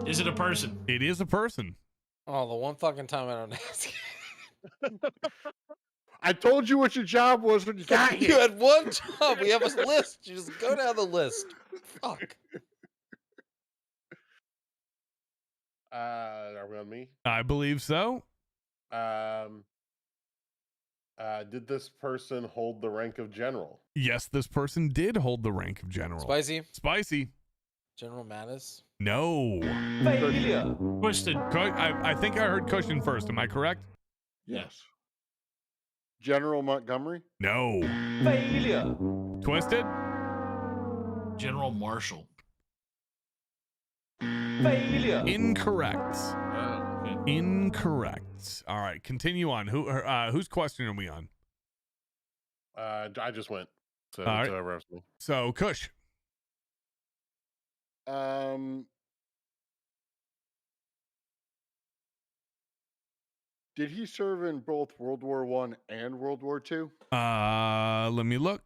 Is it a person? It is a person. Oh, the one fucking time I don't ask. I told you what your job was when you got You here. had one job. We have a list. You just go down the list. Fuck. Are we on me? I believe so. Did this person hold the rank of general? Yes, this person did hold the rank of general. Spicy. Spicy. General Mattis. No. Failure. Twisted. I think I heard Cushion first. Am I correct? Yes. General Montgomery. No. Failure. Twisted. General Marshall. Failure. Incorrect. Okay. Incorrect. All right, continue on. Whose question are we on? I just went. So All right. it's over after me. So Kush. Did he serve in both World War One and World War Two? Let me look.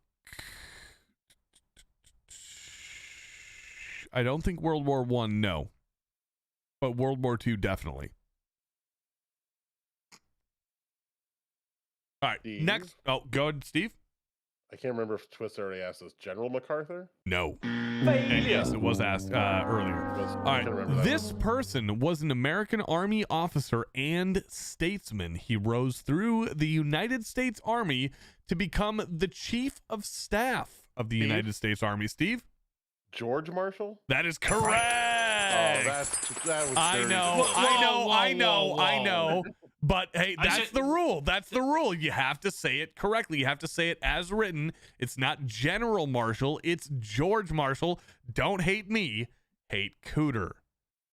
I don't think World War One, no. But World War Two, definitely. All right, Steve? next. Oh, go ahead, Steve. I can't remember if Twist already asked this. General MacArthur? No. And Failure. yes, it was asked earlier. I All can't remember right, that this one. person was an American Army officer and statesman. He rose through the United States Army to become the Chief of Staff of the Steve? United States Army. Steve? George Marshall? That is correct. Oh, that was I dirty. know, I know. But hey, I that's said- the rule. That's the rule. You have to say it correctly. You have to say it as written. It's not General Marshall. It's George Marshall. Don't hate me. Hate Cooter.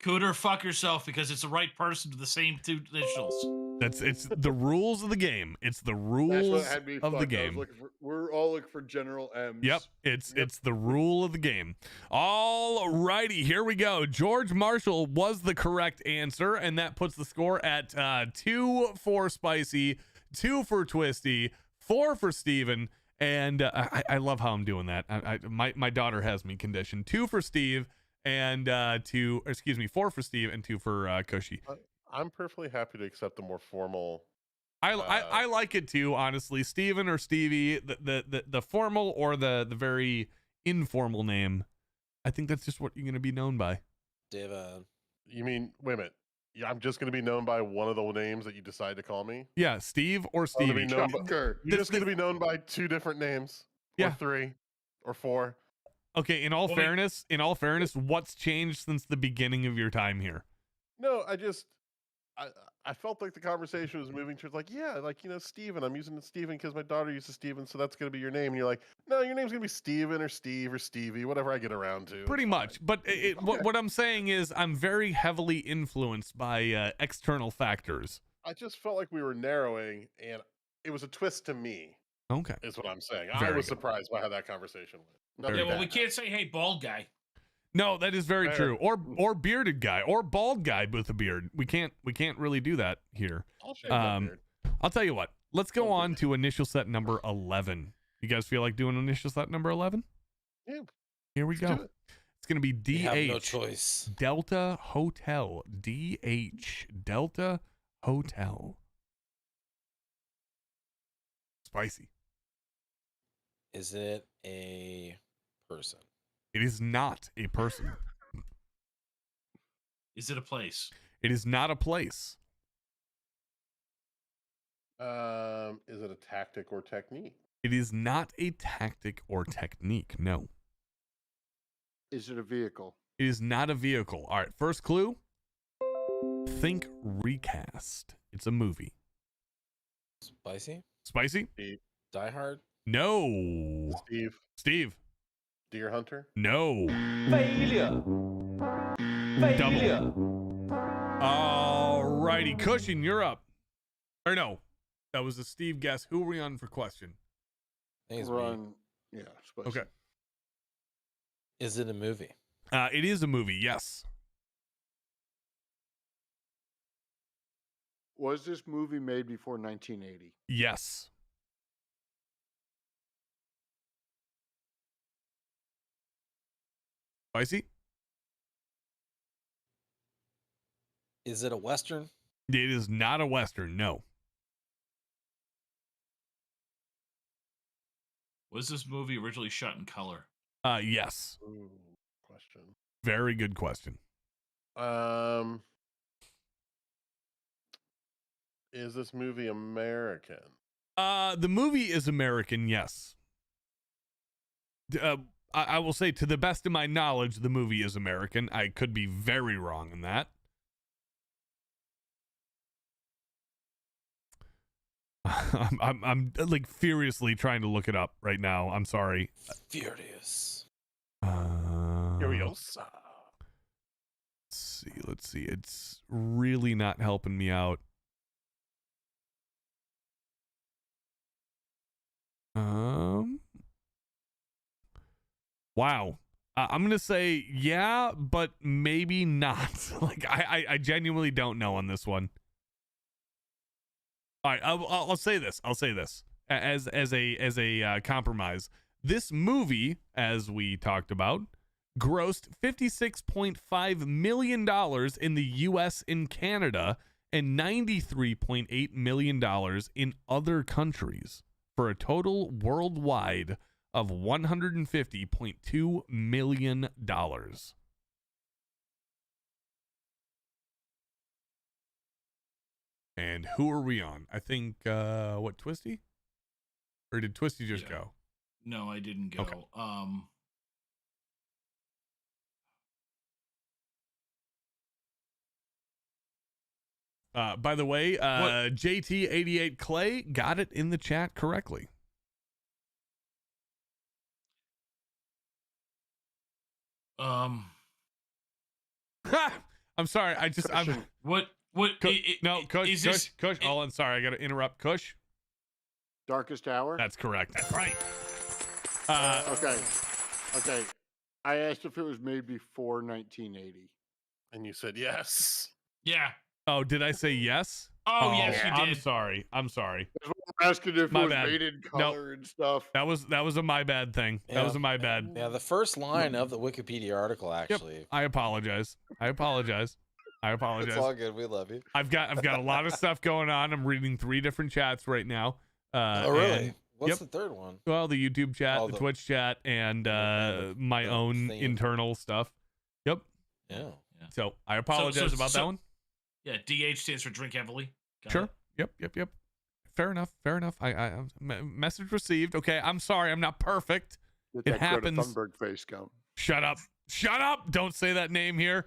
Cooter, fuck yourself because it's the right person with the same two initials. It's the rules of the game. It's the That's rules what had me of the fucked. I was game. looking for, we're all looking for General M's. Yep, it's the rule of the game. All righty, here we go. George Marshall was the correct answer, and that puts the score at 2 for Spicy, 2 for Twisty, 4 for Steven, and I love how I'm doing that. My daughter has me conditioned. 2 for Steve, and 4 for Steve, and 2 for Cushy. I'm perfectly happy to accept the more formal. I like it too, honestly. Steven or Stevie, the formal or the very informal name. I think that's just what you're gonna be known by. David. You mean, wait a minute. Yeah, I'm just going to be known by one of the names that you decide to call me? Yeah, Steve or I'm gonna Stevie. be known by- Chucker. You're just going to be known by 2 different names? Yeah. Or 3? Or 4? Okay, in all Well, fairness, what's changed since the beginning of your time here? No, I felt like the conversation was moving towards Steven. I'm using Steven because my daughter uses Steven, so that's going to be your name. And you're like, no, your name's going to be Steven or Steve or Stevie, whatever I get around to. Pretty It's much. fine. But what I'm saying is I'm very heavily influenced by external factors. I just felt like we were narrowing, and it was a twist to me, Okay. is what I'm saying. Very I was good. surprised by how that conversation went. Very Yeah, Nothing well, we bad. can't say, hey, bald guy. No, that is very Fair. true. Or bearded guy or bald guy with a beard. We can't really do that here. I'll shave my Um, beard. I'll tell you what. Let's go on to initial set number 11. You guys feel like doing initial set number 11? Yeah, Here we let's do go. it. It's going to be You have no DH choice. Delta Hotel. DH Delta Hotel. Spicy. Is it a person? It is not a person. Is it a place? It is not a place. Is it a tactic or technique? It is not a tactic or technique. No. Is it a vehicle? It is not a vehicle. All right, first clue. Think recast. It's a movie. Spicy? Spicy? Die Hard? No. Steve, Deer Hunter? No. Failure. Failure. All righty, Cushing, you're up. Or no, that was a Steve guess. Who were we on for question? I think it's me. Run. Yeah. Spicy. Okay. Is it a movie? It is a movie, yes. Was this movie made before 1980? Yes. Spicy? Is it a Western? It is not a Western, no. Was this movie originally shot in color? Yes. Ooh, question. Very good question. Is this movie American? The movie is American, yes. I will say, to the best of my knowledge, the movie is American. I could be very wrong in that. I'm like furiously trying to look it up right now. I'm sorry. Furious. Furiosa. Let's see. It's really not helping me out. Wow. I'm gonna say yeah, but maybe not. Like I genuinely don't know on this one. All right, I'll say this. I'll say this as a compromise. This movie, as we talked about, grossed $56.5 million in the U.S. and Canada and $93.8 million in other countries for a total worldwide of $150.2 million. And who are we on? I think, what, Twisty? Or did Twisty just go? No, I didn't go. Okay. By the way, JT88 Clay got it in the chat correctly. I'm sorry. What? No, Kush. Hold it- on. Sorry, I got to interrupt. Kush. Darkest Hour. That's correct. That's right. Okay. I asked if it was made before 1980. And you said yes. Yeah. Oh, did I say yes? Oh, yes, you I'm did. sorry. I'm sorry. I'm asking if My it was bad. made in color and stuff. That was a my bad thing. That was a my bad. Yeah, the first line of the Wikipedia article actually. I apologize. It's all good. We love you. I've got a lot of stuff going on. I'm reading 3 different chats right now. Oh, really? and- What's the third one? Well, the YouTube chat, Oh, the the- Twitch chat, and my the own thing. internal stuff. Yep. Yeah. So I apologize about that one. Yeah, DH stands for drink heavily. Got Sure. it. Yep. Fair enough. Message received. Okay, I'm sorry. I'm not perfect. Get It that Greta happens. Thunberg face count. Shut up. Don't say that name here.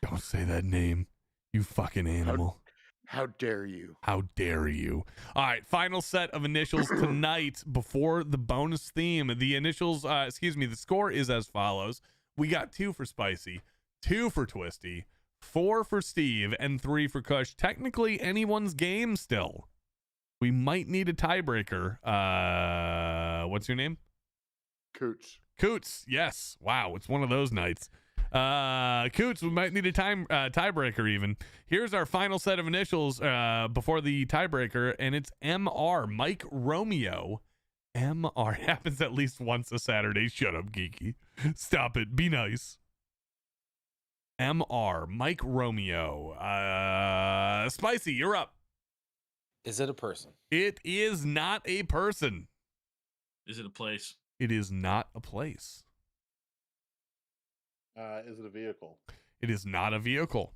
Don't say that name. You fucking animal. How dare you? How dare you? All right, final set of initials tonight before the bonus theme. The initials, the score is as follows. We got 2 for Spicy, 2 for Twisty, 4 for Steve, and 3 for Kush. Technically anyone's game still. We might need a tiebreaker. What's your name? Coots. Yes. Wow, it's one of those nights. Coots, we might need a tiebreaker even. Here's our final set of initials before the tiebreaker, and it's MR, Mike Romeo. MR happens at least once a Saturday. Shut up, geeky. Stop it. Be nice. MR, Mike Romeo. Spicy, you're up. Is it a person? It is not a person. Is it a place? It is not a place. Is it a vehicle? It is not a vehicle.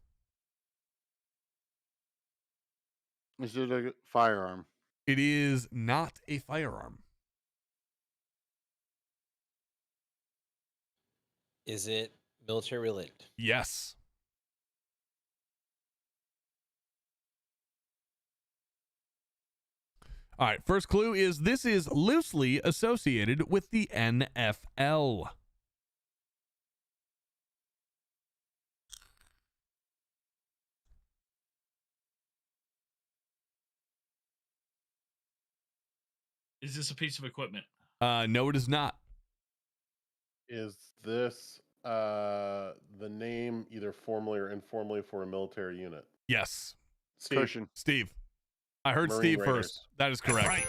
Is it a firearm? It is not a firearm. Is it military related? Yes. All right, first clue is this is loosely associated with the NFL. Is this a piece of equipment? No, it is not. Is this the name either formally or informally for a military unit? Yes. Cushion. Steve. I heard Marine Steve Raiders. first. That is correct. Right.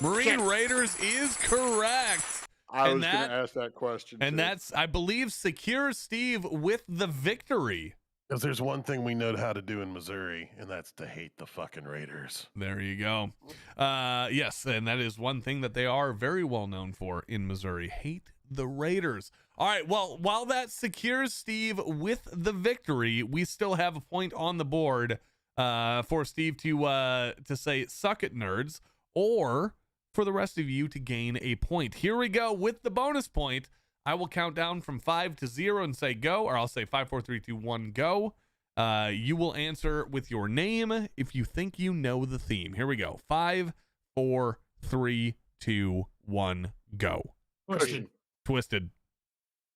Marine Raiders is correct. I And was going that- to ask that question. And too. that's, I believe, secures Steve with the victory. Because there's one thing we know how to do in Missouri, and that's to hate the fucking Raiders. There you go. Yes, and that is one thing that they are very well known for in Missouri. Hate the Raiders. All right, well, while that secures Steve with the victory, we still have a point on the board for Steve to say suck it, nerds, or for the rest of you to gain a point. Here we go with the bonus point. I will count down from 5 to 0 and say go, or I'll say 5, 4, 3, 2, 1, go. You will answer with your name if you think you know the theme. Here we go. 5, 4, 3, 2, 1, go. Twisted. Twisted.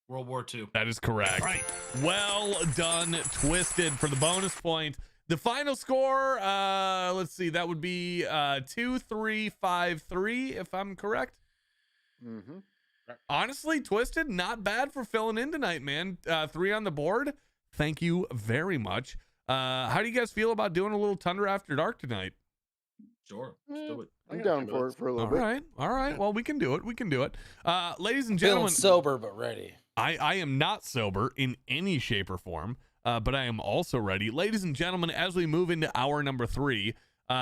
World War II. That is correct. Right. Well done, Twisted, for the bonus point. The final score, let's see, that would be 2-3-5-3, if I'm correct. Mm-hmm. Honestly, Twisted, not bad for filling in tonight, man. 3 on the board. Thank you very much. How do you guys feel about doing a little Tundra After Dark tonight? Sure. Let's do it. I'm down for it for a little All bit. right. All right. Well, we can do it. We can do it. Ladies and Feeling gentlemen, sober but ready. I am not sober in any shape or form, but I am also ready. Ladies and gentlemen, as we move into hour number 3,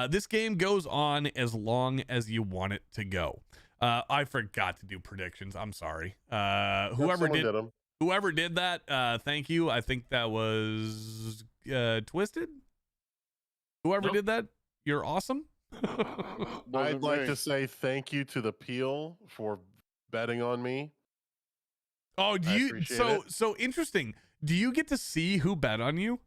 this game goes on as long as you want it to go. I forgot to do predictions. I'm sorry. Whoever did that, thank you. I think that was Twisted. Whoever did that, you're awesome. I'd like to say thank you to the Peel for betting on me. Oh, do I you? appreciate So interesting. Do you get to see who bet on you?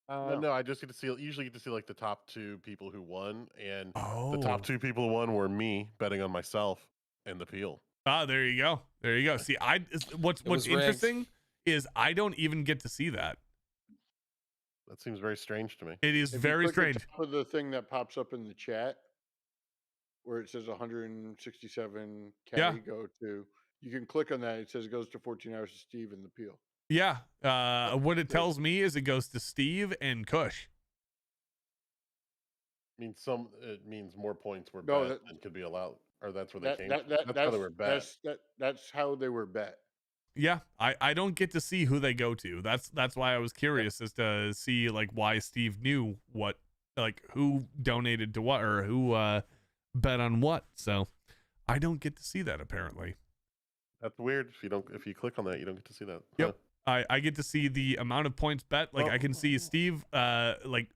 No, I just get to see. Usually, get to see like the top 2 people who won, and Oh, the top 2 people who won were me betting on myself and the Peel. Ah, there you go. There you go. See, what's was rigged. interesting is I don't even get to see that. That seems very strange to me. It is If very you click strange. the top of the thing that pops up in the chat, where it says 167K Yeah. go to, you can click on that. It says it goes to 14 hours to Steve and the Peel. Yeah. What it tells me is it goes to Steve and Kush. It means more points were No, bet and could be allowed, or that's where they That, came. that, That's how they were bet. That's how they were bet. Yeah, I don't get to see who they go to. That's why I was curious as to see like why Steve knew what, like who donated to what or who bet on what. So I don't get to see that apparently. That's weird. If you click on that, you don't get to see that. Yep. I get to see the amount of points bet. Like I can see Steve, like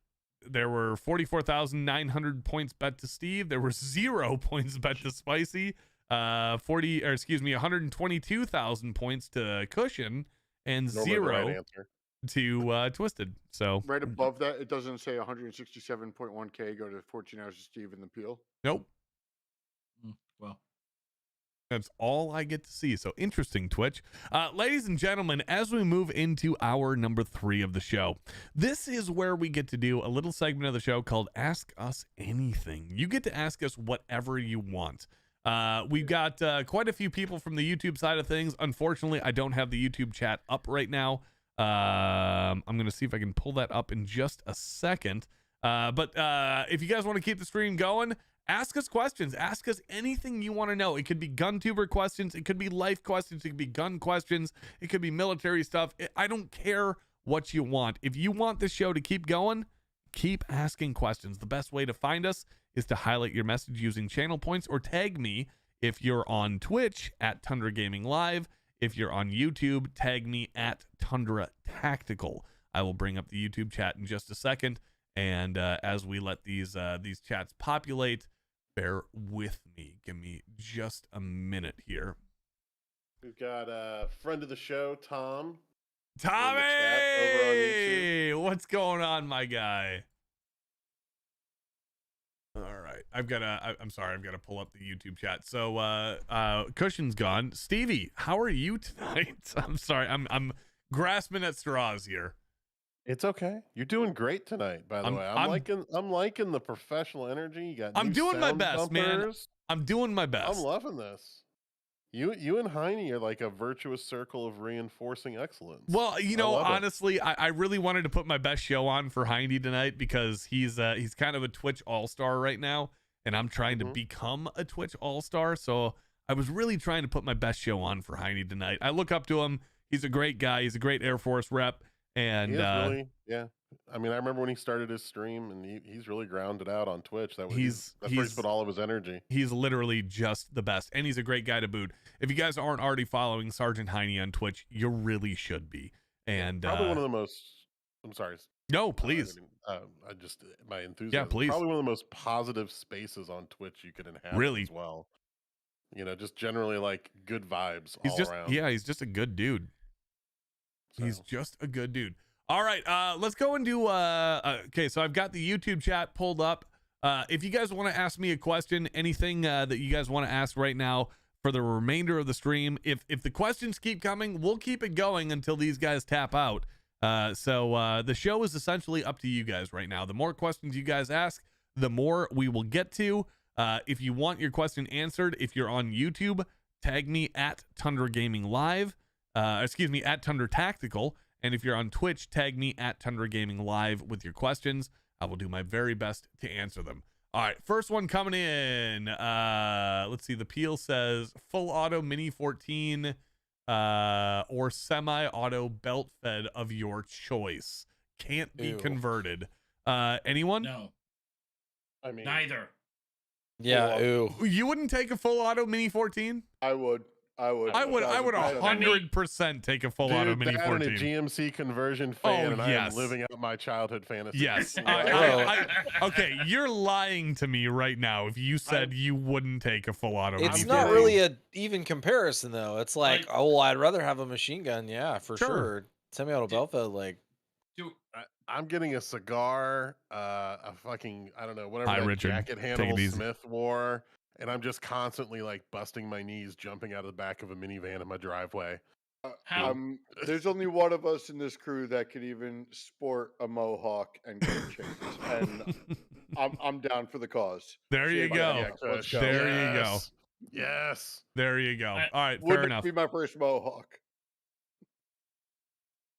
there were 44,900 points bet to Steve. There were 0 points bet to Spicy. 122,000 points to Cushion and Normally the 0 right answer. to Twisted. So Right above that, it doesn't say 167.1K go to 14 hours to Steve and the Peel. nope. Well, That's all I get to see. So interesting, Twitch. Ladies and gentlemen, as we move into hour number 3 of the show, this is where we get to do a little segment of the show called Ask Us Anything. You get to ask us whatever you want. We've got quite a few people from the YouTube side of things. Unfortunately, I don't have the YouTube chat up right now. I'm going to see if I can pull that up in just a second. But if you guys want to keep the stream going, ask us questions. Ask us anything you want to know. It could be GunTuber questions. It could be life questions. It could be gun questions. It could be military stuff. I don't care what you want. If you want this show to keep going, keep asking questions. The best way to find us is to highlight your message using channel points or tag me if you're on Twitch at Tundra Gaming Live. If you're on YouTube, tag me at Tundra Tactical. I will bring up the YouTube chat in just a second. And as we let these chats populate, bear with me. Give me just a minute here. We've got a friend of the show, Tom. Tommy, what's going on, my guy? All right, I'm sorry, I've got to pull up the YouTube chat. So, Cushion's gone. Stevie, how are you tonight? I'm sorry, I'm grasping at straws here. It's okay. You're doing great tonight, by the way. I'm liking the professional energy. You got. I'm new doing my sound best, man. bumpers. I'm doing my best. I'm loving this. You and Heine are like a virtuous circle of reinforcing excellence. Well, you know, I love it. honestly, I really wanted to put my best show on for Heine tonight because he's kind of a Twitch all-star right now, and I'm trying to become a Twitch all-star. So I was really trying to put my best show on for Heine tonight. I look up to him. He's a great guy. He's a great Air Force rep. And He is really, yeah. I mean, I remember when he started his stream, and he's really grounded out on Twitch. That's where he's put all of his energy. He's literally just the best, and he's a great guy to boot. If you guys aren't already following Sergeant Heine on Twitch, you really should be. And probably one of the most. I'm sorry. No, please. I just my enthusiasm. Yeah, please. Probably one of the most positive spaces on Twitch you could inhabit. Really? As well. You know, just generally like good vibes He's all just around. yeah, he's just a good dude. So. He's just a good dude. All right, let's go and do. Okay, so I've got the YouTube chat pulled up. If you guys want to ask me a question, anything that you guys want to ask right now for the remainder of the stream, if the questions keep coming, we'll keep it going until these guys tap out. So the show is essentially up to you guys right now. The more questions you guys ask, the more we will get to. If you want your question answered, if you're on YouTube, tag me at Tundra Gaming Live. Excuse me, at Tundra Tactical. And if you're on Twitch, tag me at Tundra Gaming Live with your questions. I will do my very best to answer them. All right, first one coming in. Let's see. The Peel says full auto Mini 14 or semi-auto belt fed of your choice. Can't be Ew. converted. Anyone? No, I mean, neither. Yeah, ooh. You wouldn't take a full auto Mini 14? I would. I would 100% take a full auto dude, Mini that 14. and a GMC conversion fan, and I yes. am living out my childhood fantasy. Yes. Well- Okay, you're lying to me right now if you said you wouldn't take a full auto. It's Mini not 14. really a even comparison though. It's like, Like- oh, I'd rather have a machine gun, yeah, for Sure. sure. Semi-auto belt fed, like, Dude, I'm getting a cigar, a fucking, I don't know, whatever Hi, that Richard. jacket Take it handle easy. Smith wore, and I'm just constantly like busting my knees, jumping out of the back of a minivan in my driveway. how? There's only one of us in this crew that could even sport a mohawk and go chains, and I'm down for the cause. There you Shave my go. neck, let's go. There you go. Yes. Yes. There you go. I- All right, fair Wouldn't enough. be my first mohawk.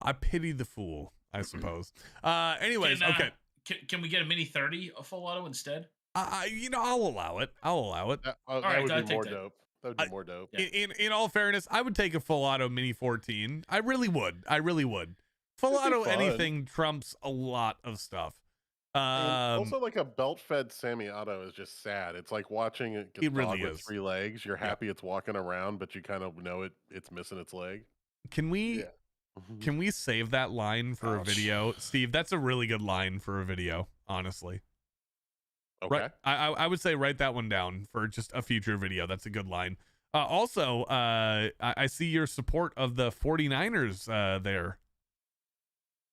I pity the fool, I suppose. Anyways, okay. Can we get a Mini 30 a full auto instead? I'll allow it. I'll allow it. That, right, that go would ahead, be take more that. dope. That would be more dope. Yeah. In all fairness, I would take a full auto Mini 14. I really would. I really would. Full It'd be auto fun. anything trumps a lot of stuff. And also, like a belt-fed semi-auto is just sad. It's like watching a It really dog with is. 3 legs. You're Yeah. happy it's walking around, but you kind of know it's missing its leg. Can we Yeah. can we save that line for a Ouch. video, Steve? That's a really good line for a video, honestly. Okay. Right, I would say write that one down for just a future video. That's a good line. Also, I see your support of the 49ers there.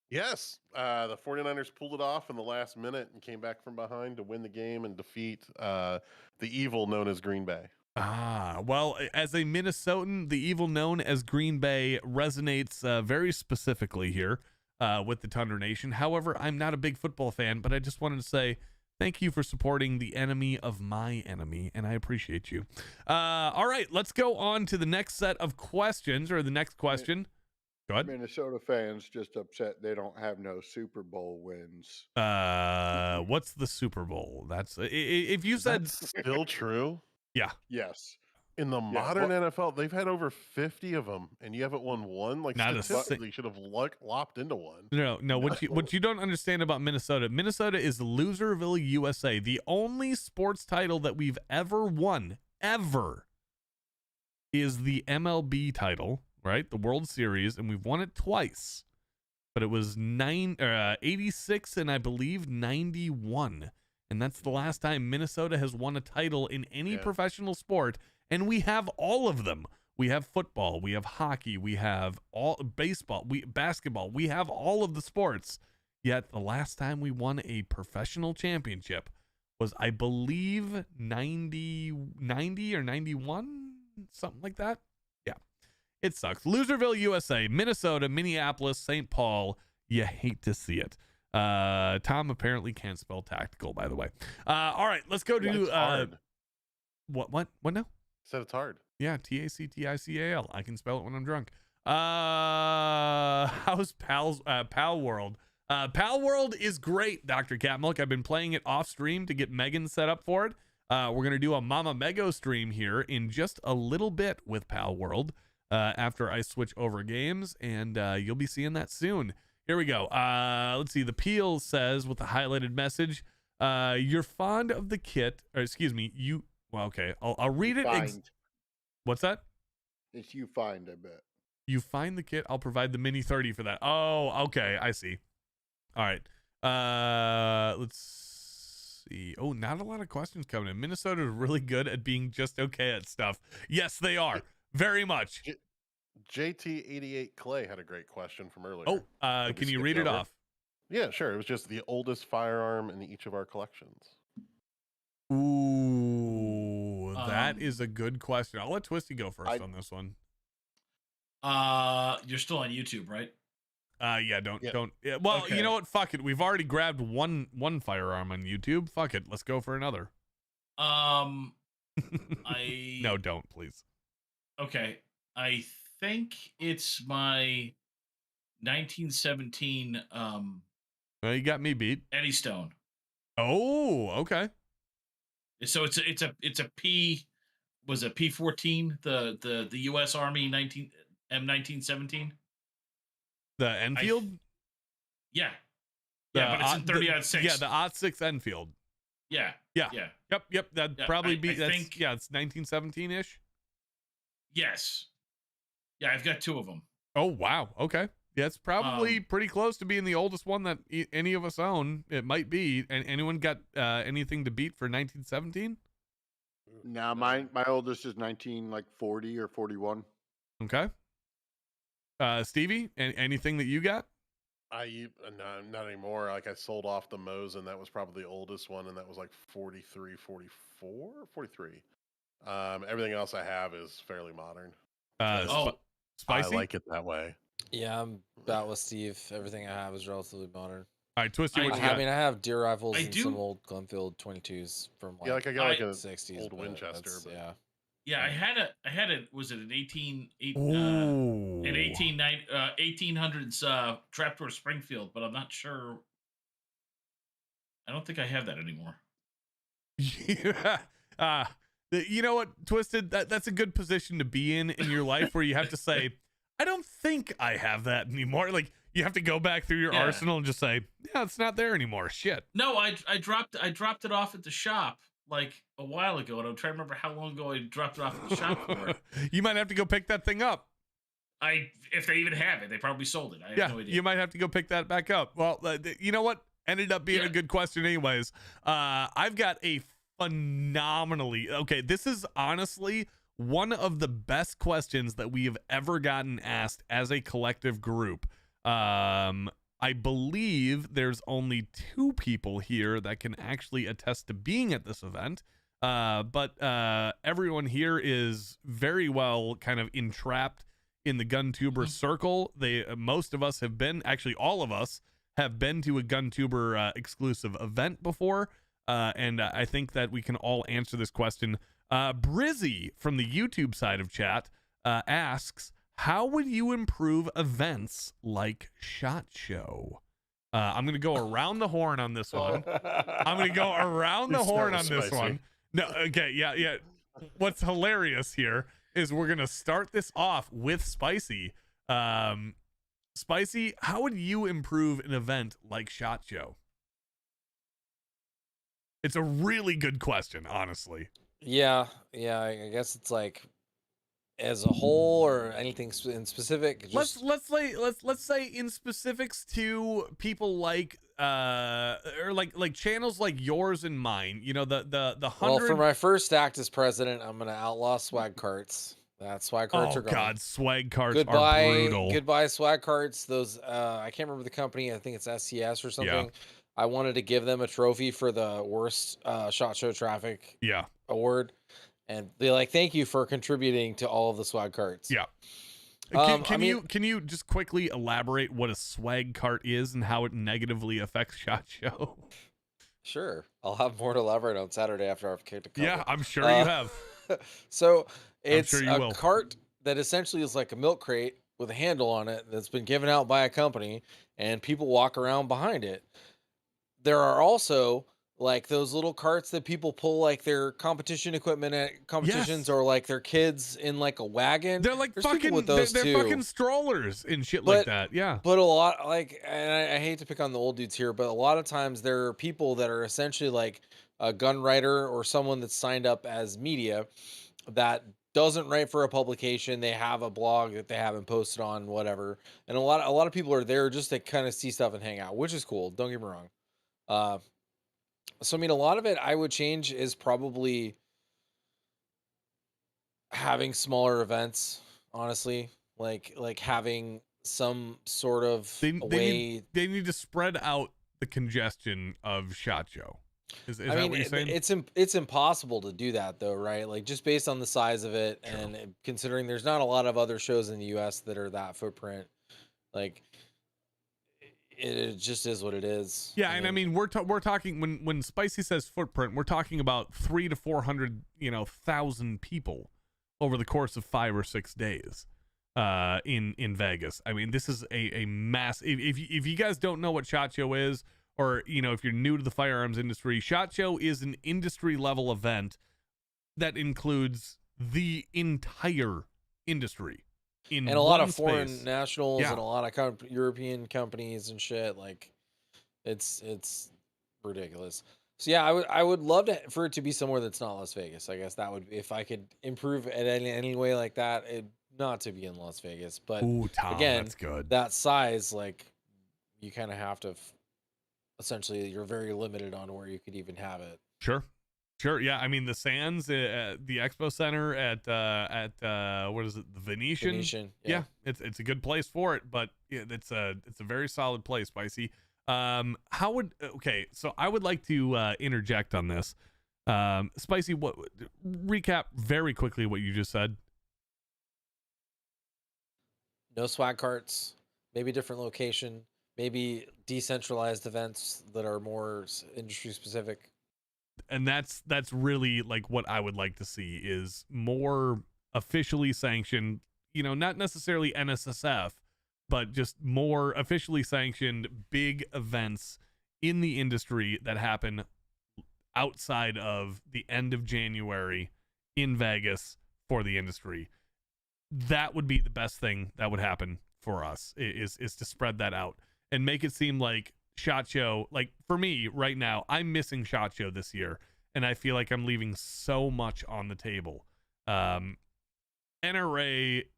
Yes. The 49ers pulled it off in the last minute and came back from behind to win the game and defeat the evil known as Green Bay. Well, as a Minnesotan, the evil known as Green Bay resonates very specifically here with the Tundra Nation. However, I'm not a big football fan, but I just wanted to say thank you for supporting the enemy of my enemy, and I appreciate you. All right, let's go on to the next set of questions, or the next question. Go ahead. Minnesota fans just upset they don't have no Super Bowl wins. What's the Super Bowl? That's if you said That's still true. Yes. In the modern NFL, they've had over 50 of them, and you haven't won one. Like, Not a statistically, you should have lopped into one. No. What you don't understand about Minnesota is Loserville, USA. The only sports title that we've ever won, ever, is the MLB title, right? The World Series, and we've won it twice. But it was 86 and I believe 91. And that's the last time Minnesota has won a title in any professional sport. And we have all of them. We have football, we have hockey, we have all baseball, basketball, we have all of the sports. Yet the last time we won a professional championship was, I believe, 90 or 91, something like that. Yeah, it sucks. Loserville, USA, Minnesota, Minneapolis, St. Paul. You hate to see it. Tom apparently can't spell tactical, by the way. All right, let's go It's to hard. what now? Said it's hard. Yeah, Tactical. I can spell it when I'm drunk. How's Pal World? Pal World is great, Dr. Catmilk. I've been playing it off stream to get Megan set up for it. We're gonna do a Mama Mego stream here in just a little bit with Pal World after I switch over games, and you'll be seeing that soon. Here we go. Let's see. The Peel says with the highlighted message, you're fond of the kit, or excuse me, you. Well, okay, I'll read it. What's that? It's you find, I bet. You find the kit, I'll provide the Mini 30 for that. Oh, okay, I see. All right. Let's see. Oh, not a lot of questions coming in. Minnesota is really good at being just okay at stuff. Yes, they are. Very much. JT88 Clay had a great question from earlier. Oh, that we can you skipped read it over. off? Yeah, sure. It was just the oldest firearm in each of our collections. Ooh, that Um, is a good question. I'll let Twisty go first I- on this one. You're still on YouTube, right? Yeah, don't. Yeah. Yeah, well, Okay. you know what? Fuck it. We've already grabbed one firearm on YouTube. Fuck it. Let's go for another. I No, don't, please. Okay. I think it's my 1917 Well, you got me beat. Eddystone. Oh, okay. So it's a P was a P14 the U.S. Army M1917. The Enfield. Yeah. The Yeah, but it's in 30 the- out 6. Yeah, the '06 Enfield. Yeah. Yeah. Yeah. Yep. That'd Yeah, probably I be. That's think- yeah. It's 1917 ish. Yes. Yeah, I've got 2 of them. Oh wow. Okay. Yeah, it's probably pretty close to being the oldest one that any of us own. It might be. And anyone got anything to beat for 1917? Now my oldest is 1940 or 41. Okay. Stevie, anything that you got? Not anymore. Like I sold off the Mosin. That was probably the oldest one, and that was like 43, 44, 43. Everything else I have is fairly modern. Spicy. I like it that way. Yeah, I'm about with Steve. Everything I have is relatively modern. All right, Twisty, what I you I got? mean, I have deer rifles I and do- some old Glenfield 22s from like, Yeah, like I got like a 60s. old but Winchester. that's- But Yeah. Yeah, I had a was it an 18 Ooh. an 1800s trapdoor Springfield, but I'm not sure. I don't think I have that anymore. Yeah. You know what, Twisted? That's a good position to be in your life where you have to say, I don't think I have that anymore. Like you have to go back through your Yeah. arsenal and just say, yeah, it's not there anymore. Shit. No, I dropped it off at the shop like a while ago, and I'm trying to remember how long ago I dropped it off at the shop for. You might have to go pick that thing up. If they even have it, they probably sold it. I have Yeah, no idea. you might have to go pick that back up. Well, you know what? Ended up being Yeah. a good question anyways. I've got a phenomenally... Okay, this is honestly one of the best questions that we have ever gotten asked as a collective group. I believe there's only 2 people here that can actually attest to being at this event. But everyone here is very well kind of entrapped in the GunTuber circle. Most of us have been, actually all of us have been to a GunTuber exclusive event before. And I think that we can all answer this question. Brizzy from the YouTube side of chat asks, how would you improve events like SHOT Show? I'm going to go around the horn on this one. I'm going to go around the Please start horn with on this Spicy. one. No, okay, yeah. What's hilarious here is we're going to start this off with Spicy. Spicy, how would you improve an event like SHOT Show? It's a really good question, honestly. Yeah, I guess it's like as a whole or anything in specific. Just, Let's say in specifics to people like or like channels like yours and mine. You know, the well, 100. for my first act as president, I'm gonna outlaw swag carts. That swag carts Oh are gone. God, swag carts Goodbye, are brutal. goodbye swag carts. Those I can't remember the company. I think it's SCS or something. I wanted to give them a trophy for the worst SHOT Show traffic Yeah, award, and they're like, "Thank you for contributing to all of the swag carts." yeah. I Can mean- you just quickly elaborate what a swag cart is and how it negatively affects SHOT Show? Sure. I'll have more to elaborate on Saturday after I've kicked a couple. Yeah, I'm sure you have. So it's sure you a will. cart that essentially is like a milk crate with a handle on it that's been given out by a company, and people walk around behind it. There are also like those little carts that people pull like their competition equipment at competitions, Yes. or like their kids in like a wagon. They're like There's people fucking with those they're too. fucking strollers and shit like But- that. Yeah. But a lot, like, and I hate to pick on the old dudes here, but a lot of times there are people that are essentially like a gun writer or someone that's signed up as media that doesn't write for a publication. They have a blog that they haven't posted on, whatever. And a lot of people are there just to kind of see stuff and hang out, which is cool. Don't get me wrong. So I mean, a lot of it I would change is probably having smaller events. Honestly, like having some sort of They way. they need to spread out the congestion of SHOT Show. Is I that mean, what you're saying? it's impossible to do that though, right? Like just based on the size of it, Sure. and considering there's not a lot of other shows in the U.S. that are that footprint, like it just is what it is. Yeah, and I mean we're talking when Spicy says footprint, we're talking about 300 to 400 thousand people over the course of 5 or 6 days in Vegas. I mean, this is a mass. If you guys don't know what SHOT Show is, or if you're new to the firearms industry, SHOT Show is an industry level event that includes the entire industry in and a lot one of foreign space. nationals Yeah. and a lot of European companies and shit. Like it's ridiculous. So yeah, I would love for it to be somewhere that's not Las Vegas. I guess that would, if I could improve it any way like that, not to be in Las Vegas. But Ooh, Tom, again, that's good. that size, like you kind of have to. Essentially, you're very limited on where you could even have it. Sure. Yeah. I mean, the Sands, the Expo Center at what is it, the Venetian? Yeah, it's a good place for it, but it's a very solid place, Spicy. So I would like to interject on this. Spicy, recap very quickly what you just said. No swag carts, maybe different location, maybe decentralized events that are more industry specific. And that's really like what I would like to see is more officially sanctioned, not necessarily NSSF, but just more officially sanctioned big events in the industry that happen outside of the end of January in Vegas for the industry. That would be the best thing that would happen for us is to spread that out and make it seem like SHOT Show, like for me right now, I'm missing SHOT Show this year, and I feel like I'm leaving so much on the table. NRA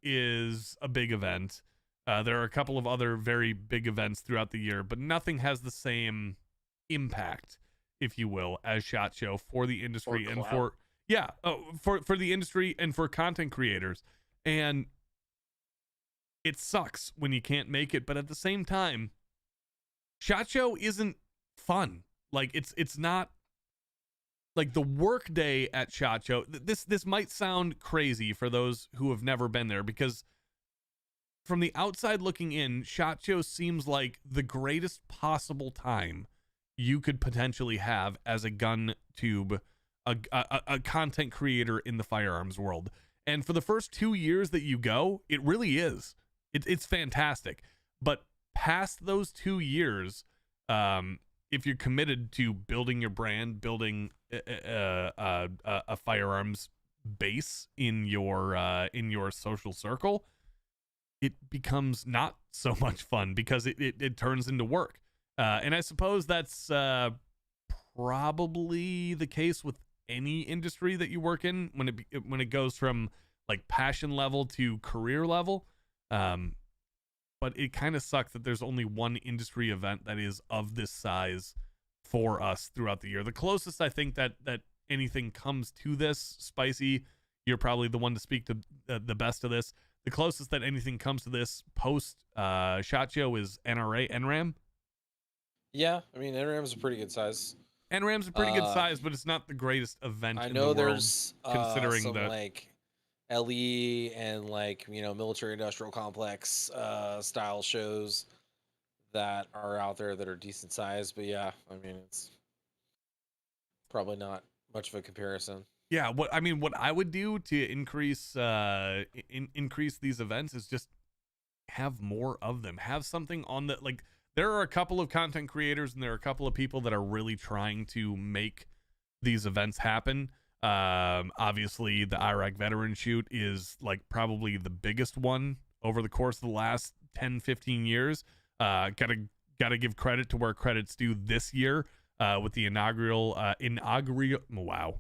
is a big event. There are a couple of other very big events throughout the year, but nothing has the same impact, if you will, as SHOT Show for the industry and for the industry and for content creators. And it sucks when you can't make it, but at the same time, SHOT Show isn't fun. Like it's not like the work day at SHOT Show. This might sound crazy for those who have never been there, because from the outside looking in, SHOT Show seems like the greatest possible time you could potentially have as a gun tube, a content creator in the firearms world. And for the first 2 years that you go, it really is. It's fantastic. But past those 2 years, if you're committed to building your brand, building a firearms base in your social circle, it becomes not so much fun because it turns into work. And I suppose that's probably the case with any industry that you work in when it goes from like passion level to career level. But it kind of sucks that there's only one industry event that is of this size for us throughout the year. The closest I think that anything comes to this, Spicy, you're probably the one to speak to the best of this. The closest that anything comes to this post SHOT Show is NRAM. Yeah, I mean NRAM's a pretty good size. NRAM's a pretty good size, but it's not the greatest event I in know the world, there's considering some that like LE and like military industrial complex style shows that are out there that are decent size. But yeah, I mean it's probably not much of a comparison. Yeah, what I would do to increase increase these events is just have more of them. Have something on the, like, there are a couple of content creators and there are a couple of people that are really trying to make these events happen. Obviously the Iraq veteran shoot is like probably the biggest one over the course of the last 10-15 years. Gotta give credit to where credit's due this year with the inaugural wow.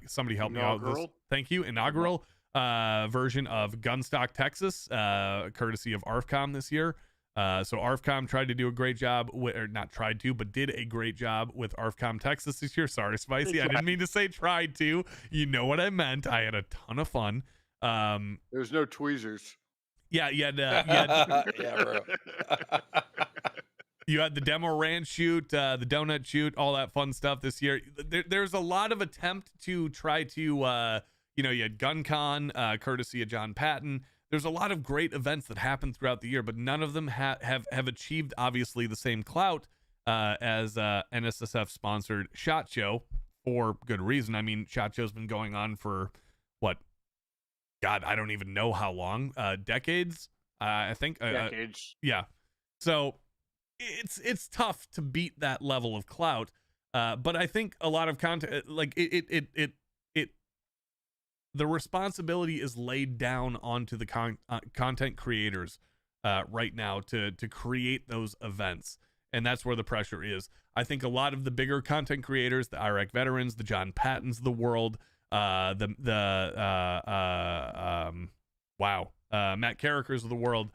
Somebody help me out with this. Thank you. Inaugural version of Gunstock Texas, courtesy of ARFCOM this year. So ARFCOM tried to do a great job or not tried to, but did a great job with ARFCOM Texas this year. Sorry, Spicy. I didn't mean to say tried to. You know what I meant. I had a ton of fun. There's no tweezers. Yeah, Yeah, bro. you had the demo ranch shoot, the donut shoot, all that fun stuff this year. There's a lot of attempt to try to, you had GunCon, courtesy of John Patton. There's a lot of great events that happen throughout the year, but none of them have achieved, obviously, the same clout as NSSF sponsored SHOT Show, for good reason. I mean, SHOT Show's been going on for what? God, I don't even know how long. Decades, I think. Decades. Yeah. So it's tough to beat that level of clout. But I think a lot of content, like the responsibility is laid down onto the content creators right now to create those events. And that's where the pressure is. I think a lot of the bigger content creators, the Iraq veterans, the John Pattons of the world, Matt Carrickers of the world,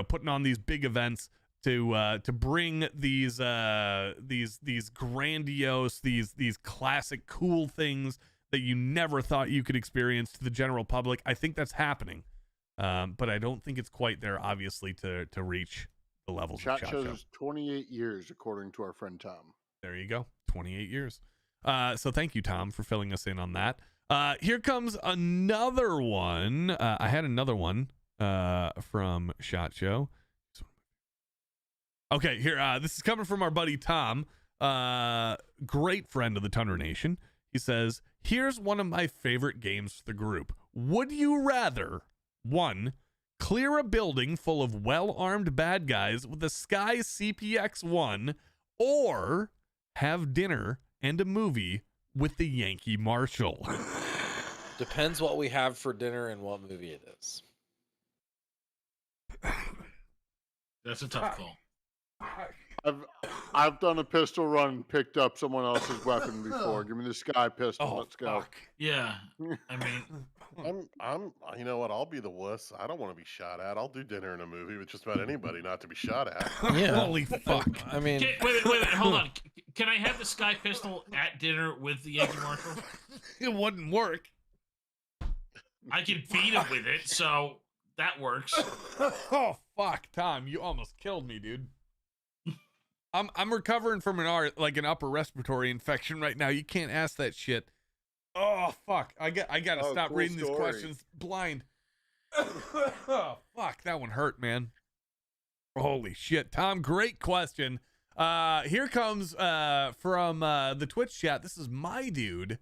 putting on these big events to bring these grandiose, these classic cool things that you never thought you could experience to the general public. I think that's happening, but I don't think it's quite there, obviously, to reach the levels SHOT of SHOT Show Show. is 28 years, according to our friend Tom. There you go, 28 years. So thank you, Tom, for filling us in on that. Here comes another one. I had another one from SHOT Show. Okay, here. This is coming from our buddy Tom, great friend of the Tundra Nation. He says, here's one of my favorite games for the group. Would you rather, 1, clear a building full of well-armed bad guys with a Sky CPX-1, or have dinner and a movie with the Yankee Marshal? Depends what we have for dinner and what movie it is. That's a tough call. I've done a pistol run, picked up someone else's weapon before. Give me the Sky pistol. Let's go. Fuck. Yeah, I mean, I'm. You know what? I'll be the wuss. I don't want to be shot at. I'll do dinner in a movie with just about anybody not to be shot at. Yeah. Holy fuck. I mean, wait, hold on. Can I have the Sky pistol at dinner with the Yankee Marshal? It wouldn't work. I can feed him with it, so that works. Oh fuck, Tom, you almost killed me, dude. I'm recovering from an upper respiratory infection right now. You can't ask that shit. Oh fuck, I gotta stop cool reading these story. questions blind. Oh fuck, that one hurt, man. Holy shit, Tom, great question. Here comes from the Twitch chat. This is my dude.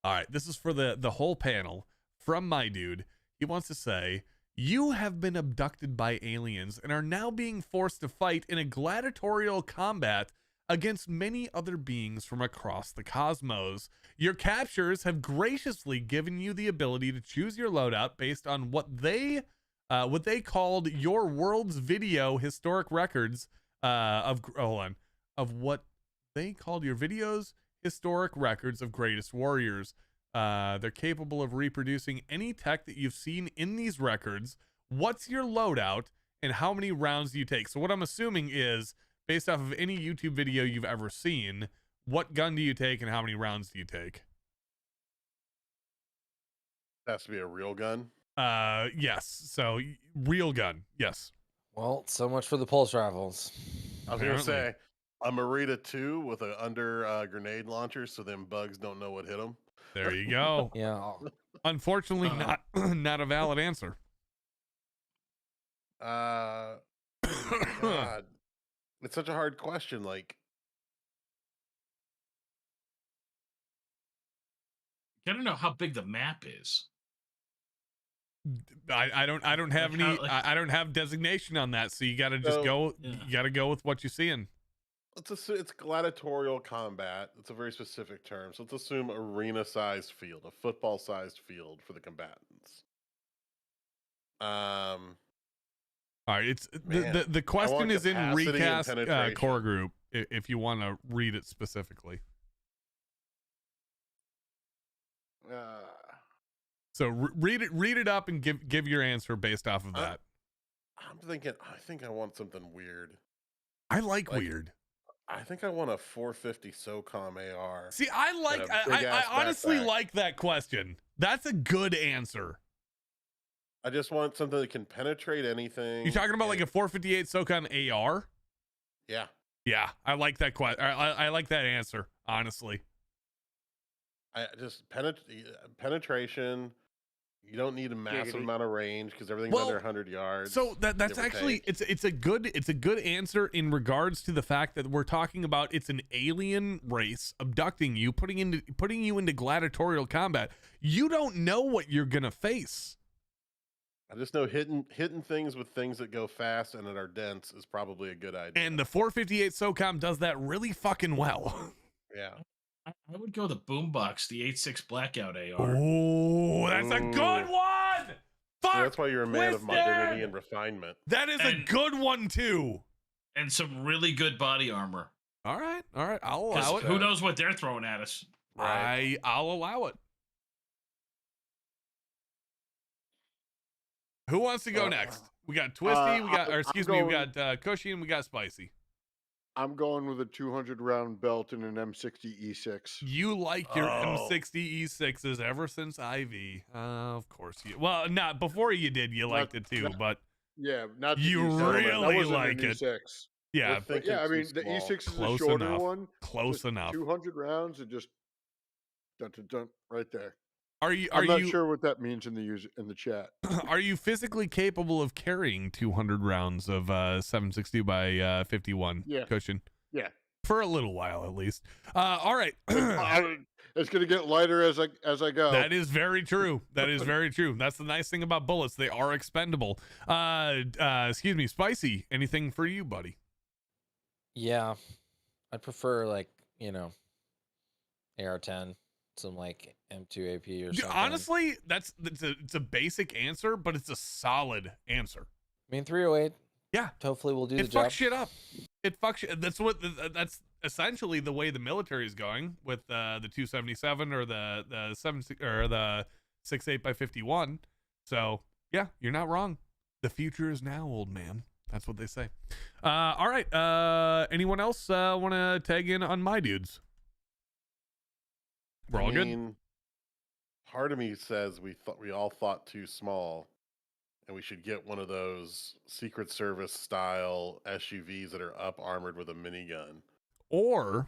All right, this is for the whole panel. From my dude, he wants to say, you have been abducted by aliens and are now being forced to fight in a gladiatorial combat against many other beings from across the cosmos. Your captures have graciously given you the ability to choose your loadout based on what they called your world's video historic records of what they called your video's historic records of greatest warriors. They're capable of reproducing any tech that you've seen in these records. What's your loadout and how many rounds do you take? So what I'm assuming is, based off of any YouTube video you've ever seen, what gun do you take and how many rounds do you take? It has to be a real gun. Yes. So real gun. Yes. well, so much for the pulse rifles. I was gonna Apparently. say a Marita 2 with an under grenade launcher, so them bugs don't know what hit them. There you go. Yeah. Unfortunately, not a valid answer. God, it's such a hard question. Like, Gotta know how big the map is. I don't have Like any how, like- I don't have designation on that, so you got to just So- go. Yeah. You got to go with what you're seeing. it's gladiatorial combat. It's a very specific term. So let's assume arena-sized field, a football-sized field for the combatants. All right, it's Man, the question want is in capacity and recast penetration. core group if you want to read it specifically. So read it up and give your answer based off of that. I'm thinking. I think I want something weird. I like like- weird. I think I want a 450 SOCOM AR. See, I like a I big-ass honestly backpack. like that question. That's a good answer. I just want something that can penetrate anything. You talking about like a 458 SOCOM AR? Yeah. Yeah, I like that question. I like that answer, honestly. I just penetration. You don't need a massive Giggity. amount of range because everything's Well, under 100 yards. So that's give or actually take. it's a good answer in regards to the fact that we're talking about it's an alien race abducting you, putting you into gladiatorial combat. You don't know what you're gonna face. I just know hitting things with things that go fast and that are dense is probably a good idea. And the 458 SOCOM does that really fucking well. yeah. I would go the boombox, the 8.6 blackout AR. Oh, that's a good one. Fuck, So that's why you're a man of Twisted! modernity and refinement. That is a And- good one too. And some really good body armor. All right, I'll 'Cause allow it. who knows what they're throwing at us? I'll allow it. Who wants to go next? We got Twisty, we got, or excuse me, we got Cushy, and we got Spicy. I'm going with a 200 round belt and an M60 E6. You like your Oh. M60 E6s ever since IV. Of course you. Well, not before you did. You liked it too, but Yeah, not the You E7. really that wasn't like an it. E6. yeah, Think But yeah, I it's too mean the small. E6 is Close a shorter enough. one. close just enough. 200 rounds and just dun, dun, dun, right there. Are you I'm not sure what that means in the chat. are you physically capable of carrying 200 rounds of 760 by 51 Yeah. cushion? Yeah. For a little while at least. All right. It's gonna get lighter as I go. That is very true. That is very true. That's the nice thing about bullets. They are expendable. Excuse me, Spicy. Anything for you, buddy? Yeah, I'd prefer like AR-10, some like M2 AP or Dude, something. honestly, it's a basic answer, but it's a solid answer. I mean 308. Yeah. Hopefully we'll do the It job. fucks shit up. That's essentially the way the military is going with the 277 or the 7 or the 68 by 51. So yeah, you're not wrong. The future is now, old man. That's what they say. All right. Anyone else want to tag in on my dudes? We're all good. Part of me says we all thought too small, and we should get one of those Secret Service style SUVs that are up armored with a minigun. Or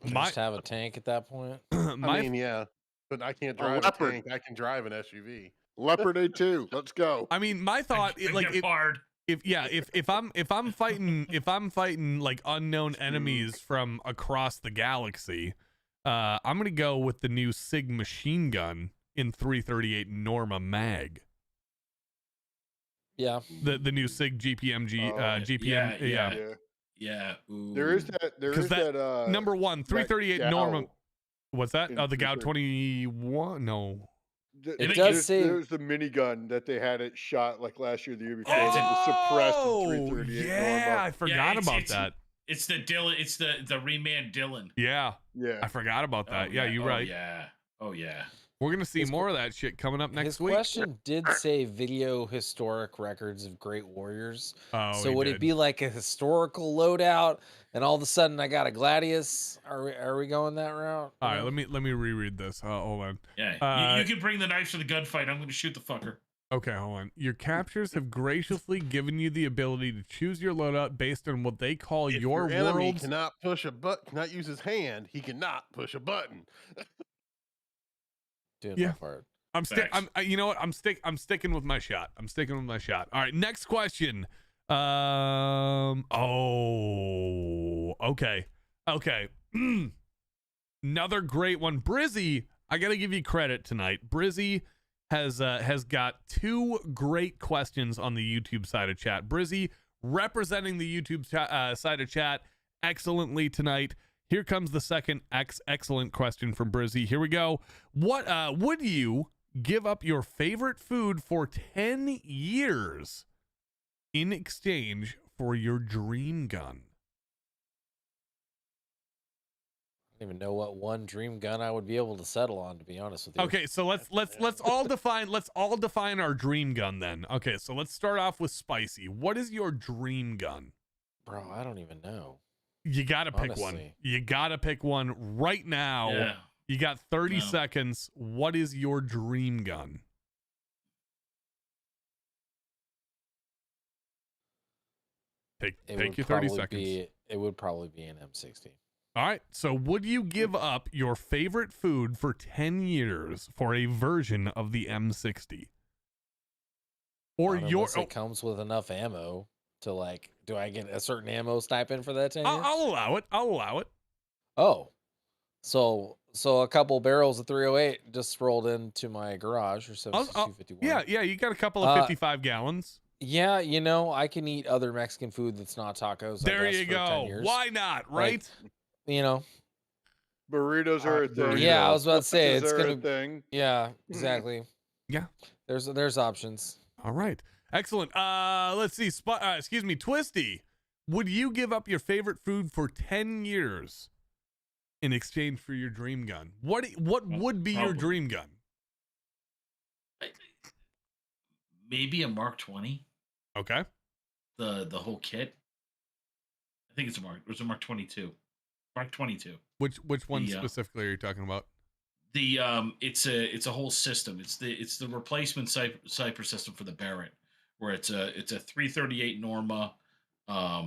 my Just have a tank at that point. my I mean, yeah, but I can't drive a Leopard. tank. I can drive an SUV. Leopard A2. Let's go. I mean, my thought, I like, get hard. if I'm fighting like unknown enemies from across the galaxy, I'm gonna go with the new SIG machine gun in 338 Norma Mag. Yeah. The new SIG GPMG GPM. yeah. Yeah. Yeah. Ooh. There is that. Number one, 338 Gao Norma. What's that? in Oh, the Gao 330. 21. No. It does say- There's the minigun that they had it shot like last year, the year before. Yeah, it's that was suppressed Oh, in 338 yeah, I Norma. forgot it's- about it's- that. It's the Dylan. It's the reman Dylan. Yeah, Yeah. I forgot about that. Oh, yeah, you're right. Yeah. Oh yeah. We're gonna see His more of that shit coming up next His week. question did say video historic records of great warriors. Oh, So he would did. it be like a historical loadout and all of a sudden I got a Gladius? Are we going that route? All right, let me reread this. Hold on. Yeah. You can bring the knives to the gunfight. I'm going to shoot the fucker. Okay, hold on. Your captures have graciously given you the ability to choose your loadout based on what they call If your enemy world's. cannot push a button, cannot use his hand. He cannot push a button. Doing Yeah. my part. Facts. You know what? I'm sticking with my shot. I'm sticking with my shot. All right, next question. Oh, okay. Another great one. Brizzy, I got to give you credit tonight. Brizzy has got two great questions on the YouTube side of chat. Brizzy representing the YouTube side of chat excellently tonight. Here comes the second excellent question from Brizzy. Here we go. What would you give up your favorite food for 10 years in exchange for your dream gun? I don't even know what one dream gun I would be able to settle on, to be honest with you. Okay, so let's all define our dream gun then. Okay, so let's start off with Spicy. What is your dream gun? Bro, I don't even know. You gotta pick one. Honestly. You gotta pick one right now. Yeah. You got 30 No. seconds. What is your dream gun? Take your 30 seconds. It would probably be an M60. All right. So would you give up your favorite food for 10 years for a version of the M60? Or it comes with enough ammo to like, do I get a certain ammo stipend for that 10 years? I'll allow it. I'll allow it. Oh, so a couple barrels of 308 just rolled into my garage or 76251. Yeah, you got a couple of 55 gallons. Yeah, I can eat other Mexican food that's not tacos. There I guess, you for 10 go. years. Why not, right? Burritos are a thing. Yeah, I was about to say it's Burritos are gonna a thing. Yeah, exactly. Yeah. There's options. All right. Excellent. Let's see. Twisty. Would you give up your favorite food for 10 years in exchange for your dream gun? What would be your dream gun? Maybe a Mark 20. Okay. The whole kit. I think it's a Mark. It was a Mark 22. Mark 22. Which one specifically are you talking about? The it's a whole system. It's the replacement Cyper system for the Barrett, where it's a 338 Norma, a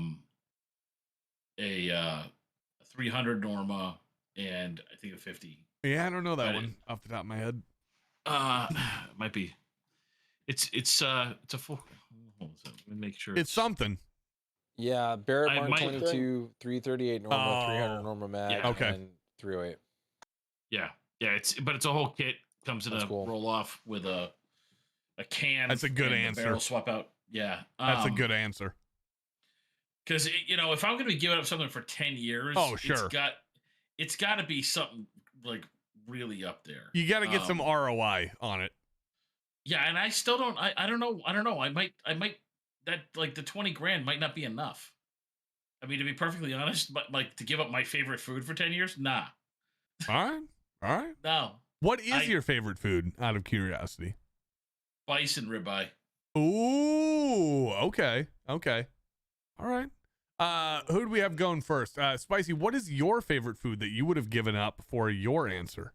300 Norma, and I think a 50. Yeah, I don't know that one off the top of my head. Might be. It's a full. Hold on, let me make sure. It's something. Yeah, Barrett Mark 22, 338 Norma, 300 Norma mag, and 308. Yeah, it's a whole kit. Comes in roll off with a can. That's a good answer. Barrel swap out. Yeah, that's a good answer. Because if I'm going to be giving up something for 10 years, sure, it's got to be something like really up there. You got to get some ROI on it. Yeah, and I still don't. I don't know. I might. That like the 20 grand might not be enough. I mean, to be perfectly honest, but like to give up my favorite food for 10 years, nah. All right. No. What is your favorite food? Out of curiosity. Bison ribeye. Ooh, okay. All right. Who do we have going first? Spicy, what is your favorite food that you would have given up for your answer?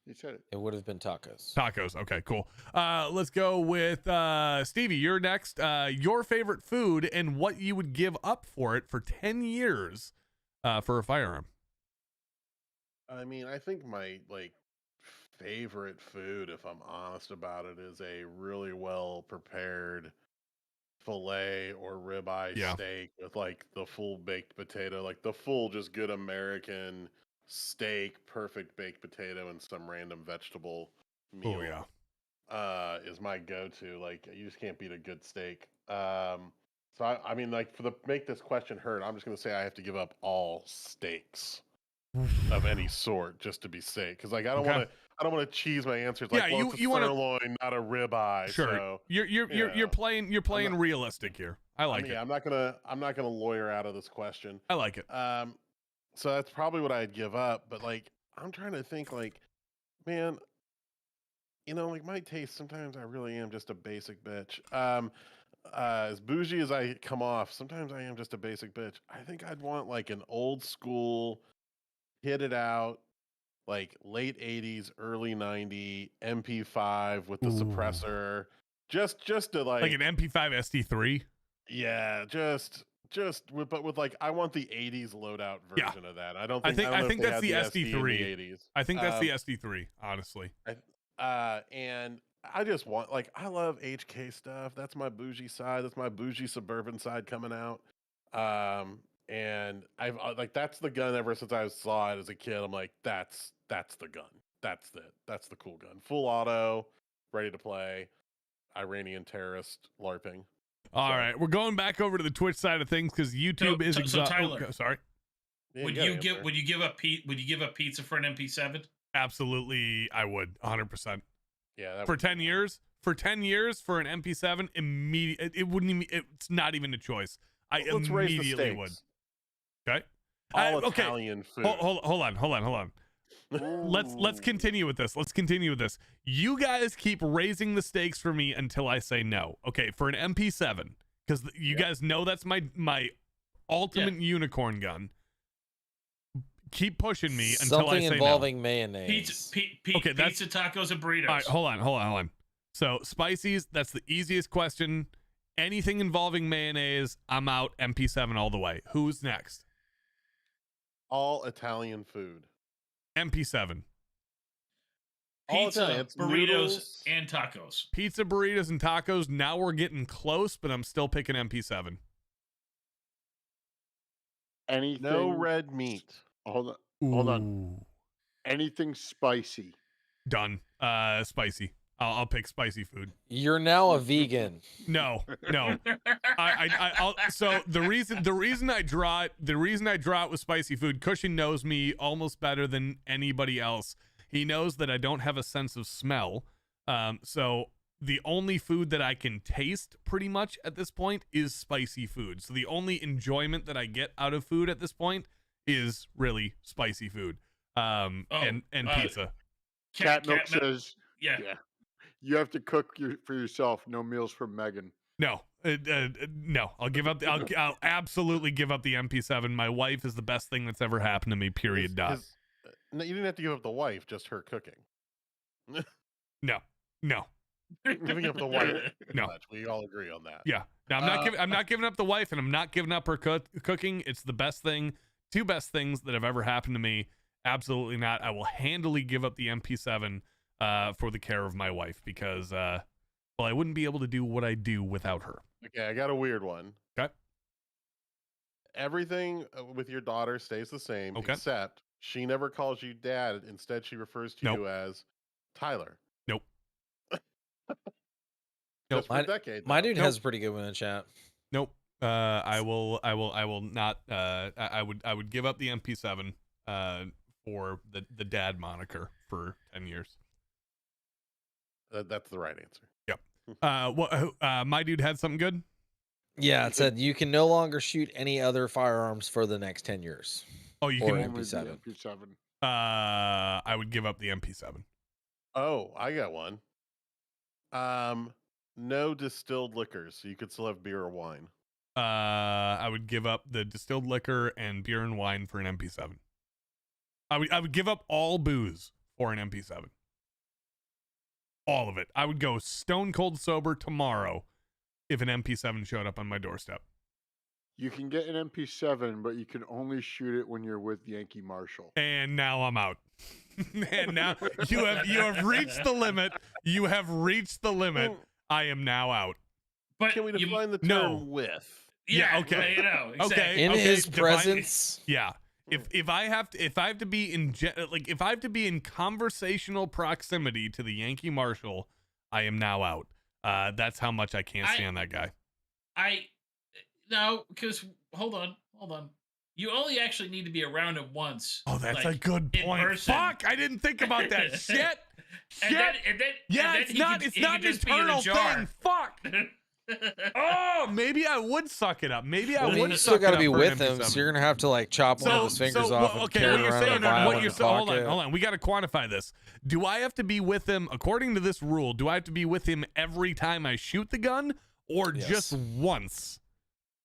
You said it. It would have been tacos. Tacos. Okay, cool. Let's go with Stevie. You're next. Your favorite food and what you would give up for it for 10 years for a firearm. I mean, I think my favorite food, if I'm honest about it, is a really well prepared filet or ribeye steak with the full baked potato, the full just good American steak, perfect baked potato, and some random vegetable meal. Oh yeah. Is my go-to. You just can't beat a good steak. So I mean, make this question heard, I'm just gonna say I have to give up all steaks of any sort just to be safe, because I don't want to cheese my answers. It's a sirloin, not a ribeye. Sure. So, you're playing realistic here. I like it. I'm not gonna lawyer out of this question. I like it. So that's probably what I'd give up. But I'm trying to think. Man, my taste. Sometimes I really am just a basic bitch. As bougie as I come off, sometimes I am just a basic bitch. I think I'd want an old school, hit it out, late 80s, early 90 MP5 with the suppressor, just to like an MP5 SD3. Yeah, but with I want the 80s loadout version of that. I think that's the SD3. I think that's the SD3, honestly. And I just want I love HK stuff. That's my bougie side. That's my bougie suburban side coming out. And I've that's the gun ever since I saw it as a kid. I'm that's the gun. That's it. That's the cool gun. Full auto, ready to play. Iranian terrorist LARPing. All right, we're going back over to the Twitch side of things because YouTube is Tyler, sorry. Yeah, would you give up pizza for an MP7? Absolutely, I would 100%. Yeah, for 10 years. For 10 years for an MP7, it wouldn't even. It's not even a choice. Let's immediately would. Okay. All Italian food. Hold on. Let's continue with this. You guys keep raising the stakes for me until I say no. Okay, for an MP7, because you guys know that's my ultimate unicorn gun. Keep pushing me until I say no. Something involving mayonnaise. Pizza, tacos, and burritos. All right, hold on. So, Spicy's, that's the easiest question Anything involving mayonnaise, I'm out. MP7 all the way. Who's next? All Italian food. MP7. All Pizza, Italian. It's burritos, noodles. and tacos. Pizza, burritos, and tacos. Now we're getting close, but I'm still picking MP7. Anything. No red meat. Hold on. Ooh. Anything spicy. Done. Spicy. I'll pick spicy food. You're now a vegan. No. So the reason I draw it with spicy food. Cushing knows me almost better than anybody else. He knows that I don't have a sense of smell. So the only food that I can taste pretty much at this point is spicy food. So the only enjoyment that I get out of food at this point is really spicy food. And pizza. Cat milk says, yeah. You have to cook for yourself. No meals from Megan. No, no. I'll absolutely give up the MP7. My wife is the best thing that's ever happened to me. Period. Dot. No, you didn't have to give up the wife, just her cooking. No. Giving up the wife. No. Much. We all agree on that. Yeah. No, I'm not giving up the wife, and I'm not giving up her cooking. It's the best thing. Two best things that have ever happened to me. Absolutely not. I will handily give up the MP7 for the care of my wife because, I wouldn't be able to do what I do without her. Okay, I got a weird one. Okay. Everything with your daughter stays the same, except she never calls you dad. Instead, she refers to you as Tyler. Nope. Just for a decade. My dude has a pretty good one in chat. Nope. I will not. I would give up the MP7 for the dad moniker for 10 years. That's the right answer. Yep. My dude had something good. Yeah, it said you can no longer shoot any other firearms for the next 10 years. Oh, you Or can. Only the MP7. MP7. I would give up the MP7. Oh, I got one. No distilled liquors, so you could still have beer or wine. I would give up the distilled liquor and beer and wine for an MP7. I would give up all booze for an MP7. All of it. I would go stone cold sober tomorrow if an MP7 showed up on my doorstep. You can get an MP7, but you can only shoot it when you're with Yankee Marshall. And now I'm out. And now you have reached the limit. You have reached the limit. I am now out. But Can we define the term No. with? Yeah, okay. Exactly. Okay. In his divine- presence. Yeah. If I have to be in conversational proximity to the Yankee Marshal, I am now out. That's how much I can't stand that guy. No, because hold on. You only actually need to be around him once. Oh, that's like, a good in point. person. Fuck, I didn't think about that. Shit. And then Yeah, and then it's not an eternal thing. Fuck. Oh, maybe I would suck it up. Maybe I Well, would you suck still got it to up be for with an him, MP7. so you're gonna have to like chop one of his fingers off and carry what it you're around saying, a vial what in you're his saying, hold pocket. on. We got to quantify this. Do I have to be with him, according to this rule, do I have to be with him every time I shoot the gun or Yes. just once?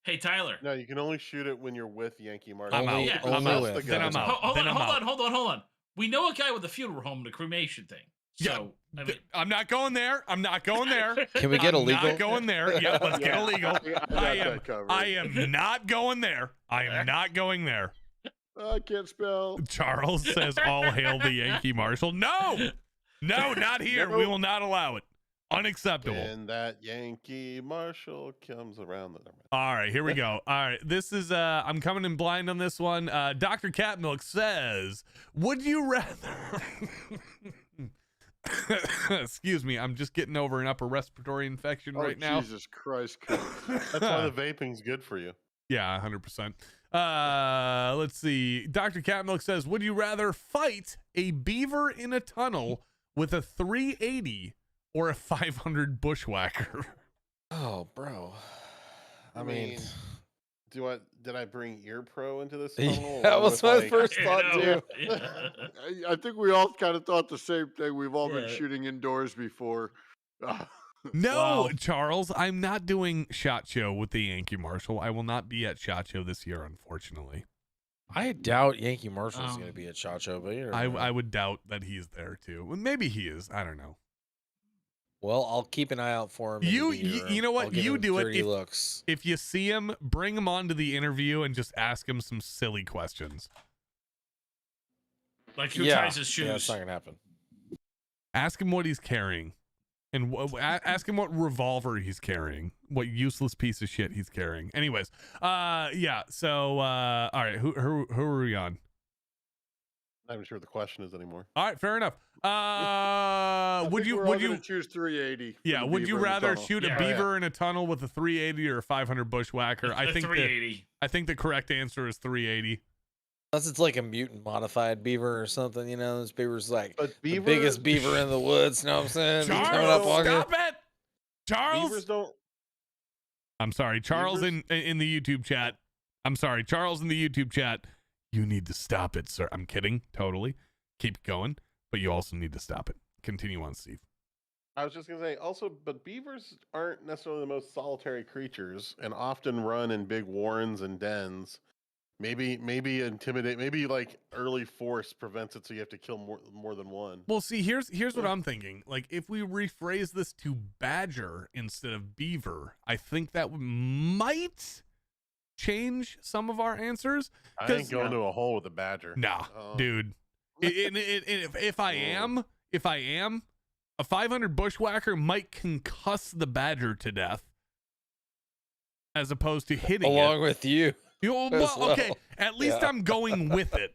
Hey, Tyler. No, you can only shoot it when you're with Yankee Marshall. I'm out. Yeah. I'm Only out. with. Then I'm out. Hold on. We know a guy with a funeral home and a cremation thing. So, I mean, I'm not going there. I'm not going there. Can we get I'm illegal? not going there. Yeah, let's get illegal. I got that covered. I am not going there. I am not going there. I can't spell. Charles says, all hail the Yankee Marshal. No, not here. We will not allow it. Unacceptable. When that Yankee Marshal comes around the number. All right, here we go. All right, this is, I'm coming in blind on this one. Dr. Catmilk says, would you rather... Excuse me, I'm just getting over an upper respiratory infection right now. Jesus Christ. Kurt. That's why the vaping's good for you. Yeah, 100%. Let's see. Dr. Catmilk says, would you rather fight a beaver in a tunnel with a 380 or a 500 bushwhacker? Oh, bro. I mean, did I bring Ear Pro into this Yeah, tunnel? that was my Like, first thought too. I think we all kind of thought the same thing. We've all been Yeah. shooting indoors before. No, Wow. Charles, I'm not doing SHOT Show with the Yankee Marshal. I will not be at SHOT Show this year, unfortunately. I doubt Yankee Marshall's going to be at SHOT Show, but you never know. I would doubt that he's there too. Well, maybe he is. I don't know. Well, I'll keep an eye out for him. in the You meeting room. you know what? I'll give You him do it dirty if, looks. if you see him, bring him onto the interview and just ask him some silly questions. Like who Yeah, ties his shoes? yeah, it's not gonna happen. Ask him what he's carrying, and ask him what revolver he's carrying, what useless piece of shit he's carrying. Anyways, yeah. So, all right, who are we on? Not even sure what the question is anymore. All right, fair enough. Would you choose 380? for yeah? the Would you beaver in the rather tunnel? shoot a Yeah. beaver in a tunnel with a 380 or a 500 bushwhacker? I think 380. I think the correct answer is 380. Unless it's like a mutant modified beaver or something, you know, this beaver's like But the biggest beaver in the woods, you know what I'm saying? He's coming up Charles, on you. stop it, Charles. Beavers don't. I'm sorry, Charles Beavers? in the YouTube chat. I'm sorry, Charles in the YouTube chat. You need to stop it, sir. I'm kidding, totally. Keep going, but you also need to stop it. Continue on, Steve. I was just gonna say also, but beavers aren't necessarily the most solitary creatures, and often run in big warrens and dens. Maybe intimidate. Maybe like early force prevents it, so you have to kill more than one. Well, see, here's what I'm thinking. Like, if we rephrase this to badger instead of beaver, I think that might change some of our answers. I ain't going to a hole with a badger. Nah, dude. If I am, a 500 bushwhacker might concuss the badger to death, as opposed to hitting Along it. with you. Well, okay, at least Yeah. I'm going with it.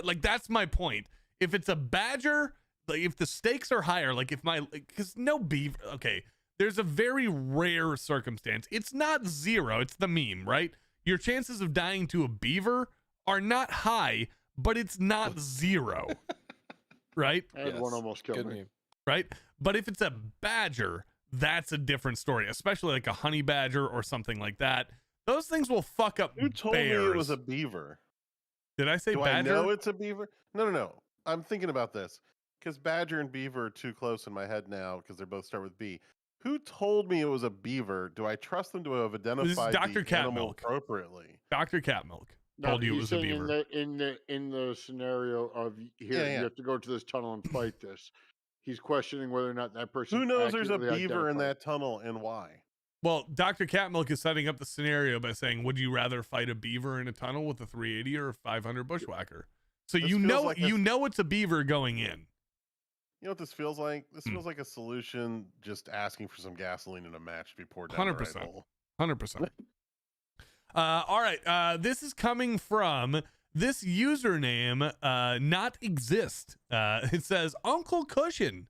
Like that's my point. If it's a badger, like if the stakes are higher, like if because no beaver. Okay, there's a very rare circumstance. It's not zero. It's the meme, right? Your chances of dying to a beaver are not high, but it's not zero, right? I had one almost killed Good me. meme. Right? But if it's a badger, that's a different story, especially like a honey badger or something like that. Those things will fuck up Who told bears. me it was a beaver? Did I say Do badger? I know it's a beaver? No. I'm thinking about this because badger and beaver are too close in my head now because they both start with B. Who told me it was a beaver? Do I trust them to have identified Dr. the animal Catmilk. appropriately? Dr. Catmilk No, told you it he's was a saying beaver. in the scenario of here, Yeah. you have to go to this tunnel and fight this. He's questioning whether or not that person. Who knows there's a accurately beaver in identified. that tunnel and why? Well, Dr. Catmilk is setting up the scenario by saying, would you rather fight a beaver in a tunnel with a 380 or a 500 bushwhacker? So This you feels know like you know it's a beaver going in. You know what this feels like? This Hmm. feels like a solution just asking for some gasoline in a match to be poured down the right 100%. hole. 100%. All right. This is coming from this username, not exist. It says Uncle Cushion.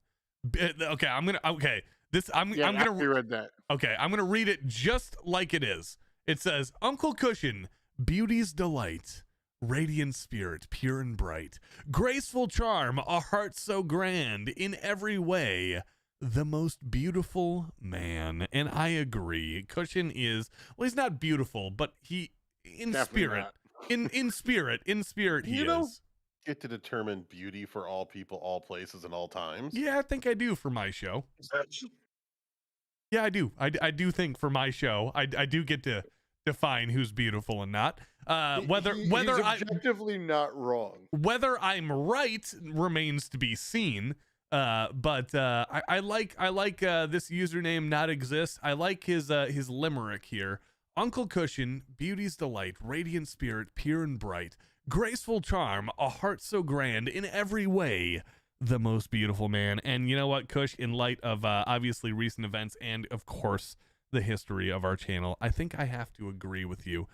Okay. I'm gonna read that. Okay, I'm gonna read it just like it is. It says, Uncle Cushion, beauty's delight, radiant spirit, pure and bright, graceful charm, a heart so grand, in every way, the most beautiful man. And I agree. Cushion is, well, he's not beautiful, but he, in Definitely spirit, in spirit, he You don't is. get to determine beauty for all people, all places, and all times. Yeah, I think I do for my show. Yeah, I do. I do think for my show, I do get to define who's beautiful and not. Whether he's objectively not wrong. whether I'm right remains to be seen. But I like this username not exist. I like his limerick here. Uncle Cushion, beauty's delight, radiant spirit, pure and bright, graceful charm, a heart so grand, in every way, the most beautiful man. And you know what, Cush, in light of obviously recent events and of course the history of our channel, I think I have to agree with you.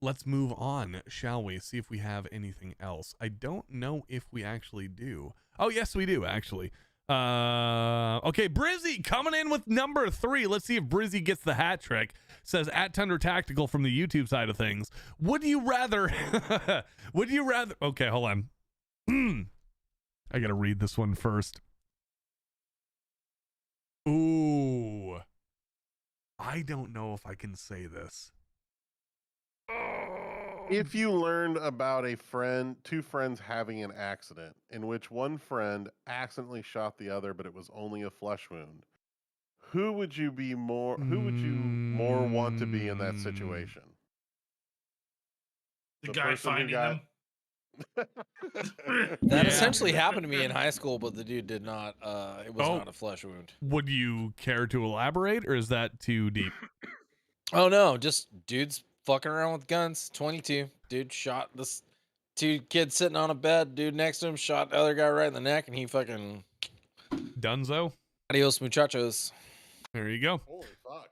Let's move on, shall we? See if we have anything else. I don't know if we actually do. Oh, yes, we do, actually. Okay, Brizzy coming in with number 3. Let's see if Brizzy gets the hat trick. Says at Tundra Tactical from the YouTube side of things. Would you rather? Okay, hold on. I gotta read this one first. Ooh, I don't know if I can say this. If you learned about two friends having an accident in which one friend accidentally shot the other, but it was only a flesh wound, who would you more want to be in that situation? The The guy person who finding got- them. That Yeah. essentially happened to me in high school, but the dude did not. It was Oh. not a flesh wound. Would you care to elaborate, or is that too deep? Oh no, just dudes fucking around with guns. 22 dude shot this two kids sitting on a bed. Dude next to him shot the other guy right in the neck, and he fucking Dunzo. adios muchachos. There you go. Holy fuck.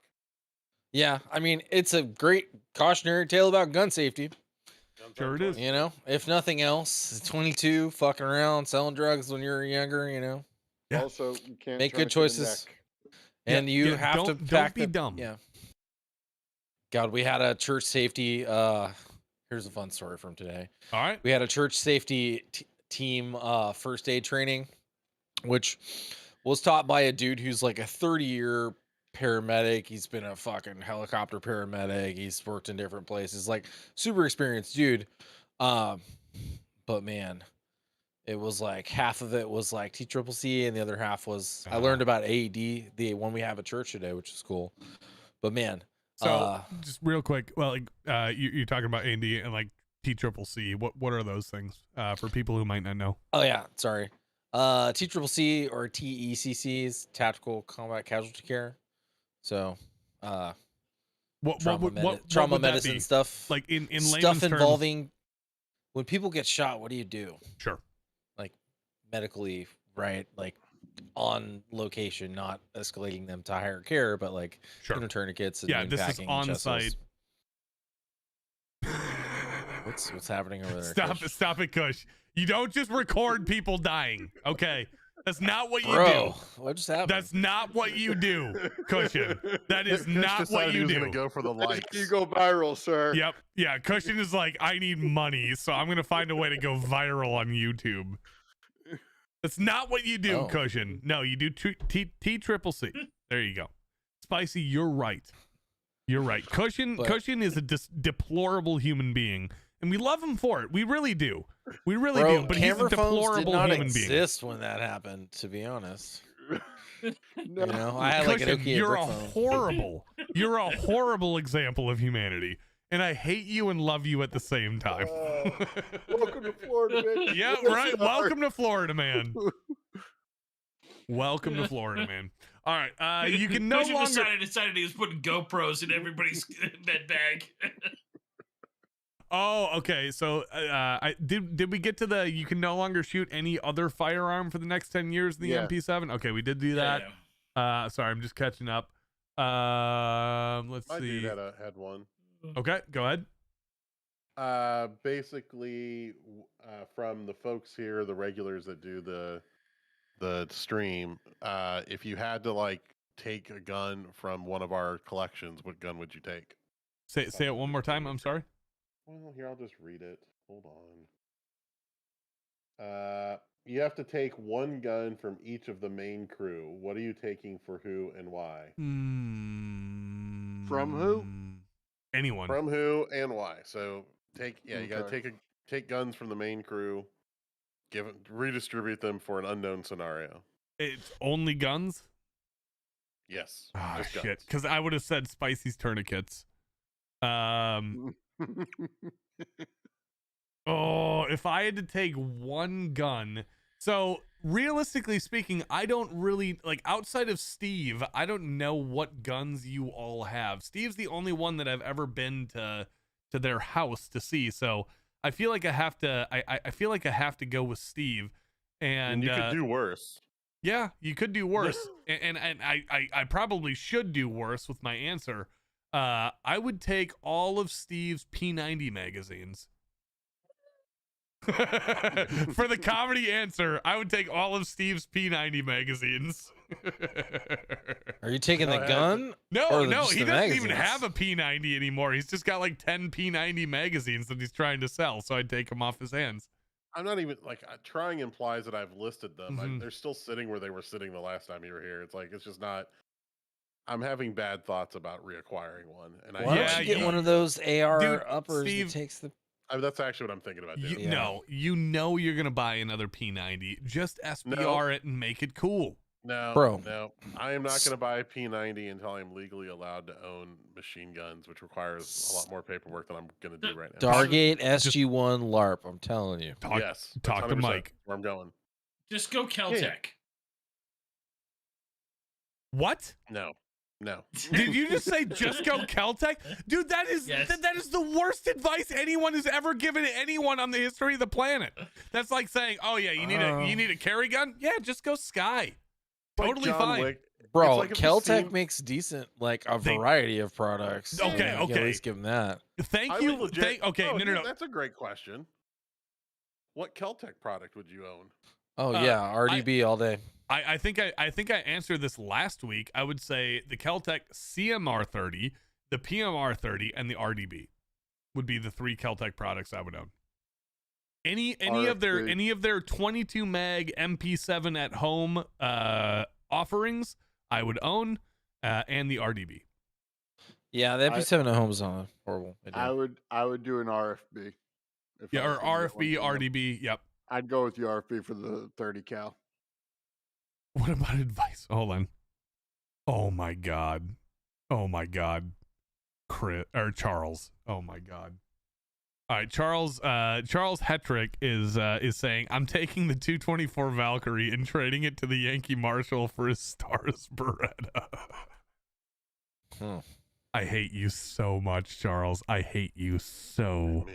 Yeah, I mean it's a great cautionary tale about gun safety. Sure it is. You know, if nothing else, 22 fucking around selling drugs when you're younger. You know, Yeah. Also, you can't make try good to kill the choices. neck. And you yeah, have to don't pack be the, dumb. Yeah. God, we had a church safety. Here's a fun story from today. All right. We had a church safety team first aid training, which was taught by a dude who's like a 30-year paramedic. He's been a fucking helicopter paramedic. He's worked in different places, like super experienced dude. But man, it was like half of it was like TCCC and the other half was I learned about AED, the one we have at church today, which is cool. But man, So just real quick, well, like you're talking about A&D and like TCCC. What are those things for people who might not know? oh yeah, sorry. TCCC or TECC is Tactical Combat Casualty Care. So, What trauma would that medicine be? stuff, Like in layman's stuff terms? involving when people get shot. What do you do? Sure. Like medically, right? Like on location, not escalating them to higher care, but like Sure. tourniquets and Yeah, this is packing on chest site. holes. What's happening over there? Stop Kush? it, stop it, Kush. You don't just record people dying, okay? That's not what you Bro, do. what just happened? That's not what you do, Cushion. That is Kush not what decided he you was do. gonna go for the likes. You go viral, sir. Yep. Yeah. Cushion is like, I need money, so I'm gonna find a way to go viral on YouTube. That's not what you do, Oh. Cushion. No, you do TCCC. There you go. Spicy, you're right. You're right. Cushion is a deplorable human being, and we love him for it. We really do. We really Bro, do. But he's a camera phones did deplorable not human being. exist when that happened. To be honest, No. you know, I had like an Cushion, Nokia you're brick a phone. you're a horrible example of humanity, and I hate you and love you at the same time. Welcome to Florida, bitch. Yeah, right. Welcome to Florida, man. Welcome to Florida, man. All right, you can no Cushion longer. decided he was putting GoPros in everybody's med bag. Oh, okay. So, I did we get to the you can no longer shoot any other firearm for the next 10 years in the Yeah. MP7? Okay, we did do that. Yeah. Sorry, I'm just catching up. Let's My see. dude had one. Okay, go ahead. Basically, from the folks here, the regulars that do the stream, if you had to like take a gun from one of our collections, what gun would you take? Say it one more time. I'm sorry. Well, here, I'll just read it. Hold on. You have to take one gun from each of the main crew. What are you taking for who and why? From who? Anyone. From who and why? So you gotta Okay. take guns from the main crew, redistribute them for an unknown scenario. It's only guns. Yes. Ah, just shit. guns. Because I would have said Spicy's tourniquets. Oh, if I had to take one gun. So realistically speaking, I don't really like outside of Steve, I don't know what guns you all have. Steve's the only one that I've ever been to their house to see. So I feel like I have to I feel like I have to go with Steve. And you could do worse. yeah, you could do worse. and I probably should do worse with my answer. I would take all of Steve's P90 magazines. For the comedy answer, I would take all of Steve's P90 magazines. Are you taking the Go ahead. gun? No, Or no, just he the doesn't even magazines? have a P90 anymore. He's just got like 10 P90 magazines that he's trying to sell, so I'd take them off his hands. I'm not even like trying implies that I've listed them. Mhm. They're still sitting where they were sitting the last time you were here. It's like it's just not. I'm having bad thoughts about reacquiring one, and Why Yeah, don't you get you- one of those AR Dude, uppers Steve- that takes the? that's actually what I'm thinking about doing. No, you know you're gonna buy another P90. Just SBR it and make it cool. No, Bro. no. I am not going to buy a P90 until I'm legally allowed to own machine guns, which requires a lot more paperwork than I'm going to do right now. Stargate SG-1 LARP. I'm telling you. Yes. Talk that's to 100% Mike. where I'm going. Just go Keltec. What? No. Did you just say just go Keltec? Dude, that is Yes. that is the worst advice anyone has ever given to anyone on the history of the planet. That's like saying, "Oh yeah, you need a carry gun? Yeah, just go Sky." Like Totally John fine. Wick. Bro, It's like if you've Keltec seen- makes decent, like, a They- variety of products. Okay, You can okay. at least give them that. Thank I you. would legit- Okay, oh, no. dude, that's a great question. What Keltec product would you own? Oh, yeah, RDB all day. I think I answered this last week. I would say the Keltec CMR30, the PMR30, and the RDB would be the 3 Keltec products I would own. Any of their 22 meg MP7 at home offerings I would own, and the RDB. Yeah, the MP7 at home is horrible. I would do an RFB. If Yeah, I or was gonna get RFB, one from them. RDB. Yep. I'd go with the RFB for the 30 cal. What about advice? Hold on. Oh my god. Charles. Oh my god. All right, Charles Hetrick is saying, I'm taking the 224 Valkyrie and trading it to the Yankee Marshal for his Stars Beretta. I hate you so much, Charles. I hate you so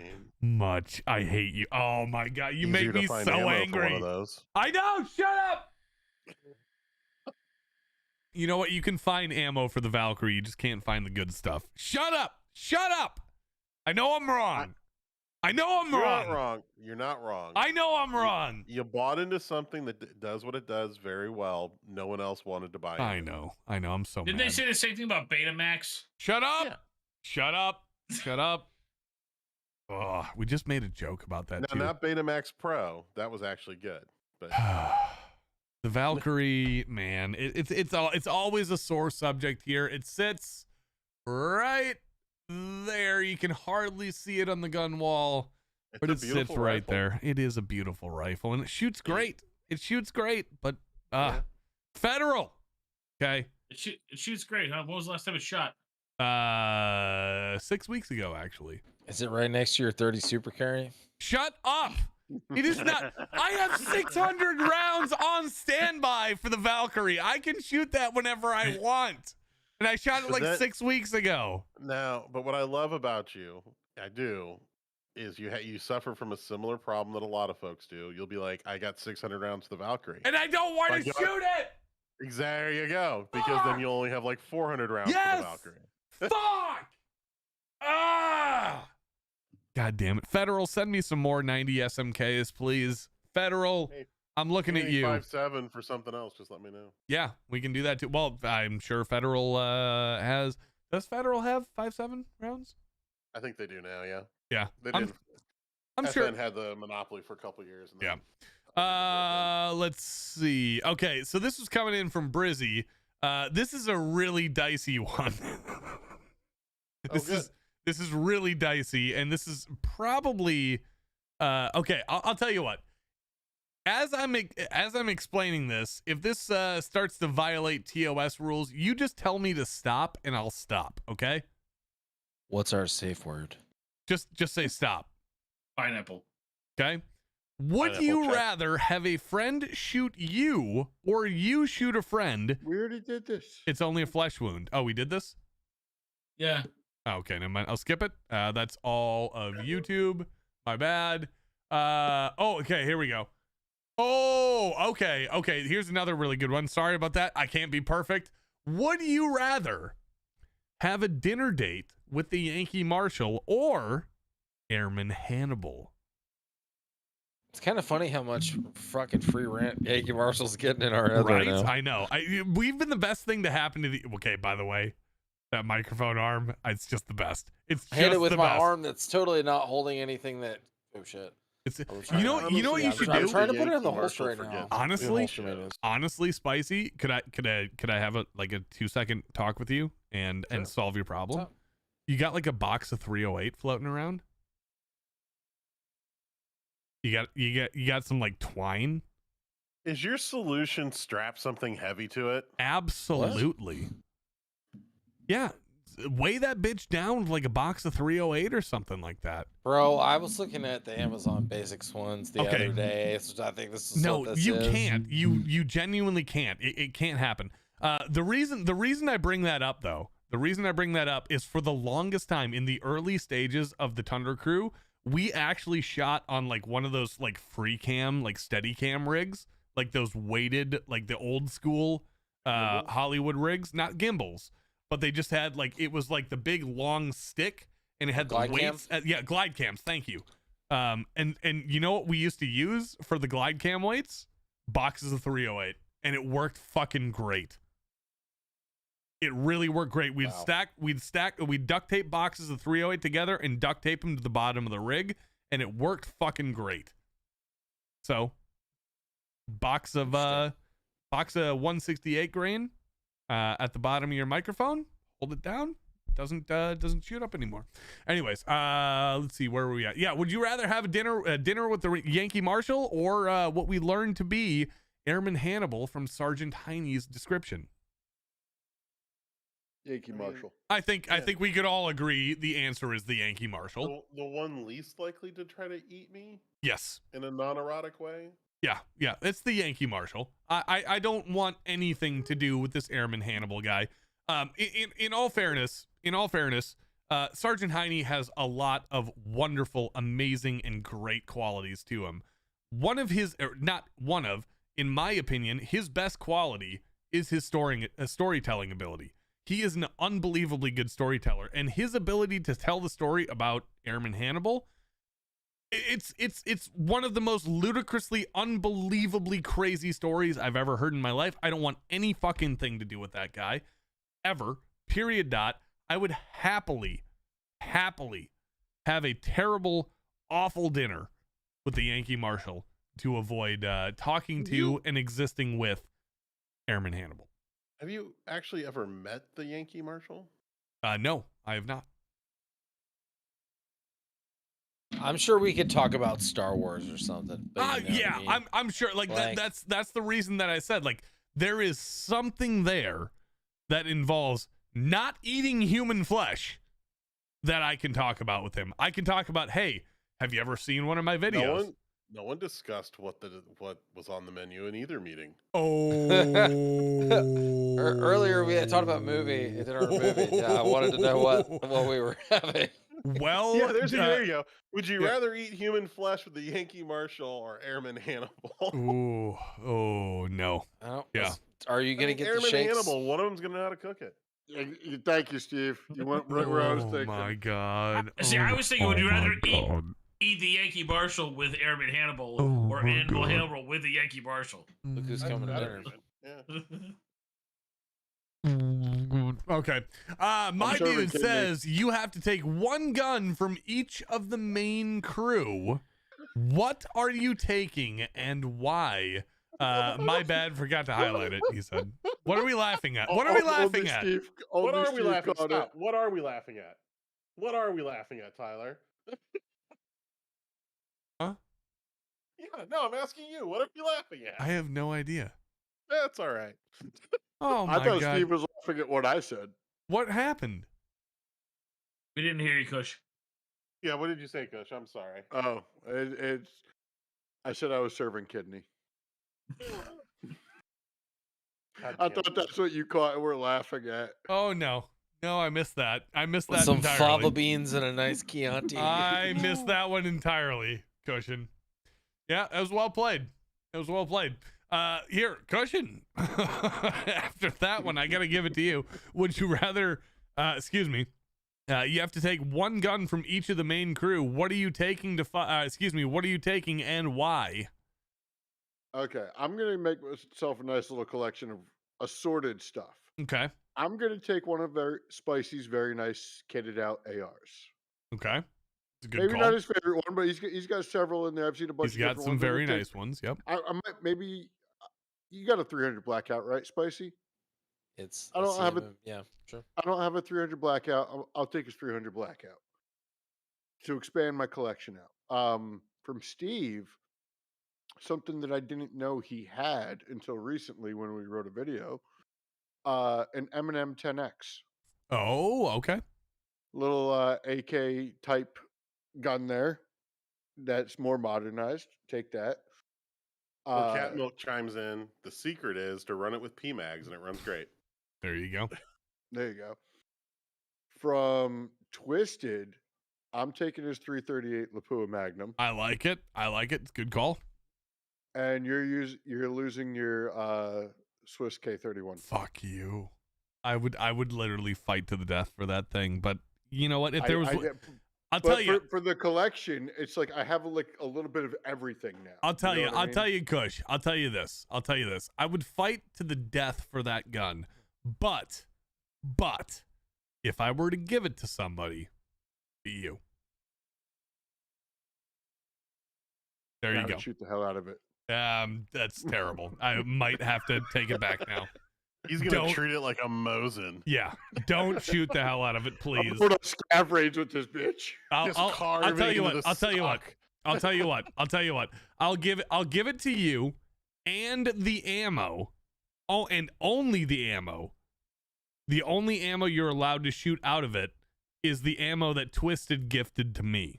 much. I hate you. Oh my god, you Easier make to me find so ammo for angry. one of those. I know. Shut up. You know what? You can find ammo for the Valkyrie. You just can't find the good stuff. Shut up. Shut up. I know I'm wrong. I know I'm You're wrong. not wrong. You're not wrong. I know I'm wrong. You bought into something that does what it does very well. No one else wanted to buy it. I know. I'm so Didn't mad. they say the same thing about Betamax? Shut up. Yeah. Shut up. Shut up. Oh, we just made a joke about that No, too. not Betamax Pro. That was actually good. But The Valkyrie, man, it's always a sore subject here. It sits right there. You can hardly see it on the gun wall, but a it sits beautiful right rifle. there. It is a beautiful rifle, and it shoots great. It shoots great, but Yeah. federal. Okay. It shoots great, huh? When was the last time it shot? 6 weeks ago, actually. Is it right next to your 30 Super Carry? Shut up. It is not. I have 600 rounds on standby for the Valkyrie. I can shoot that whenever I want. And I shot it But like 6 weeks ago. Now, but what I love about you, I do, is you suffer from a similar problem that a lot of folks do. You'll be like, I got 600 rounds to the Valkyrie. And I don't want My to God. shoot it. There you go. Because then you only have like 400 rounds to Yes! the Valkyrie. Fuck. God damn it. Federal, send me some more 90 SMKs, please. Federal, Hey, I'm looking at you. 5.7 for something else. Just let me know. Yeah, we can do that too. Well, I'm sure Federal has. Does Federal have 5.7 rounds? I think they do now. Yeah. Yeah. They I'm did. I'm FN sure. had the monopoly for a couple years. And Yeah. then- Let's see. Okay, so this was coming in from Brizzy. This is a really dicey one. Good. This is really dicey, and this is probably okay. I'll tell you what. As I'm explaining this, if this starts to violate TOS rules, you just tell me to stop, and I'll stop. Okay? What's our safe word? Just say stop. Pineapple. Okay? Would Pineapple you check. rather have a friend shoot you or you shoot a friend? We already did this. It's only a flesh wound. Oh, we did this? Yeah. Oh, okay, never mind. I'll skip it. That's all of YouTube. My bad. Oh, okay, here we go. Oh, okay. Here's another really good one. Sorry about that. I can't be perfect. Would you rather have a dinner date with the Yankee Marshal or Airman Hannibal? It's kind of funny how much fucking free rent Yankee Marshall's getting in our head right now. I know. We've been the best thing to happen to the. Okay, by the way, that microphone arm, it's just the best. It's I just hit it with the my best. arm that's totally not holding anything that. Oh shit! It's I'm you trying know to- what you honestly, should I'm do. trying to put it in Yankee the holster Marshal right forgets. now. Honestly, Holster made this. Honestly, Spicy, could I have a 2-second talk with you and Sure. solve your problem? What's up? You got like a box of 308 floating around? You got some like twine? Is your solution strap something heavy to it? Absolutely. Yeah. Weigh that bitch down like a box of 308 or something like that. Bro, I was looking at the Amazon Basics ones the Okay. other day. So I think this is No, what this you is. can't. You genuinely can't. It can't happen. The reason I bring that up though, the reason I bring that up is for the longest time in the early stages of the Tundra Crew, we actually shot on like one of those like free cam, like steady cam rigs, like those weighted, like the old school Gimbals? Hollywood rigs, not gimbals, but they just had like, it was like the big long stick and it had the Glide cam? weights. Yeah, glide cams. Thank you. And you know what we used to use for the glide cam weights? Boxes of 308, and it worked fucking great. It really worked great. We'd duct tape boxes of 308 together and duct tape them to the bottom of the rig, and it worked fucking great. So, box of 168 grain at the bottom of your microphone. Hold it down. Doesn't shoot up anymore. Anyways, let's see, where were we at? Yeah, would you rather have a dinner with the Yankee Marshal or what we learned to be Airman Hannibal from Sergeant Heine's description? Yankee Marshal. I think we could all agree the answer is the Yankee Marshal. The one least likely to try to eat me Yes. in a non-erotic way? Yeah, it's the Yankee Marshal. I don't want anything to do with this Airman Hannibal guy. In all fairness, Sergeant Heine has a lot of wonderful, amazing, and great qualities to him. In my opinion, his best quality is his storytelling ability. He is an unbelievably good storyteller, and his ability to tell the story about Airman Hannibal, it's one of the most ludicrously, unbelievably crazy stories I've ever heard in my life. I don't want any fucking thing to do with that guy, ever. Period. Dot. I would happily have a terrible, awful dinner with the Yankee Marshal to avoid talking to and existing with Airman Hannibal. Have you actually ever met the Yankee Marshal? No, I have not. I'm sure we could talk about Star Wars or something. But you know what I mean? I'm sure. Like that's the reason that I said, like, there is something there that involves not eating human flesh that I can talk about with him. I can talk about, hey, have you ever seen one of my videos? No one discussed what was on the menu in either meeting. Oh. Earlier we had talked about movie. It did our movie. Yeah, I wanted to know what we were having. Well, Yeah, there you go. Would you rather eat human flesh with the Yankee Marshal or Airman Hannibal? Oh no. Yeah. Are you gonna get Airman the shakes? Hannibal? One of them's gonna know how to cook it. Thank you, Steve. You went right where I was thinking. Oh my god. See, I was thinking, would you rather eat the Yankee Marshal with Airman Hannibal or Animal Hannibal with the Yankee Marshal? Look who's coming to dinner. Yeah. Okay. My sure dude says you have to take one gun from each of the main crew. What are you taking and why? My bad, forgot to highlight it, he said. What are we laughing at? What are we laughing at? What are we laughing at? What are we laughing at? What are we laughing at, Tyler? Huh? Yeah, no, I'm asking you. What are we laughing at? I have no idea. That's all right. Oh my I thought god. Steve was laughing at what I said. What happened? We didn't hear you, Kush. Yeah, what did you say, Kush? I'm sorry. Oh, I said I was serving kidney. I thought that's what you caught and were laughing at. Oh no. No, I missed that. I missed that Some entirely. fava beans and a nice Chianti. I missed that one entirely, Cushion. Yeah, that was well played. It was well played. Here, Cushion. After that one, I gotta give it to you. Would you rather? Excuse me. You have to take one gun from each of the main crew. What are you taking to? What are you taking and why? Okay, I'm gonna make myself a nice little collection of assorted stuff. Okay. I'm gonna take one of Spicy's very nice kitted out ARs. Okay. It's a good Maybe call. not his favorite one, but he's got several in there. I've seen a bunch. He's got of some ones. very nice ones. Yep. I might maybe. You got a 300 blackout, right, Spicy? It's. I don't have it. Yeah, sure. I don't have a 300 blackout. I'll take his 300 blackout to expand my collection out. From Steve, something that I didn't know he had until recently when we wrote a video. An M&M 10X, Oh, okay. little AK type gun there. That's more modernized. Take that. Well, Cat Milk chimes in. The secret is to run it with PMags, and it runs great. There you go. There you go. From Twisted, I'm taking his 338 Lapua Magnum, I like it. I like it. It's a good call. and you're losing your Swiss K31. Fuck you. I would literally fight to the death for that thing. But you know what? If there was, I'll tell you. For the collection, it's like I have like a little bit of everything now. I'll tell you. know what I I'll mean? tell you, Kush. I'll tell you this. I would fight to the death for that gun. But if I were to give it to somebody, be you. There I you would go. Shoot the hell out of it. That's terrible. I might have to take it back now. He's gonna Don't- treat it like a Mosin. Yeah, don't shoot the hell out of it, I'm please. put on scav raids with this bitch. Just I'll carve tell it you into what. the I'll tell you what. sock. I'll tell you what. I'll give it to you and the ammo. Oh, and only the ammo. The only ammo you're allowed to shoot out of it is the ammo that Twisted gifted to me.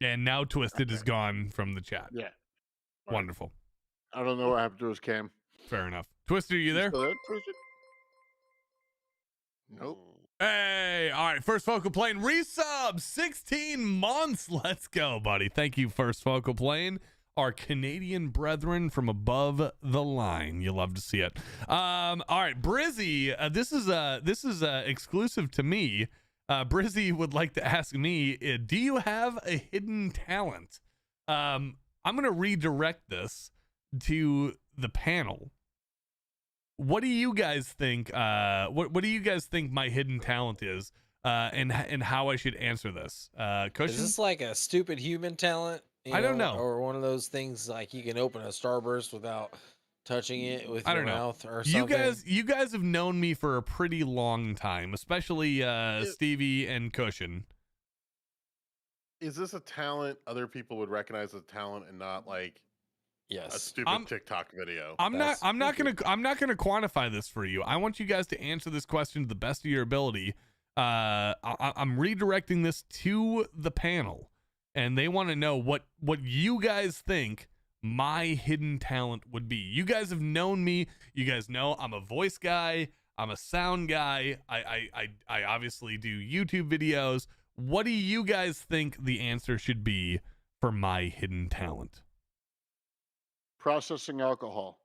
And now Twisted is gone from the chat. Yeah. Wonderful. I don't know what happened to his cam. Fair enough. Twisted, are you there? Still there, Twisted? Nope. Hey, all right. First Focal Plane resub 16 months. Let's go, buddy. Thank you, First Focal Plane. Our Canadian brethren from above the line. You love to see it. All right, Brizzy. This is exclusive to me. Brizzy would like to ask me, do you have a hidden talent? I'm gonna redirect this to the panel. What do you guys think? What do you guys think my hidden talent is? And how I should answer this? Cushion? Is this like a stupid human talent? I don't know. Or one of those things like you can open a Starburst without touching it with your mouth or something? You guys have known me for a pretty long time, especially Stevie and Cushion. Is this a talent other people would recognize as a talent and not like a Yes. stupid TikTok video? I'm not gonna quantify this for you. I want you guys to answer this question to the best of your ability. I'm redirecting this to the panel, and they want to know what you guys think my hidden talent would be. You guys have known me. You guys know I'm a voice guy. I'm a sound guy. I obviously do YouTube videos. What do you guys think the answer should be for my hidden talent? Processing alcohol.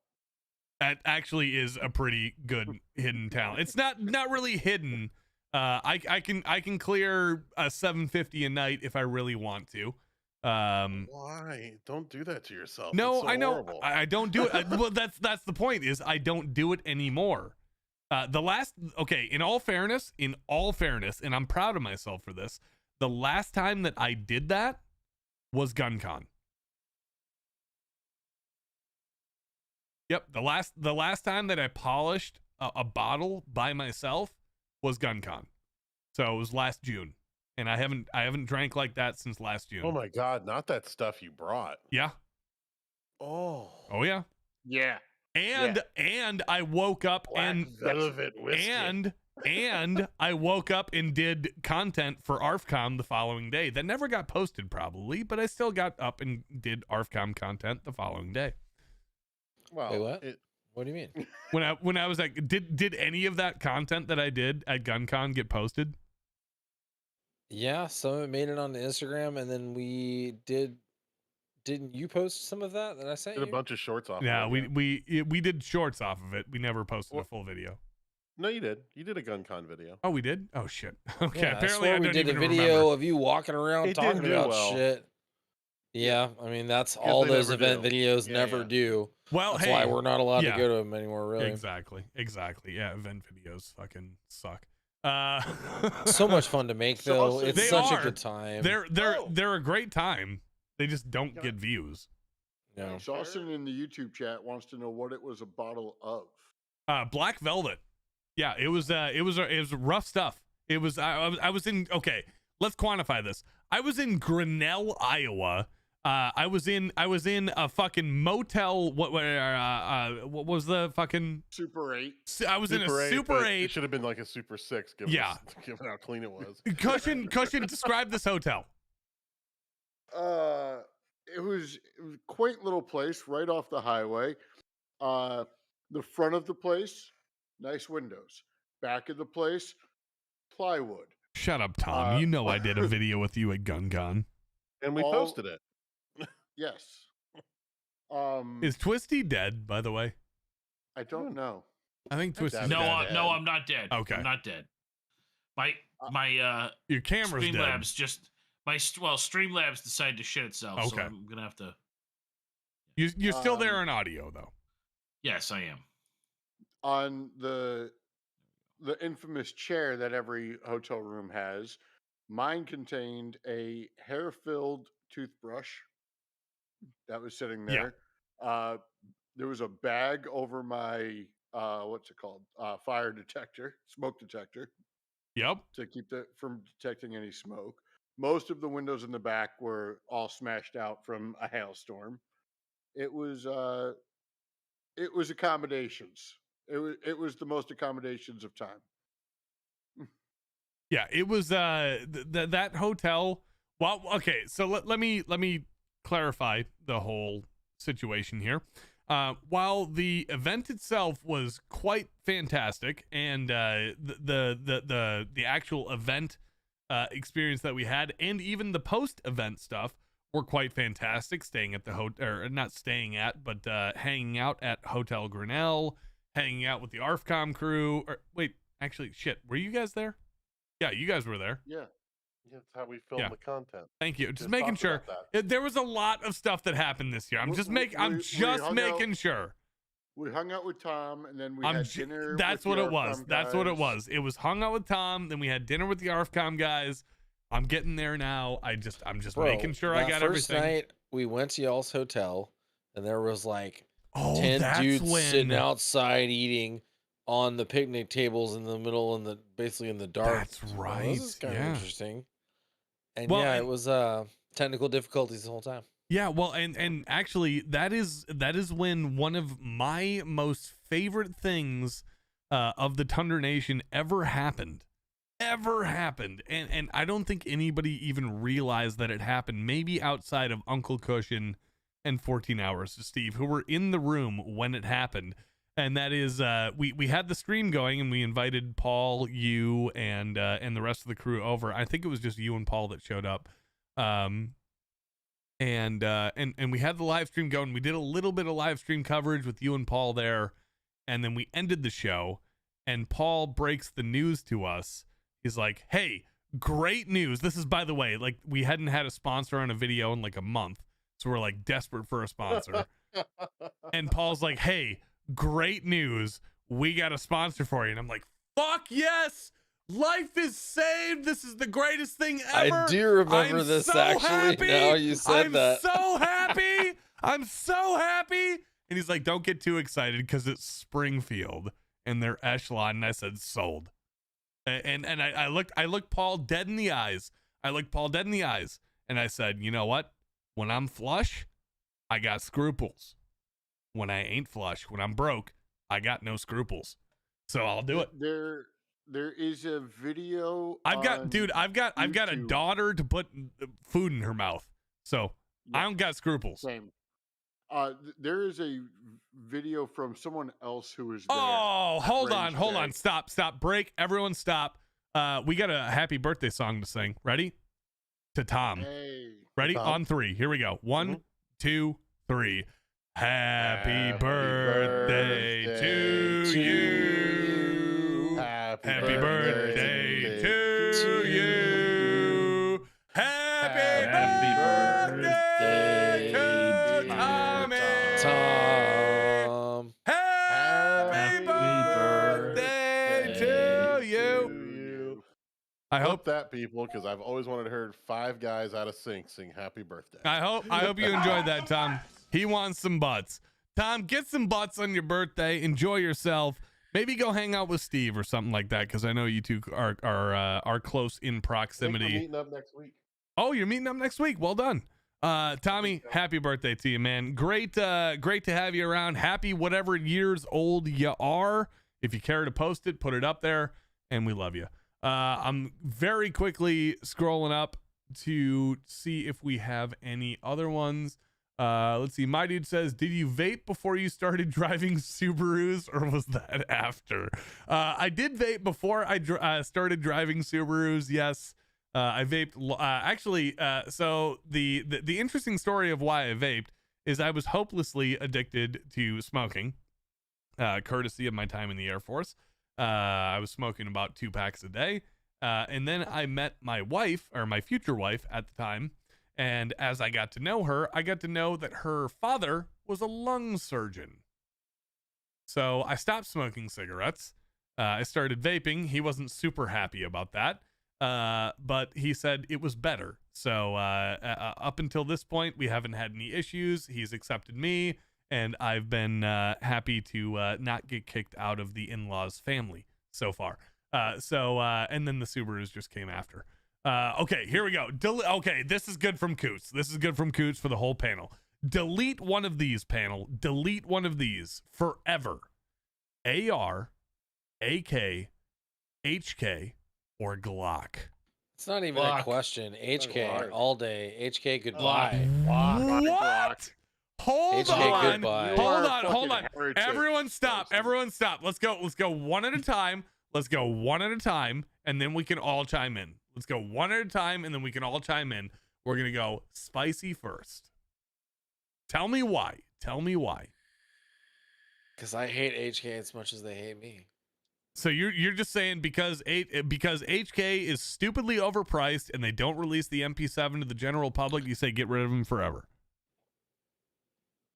That actually is a pretty good hidden talent. It's not really hidden. I can clear a 750 a night if I really want to. Why? Don't do that to yourself. No, It's so I know. horrible. I don't do it. Well, that's the point. Is I don't do it anymore. In all fairness, and I'm proud of myself for this. The last time that I did that was GunCon. Yep, the last time that I polished a bottle by myself was GunCon. So it was last June, and I haven't drank like that since last June. Oh my God! Not that stuff you brought. Yeah. Oh. Oh yeah. Yeah. And I woke up Black velvet whiskey. and I woke up and did content for ARFCOM the following day. That never got posted probably, but I still got up and did ARFCOM content the following day. Well, Wait, what? What do you mean? When I was like, did any of that content that I did at GunCon get posted? Yeah, some of it made it on the Instagram, and then we did. Didn't you post some of that I sent did a you? bunch of shorts off. Yeah, of it, we did shorts off of it. We never posted a Well- full video. No, you did. You did a GunCon video. Oh, we did? Oh shit. Okay, Yeah, apparently I swear we don't did a even video remember. of you walking around It talking didn't do about well. shit. Yeah, I mean that's Because all they those never event do. videos Yeah, never yeah. do. Well, That's hey, why we're not allowed yeah. to go to them anymore. Really, Exactly. Yeah, event videos fucking suck. so much fun to make So though. awesome. It's They such are. a good time. They're a great time. They just don't Yeah. get views. No. Austin in the YouTube chat wants to know what it was a bottle of. Black Velvet. Yeah, it was rough stuff. It was I was in, okay, let's quantify this. I was in Grinnell, Iowa, I was in a fucking motel. What was the fucking Super 8. I was in a Super but 8. It should have been like a Super 6. Given Yeah. given how clean it was. Cushion, describe this hotel. It was a quaint little place right off the highway. The front of the place, nice windows. Back of the place, plywood. Shut up, Tom. You know I did a video with you at Gun. And we All- posted it. Yes. Is Twisty dead, by the way? I don't know. I think Twisty's No, dead. no, I'm not dead. Okay. I'm not dead. My Your camera's dead. Streamlabs just Streamlabs decided to shit itself. So Okay. I'm gonna have to. You're still there in audio though. Yes, I am. On the infamous chair that every hotel room has, mine contained a hair-filled toothbrush that was sitting Yeah. there. There was a bag over my what's it called? Fire detector, smoke detector, Yep. to keep from detecting any smoke. Most of the windows in the back were all smashed out from a hailstorm. It was accommodations. It was the most accommodations of time. Yeah, it was that hotel. Well, okay, so let me clarify the whole situation here. While the event itself was quite fantastic, and the actual event experience that we had, and even the post-event stuff were quite fantastic. Staying at the hotel, or not staying at, but hanging out at Hotel Grinnell, hanging out with the ARFCOM crew. Or wait, actually, shit, were you guys there? Yeah, you guys were there. Yeah. That's how we film Yeah. the content. Thank you. Just Just making talk sure. about that. There was a lot of stuff that happened this year. I'm We- just we- making. I'm we just hung making out- sure. We hung out with Tom, and then we I'm had ju- dinner. That's with what the it was. ARFCOM That's what it guys. was. It was hung out with Tom. Then we had dinner with the ARFCOM guys. I'm getting there now. I'm just Bro, making sure I that got first everything. night we went to y'all's hotel, and there was like Oh, 10 that's dudes when. sitting outside eating on the picnic tables in the middle, basically in the dark. That's So, right, This is kind yeah. of interesting. And Well, yeah, and- it was technical difficulties the whole time. Yeah, well, and actually, that is when one of my most favorite things of the Thunder Nation ever happened. And I don't think anybody even realized that it happened, maybe outside of Uncle Cushion and 14 Hours to Steve, who were in the room when it happened. And that is, we had the stream going, and we invited Paul, you, and the rest of the crew over. I think it was just you and Paul that showed up. And we had the live stream going. We did a little bit of live stream coverage with you and Paul there, and then we ended the show, and Paul breaks the news to us. He's like, "Hey, great news. This is, by the way, like, we hadn't had a sponsor on a video in like a month, so we're like desperate for a sponsor." And Paul's like, "Hey, great news. We got a sponsor for you." And I'm like, "Fuck yes. Life is saved. This is the greatest thing ever." I do remember I'm this so actually. happy. Now you said I'm that. so happy. I'm so happy. And he's like, "Don't get too excited because it's Springfield and they're Echelon." And I said, "Sold." And I looked Paul dead in the eyes. And I said, "You know what? When I'm flush, I got scruples. When I ain't flush, when I'm broke, I got no scruples. So I'll do it." There is a video. I've got on a YouTube. daughter to put food in her mouth. So I don't got scruples. Same. There is a video from someone else who was there. Oh, at hold range on. day. Stop. Break. Everyone stop. We got a happy birthday song to sing. Ready? To Tom. Hey. Ready? Tom. On 3. Here we go. 1, 2, 3. Happy Happy birthday to you. Happy birthday to you. Happy birthday to Tommy. Tom. Happy birthday to you. I Hope hope that, people, because I've always wanted to hear 5 guys out of sync sing "Happy Birthday." I hope you enjoyed that, Tom. He wants some butts. Tom, get some butts on your birthday. Enjoy yourself. Maybe go hang out with Steve or something like that, because I know you two are close in I think we're proximity. meeting up next week. Oh, you're meeting up next week. Well done. Tommy, happy birthday to you, man. Great to have you around. Happy whatever years old you are. If you care to post it, put it up there, and we love you. I'm very quickly scrolling up to see if we have any other ones. Let's see. My dude says, did you vape before you started driving Subarus, or was that after? I did vape before I started driving Subarus. Yes. I vaped actually. So the interesting story of why I vaped is I was hopelessly addicted to smoking, courtesy of my time in the Air Force. I was smoking about 2 packs a day. And then I met my wife, or my future wife at the time. And as I got to know her, I got to know that her father was a lung surgeon. So I stopped smoking cigarettes. I started vaping. He wasn't super happy about that. But he said it was better. So up until this point, we haven't had any issues. He's accepted me, and I've been happy to not get kicked out of the in-laws family so far. And then the Subarus just came after. Okay, here we go. Okay, this is good from Coots. This is good from Coots for the whole panel. Delete one of these, panel. Delete one of these forever. AR, AK, HK, or Glock. It's not even a question. HK all day. HK goodbye. What? Hold HK on. goodbye. Hold on. Everyone stop. Everyone stop. Let's go one at a time. And then we can all chime in. Let's go one at a time, and then we can all chime in. We're going to go spicy first. Tell me why. Because I hate HK as much as they hate me. So you're just saying because HK is stupidly overpriced and they don't release the MP7 to the general public, you say get rid of them forever.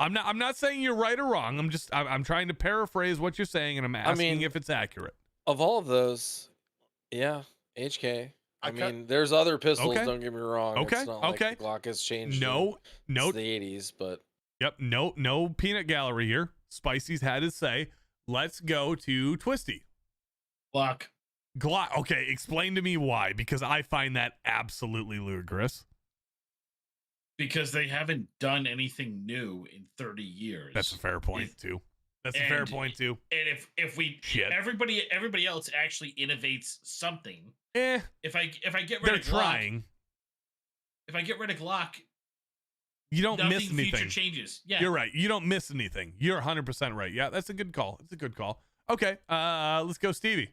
I'm not saying you're right or wrong. I'm trying to paraphrase what you're saying, and I'm asking if it's accurate. Of all of those, yeah, HK. I mean, there's other pistols. Okay. Don't get me wrong. Okay. It's not like the Glock has changed. No. It's the 80s, but yep. No peanut gallery here. Spicy's had his say. Let's go to Twisty. Glock. Okay, explain to me why, because I find that absolutely ludicrous. Because they haven't done anything new in 30 years. That's a fair point too. And if we everybody else actually innovates something. If I get rid of Glock, if I get rid of Glock, you don't miss anything. Future changes. Yeah, you're right. You don't miss anything. You're 100% right. Yeah, that's a good call. It's a good call. Okay, let's go, Stevie.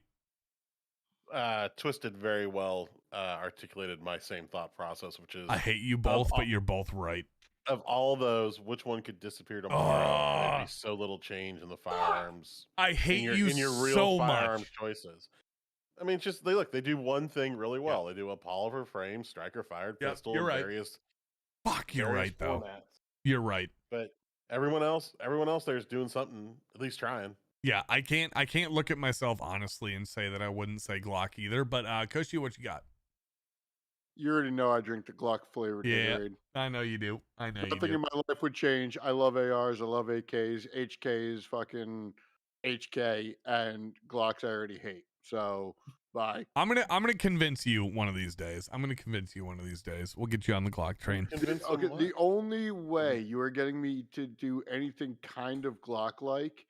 Twisted very well articulated my same thought process, which is I hate you both, but you're both right. Of all those, which one could disappear tomorrow? And there'd be so little change in the firearms. I hate you in your real so firearms much. Choices. I mean, just they do one thing really well. They do a polymer frame, striker fired pistol, you're right. various. Fuck, you're right though. Formats. You're right. But everyone else there's doing something, at least trying. Yeah, I can't look at myself honestly and say that I wouldn't say Glock either. But Cushy, what you got? You already know I drink the Glock flavored Gatorade. I know you do. Nothing in my life would change. I love ARs. I love AKs. HKs, fucking HK, and Glocks I already hate. So bye. I'm gonna convince you one of these days. We'll get you on the Glock train. Okay, the only way you are getting me to do anything kind of Glock-like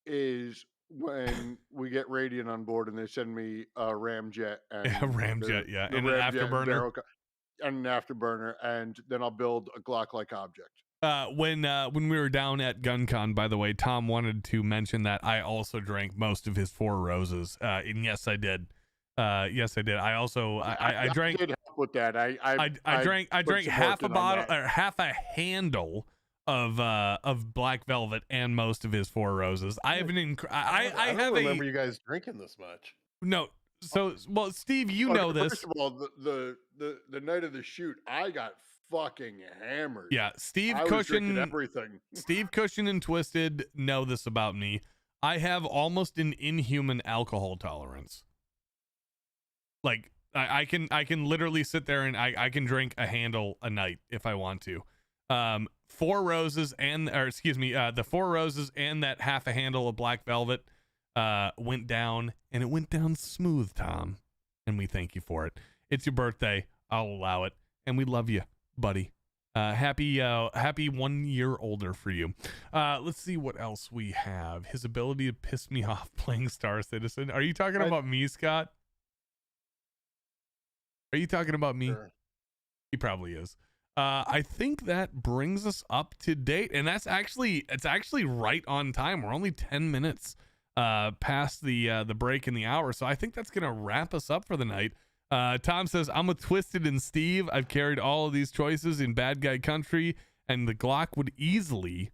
is when we get Radiant on board and they send me a Ramjet and and an afterburner. And an afterburner, and then I'll build a Glock-like object. When we were down at GunCon, by the way, Tom wanted to mention that I also drank most of his 4 roses. And yes, I did. I also I drank. Did help with that. I drank half a bottle or half a handle of Black Velvet and most of his 4 roses. I have I don't remember you guys drinking this much. No. So, well, Steve, you know this. First of all, the night of the shoot, I got fucking hammered. Yeah, Steve Cushion and Twisted know this about me. I have almost an inhuman alcohol tolerance. Like, I can literally sit there and I can drink a handle a night if I want to. 4 roses the 4 roses and that half a handle of Black Velvet went down, and it went down smooth, Tom, and we thank you for it. It's your birthday. I'll allow it, and we love you, buddy. Happy 1 year older for you. Let's see what else we have. His ability to piss me off playing Star Citizen. Are you talking about me, Scott? Are you talking about me? Sure. He probably is. I think that brings us up to date, and it's actually right on time. We're only 10 minutes past the break in the hour, so I think that's gonna wrap us up for the night. Tom says, I'm with Twisted and Steve. I've carried all of these choices in bad guy country, and the Glock would easily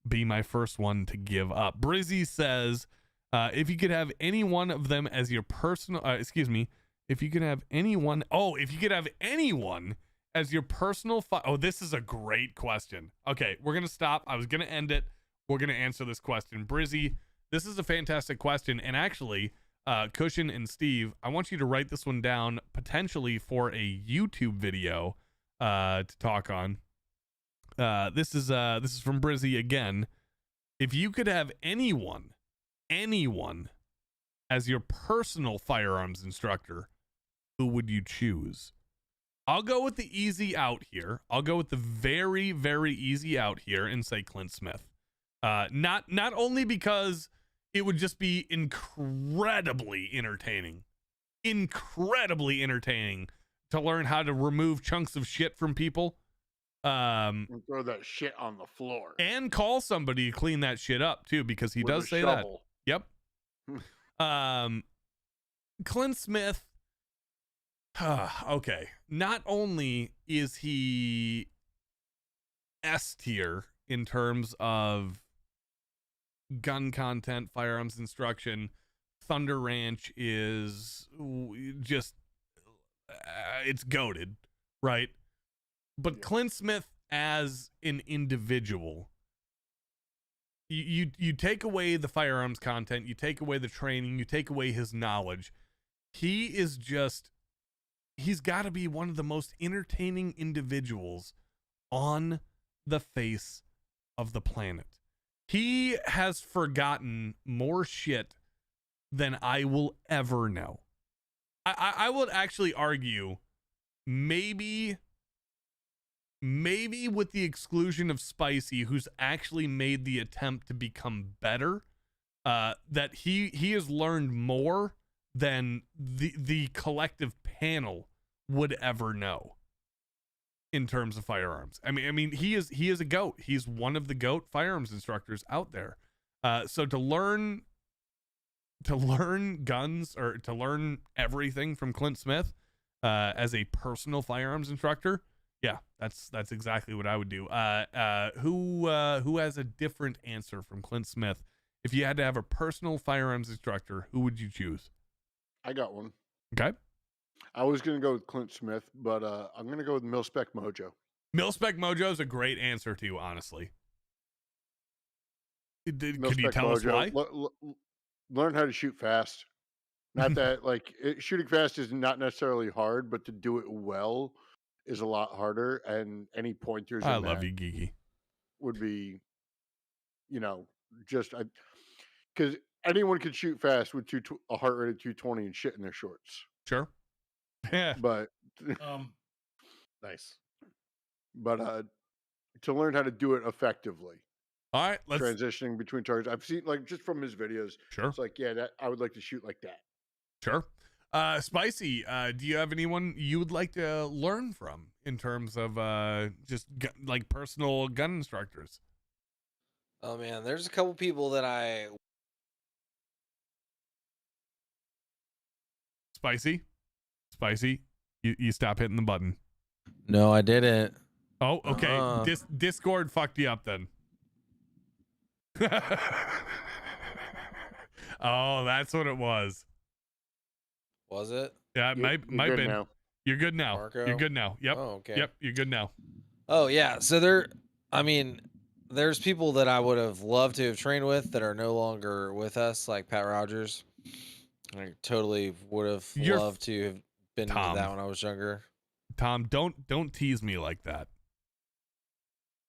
be my first one to give up. Brizzy says, if you could have any one of them as your personal, if you could have anyone as your personal, this is a great question. Okay, we're going to stop. I was going to end it. We're going to answer this question. Brizzy, this is a fantastic question, and actually, Cushion and Steve, I want you to write this one down potentially for a YouTube video to talk on. This is from Brizzy again. If you could have anyone as your personal firearms instructor, who would you choose? I'll go with the easy out here. I'll go with the very, very easy out here and say Clint Smith. Not only because it would just be incredibly entertaining to learn how to remove chunks of shit from people. And throw that shit on the floor. And call somebody to clean that shit up too, because he does say shovel. that. Yep. Clint Smith. Okay. Not only is he S tier in terms of gun content, firearms instruction, Thunder Ranch is just it's goated, right? But Clint Smith as an individual, you take away the firearms content, you take away the training, you take away his knowledge. He's got to be one of the most entertaining individuals on the face of the planet. He has forgotten more shit than I will ever know. I would actually argue maybe with the exclusion of Spicy, who's actually made the attempt to become better, that he has learned more than the collective panel would ever know in terms of firearms. I mean, he is a GOAT. He's one of the GOAT firearms instructors out there. So to learn guns, or to learn everything from Clint Smith as a personal firearms instructor, yeah, that's exactly what I would do. Who has a different answer from Clint Smith? If you had to have a personal firearms instructor, who would you choose? I got one. Okay. I was going to go with Clint Smith, but I'm going to go with Mil-Spec Mojo. Mil-Spec Mojo is a great answer to you, honestly. Could you Mil-Spec tell us why? Learn how to shoot fast. Not that, shooting fast is not necessarily hard, but to do it well is a lot harder. And any pointers I love you, Geeky. would be, just because anyone could shoot fast with a heart rate of 220 and shit in their shorts. Sure. Yeah. But Nice. But to learn how to do it effectively. All right, let's transitioning between targets. I've seen, just from his videos. Sure. It's that I would like to shoot like that. Sure. Spicy, do you have anyone you would like to learn from in terms of just personal gun instructors? Oh man, there's a couple people that I Spicy, you stop hitting the button. No, I didn't. Oh, okay. Discord fucked you up then. Oh, that's what it was. Was it? Yeah, it might be. You're good now. Marco? You're good now. Yep. Oh, okay. Yep, you're good now. Oh yeah. So there's people that I would have loved to have trained with that are no longer with us, like Pat Rogers. I totally would have loved to have been into that when I was younger. Tom, don't tease me like that.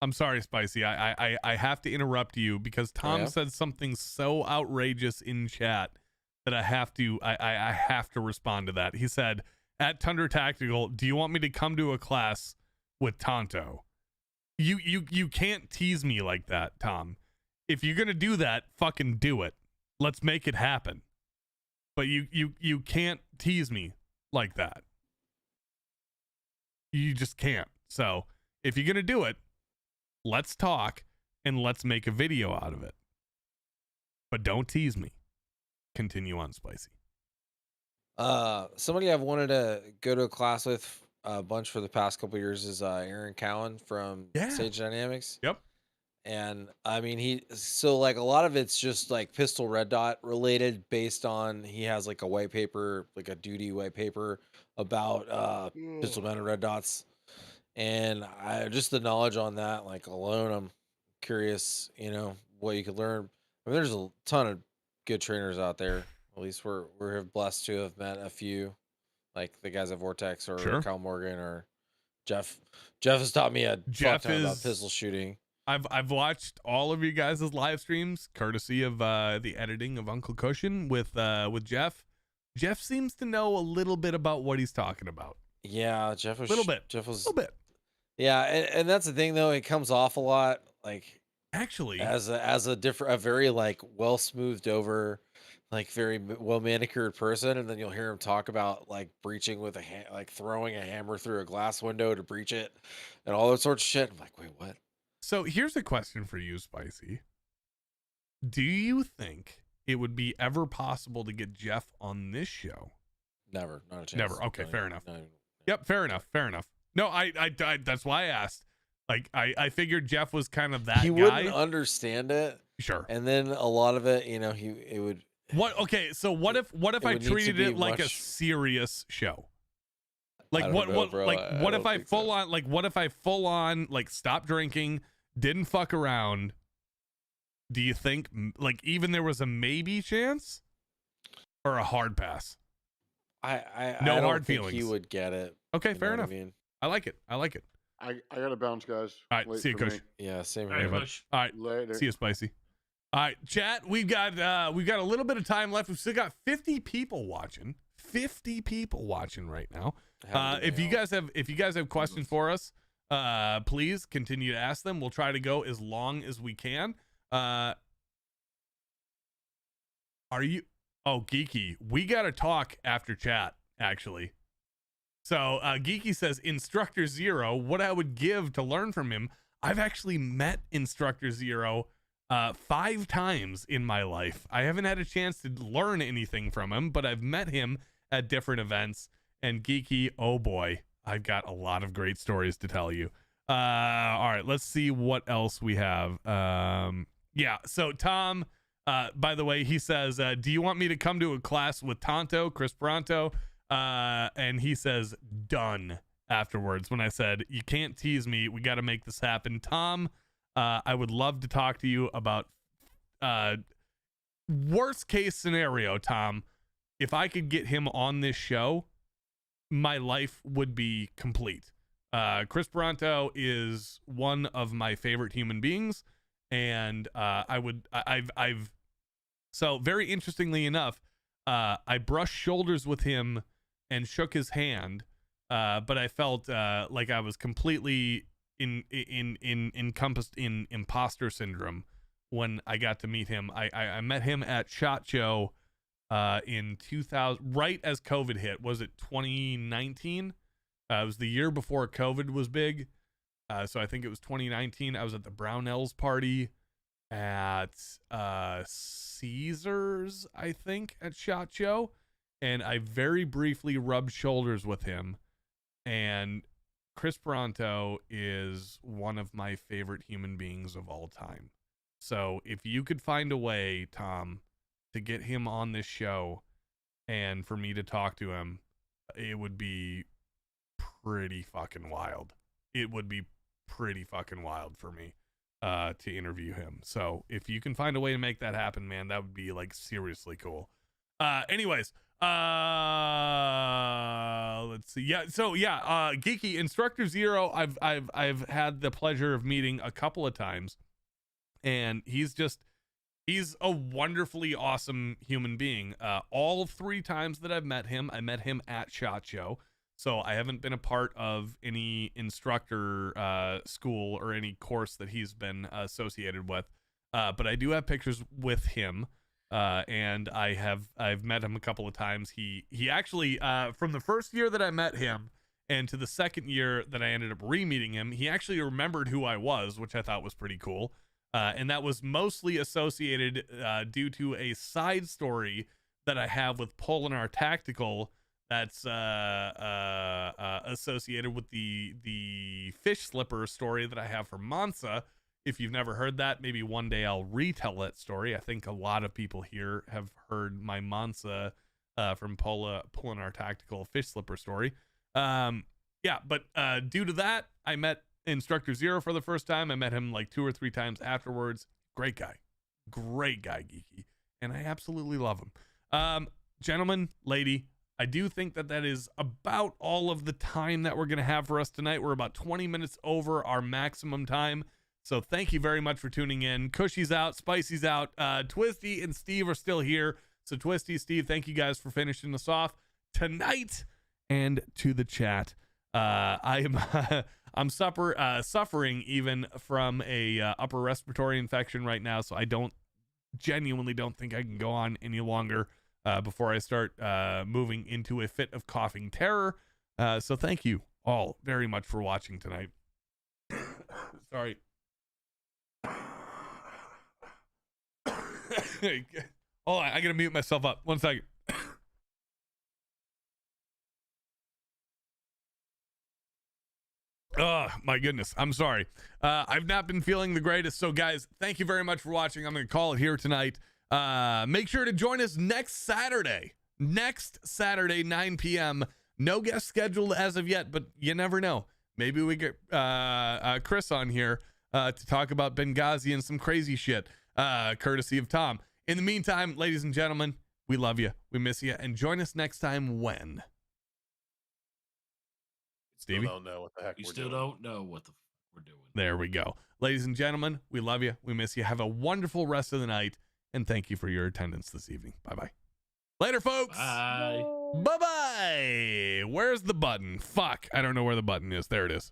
I'm sorry, Spicy. I have to interrupt you because Tom said something so outrageous in chat that I have to respond to that. He said, at Tundra Tactical, do you want me to come to a class with Tonto. You can't tease me like that, Tom. If you're gonna do that, fucking do it. Let's make it happen. But you can't tease me like that. You just can't. So if you're gonna do it, let's talk and let's make a video out of it. But don't tease me. Continue on, Spicy. Somebody I've wanted to go to a class with a bunch for the past couple years is Aaron Cowan from Yeah. Sage Dynamics. Yep. And I mean, so like a lot of it's just like pistol red dot related based on, he has like a white paper, like a duty white paper about pistol mounted red dots. And just the knowledge on that, like alone, I'm curious, what you could learn. I mean, there's a ton of good trainers out there. At least we're blessed to have met a few, like the guys at Vortex or Sure. Kyle Morgan or Jeff. Jeff has taught me a fuck ton about pistol shooting. I've watched all of you guys' live streams, courtesy of the editing of Uncle Cushion with Jeff. Jeff seems to know a little bit about what he's talking about. Yeah, Jeff was Little bit. Jeff was A little bit. Yeah, and that's the thing though. It comes off a lot like Actually, as a very like well smoothed over, like very well manicured person, and then you'll hear him talk about like breaching with like throwing a hammer through a glass window to breach it, and all that sorts of shit. I'm like, wait, what? so here's a question for you, Spicy. Do you think it would be ever possible to get Jeff on this show? Never, not a chance. Never. Okay, Not fair even- enough. not even- Yep, fair enough. No, I that's why I asked. Like, I figured Jeff was kind of that He guy. wouldn't understand it, Sure. and then a lot of it, it would. What? Okay, so what if It I would need to treated be it like a much- serious show? Like don't what? know, What? bro. Like I what don't if I think so. full on? Like what if I full on like stop drinking, didn't fuck around? Do you think like even there was a maybe chance, or a hard pass? No No I don't hard think He feelings. would get it. Okay, you know fair what enough. I mean, I like it. I gotta bounce, guys. All right, Wait see you, for Kush. me. yeah, same All right, here. bud. Bush. All right, Later. see you, Spicy. All right, chat. We've got a little bit of time left. We've still got 50 people watching. 50 people watching right now. Have a good If day, you all. guys have questions for us, please continue to ask them. We'll try to go as long as we can. Are you? Oh, Geeky, we got to talk after chat, actually. So Geeky says, Instructor Zero, what I would give to learn from him. I've actually met Instructor Zero 5 times in my life. I haven't had a chance to learn anything from him, but I've met him at different events. And Geeky, oh boy, I've got a lot of great stories to tell you. All right, let's see what else we have. Yeah, so Tom, by the way, he says, do you want me to come to a class with Tonto, Chris Pronto? And he says, done, afterwards, when I said, you can't tease me. We got to make this happen. Tom, I would love to talk to you about worst case scenario, Tom. If I could get him on this show, my life would be complete. Chris Pronto is one of my favorite human beings, and so very interestingly enough, I brushed shoulders with him and shook his hand, but I felt like I was completely encompassed in imposter syndrome when I got to meet him. I met him at SHOT Show in 2000, right as COVID hit. Was it 2019? It was the year before COVID was big. So I think it was 2019. I was at the Brownells party at Caesars, I think, at SHOT Show. And I very briefly rubbed shoulders with him. And Chris Pronto is one of my favorite human beings of all time. So if you could find a way, Tom, to get him on this show and for me to talk to him, it would be pretty fucking wild. It would be pretty fucking wild for me to interview him. So if you can find a way to make that happen, man, that would be like seriously cool. Anyways, let's see. Yeah, so yeah, Geeky Instructor Zero, I've had the pleasure of meeting a couple of times, and he's a wonderfully awesome human being. All 3 times that I've met him, I met him at SHOT Show. So I haven't been a part of any instructor school or any course that he's been associated with. But I do have pictures with him. And I've met him a couple of times. He actually, from the first year that I met him and to the second year that I ended up re-meeting him, he actually remembered who I was, which I thought was pretty cool. And that was mostly associated due to a side story that I have with Polinar Tactical that's associated with the fish slipper story that I have for Mansa. If you've never heard that, maybe one day I'll retell that story. I think a lot of people here have heard my Mansa from Polinar Tactical fish slipper story. But due to that, I met Instructor Zero for the first time. I met him like 2 or 3 times afterwards. Great guy, Geeky, and I absolutely love him. Gentlemen, lady, I do think that is about all of the time that we're going to have for us tonight. We're about 20 minutes over our maximum time. So thank you very much for tuning in. Cushy's out, Spicy's out, Twisty and Steve are still here. So Twisty, Steve, thank you guys for finishing us off tonight. And to the chat, I'm suffering even from a upper respiratory infection right now. So I genuinely don't think I can go on any longer before I start moving into a fit of coughing terror. So thank you all very much for watching tonight. Sorry. Oh, I gotta mute myself up. 1 second. Oh my goodness, I'm sorry. I've not been feeling the greatest. So guys, thank you very much for watching. I'm gonna call it here tonight. Make sure to join us next Saturday, 9 p.m. No guest scheduled as of yet, but you never know. Maybe we get Chris on here to talk about Benghazi and some crazy shit, courtesy of Tom. In the meantime, ladies and gentlemen, we love you, we miss you, and join us next time when? Stevie? Still don't know what the heck You we're still doing. don't know what we're doing. There we go. Ladies and gentlemen, we love you, we miss you. Have a wonderful rest of the night, and thank you for your attendance this evening. Bye-bye. Later, folks. Bye. Bye-bye. Where's the button? Fuck. I don't know where the button is. There it is.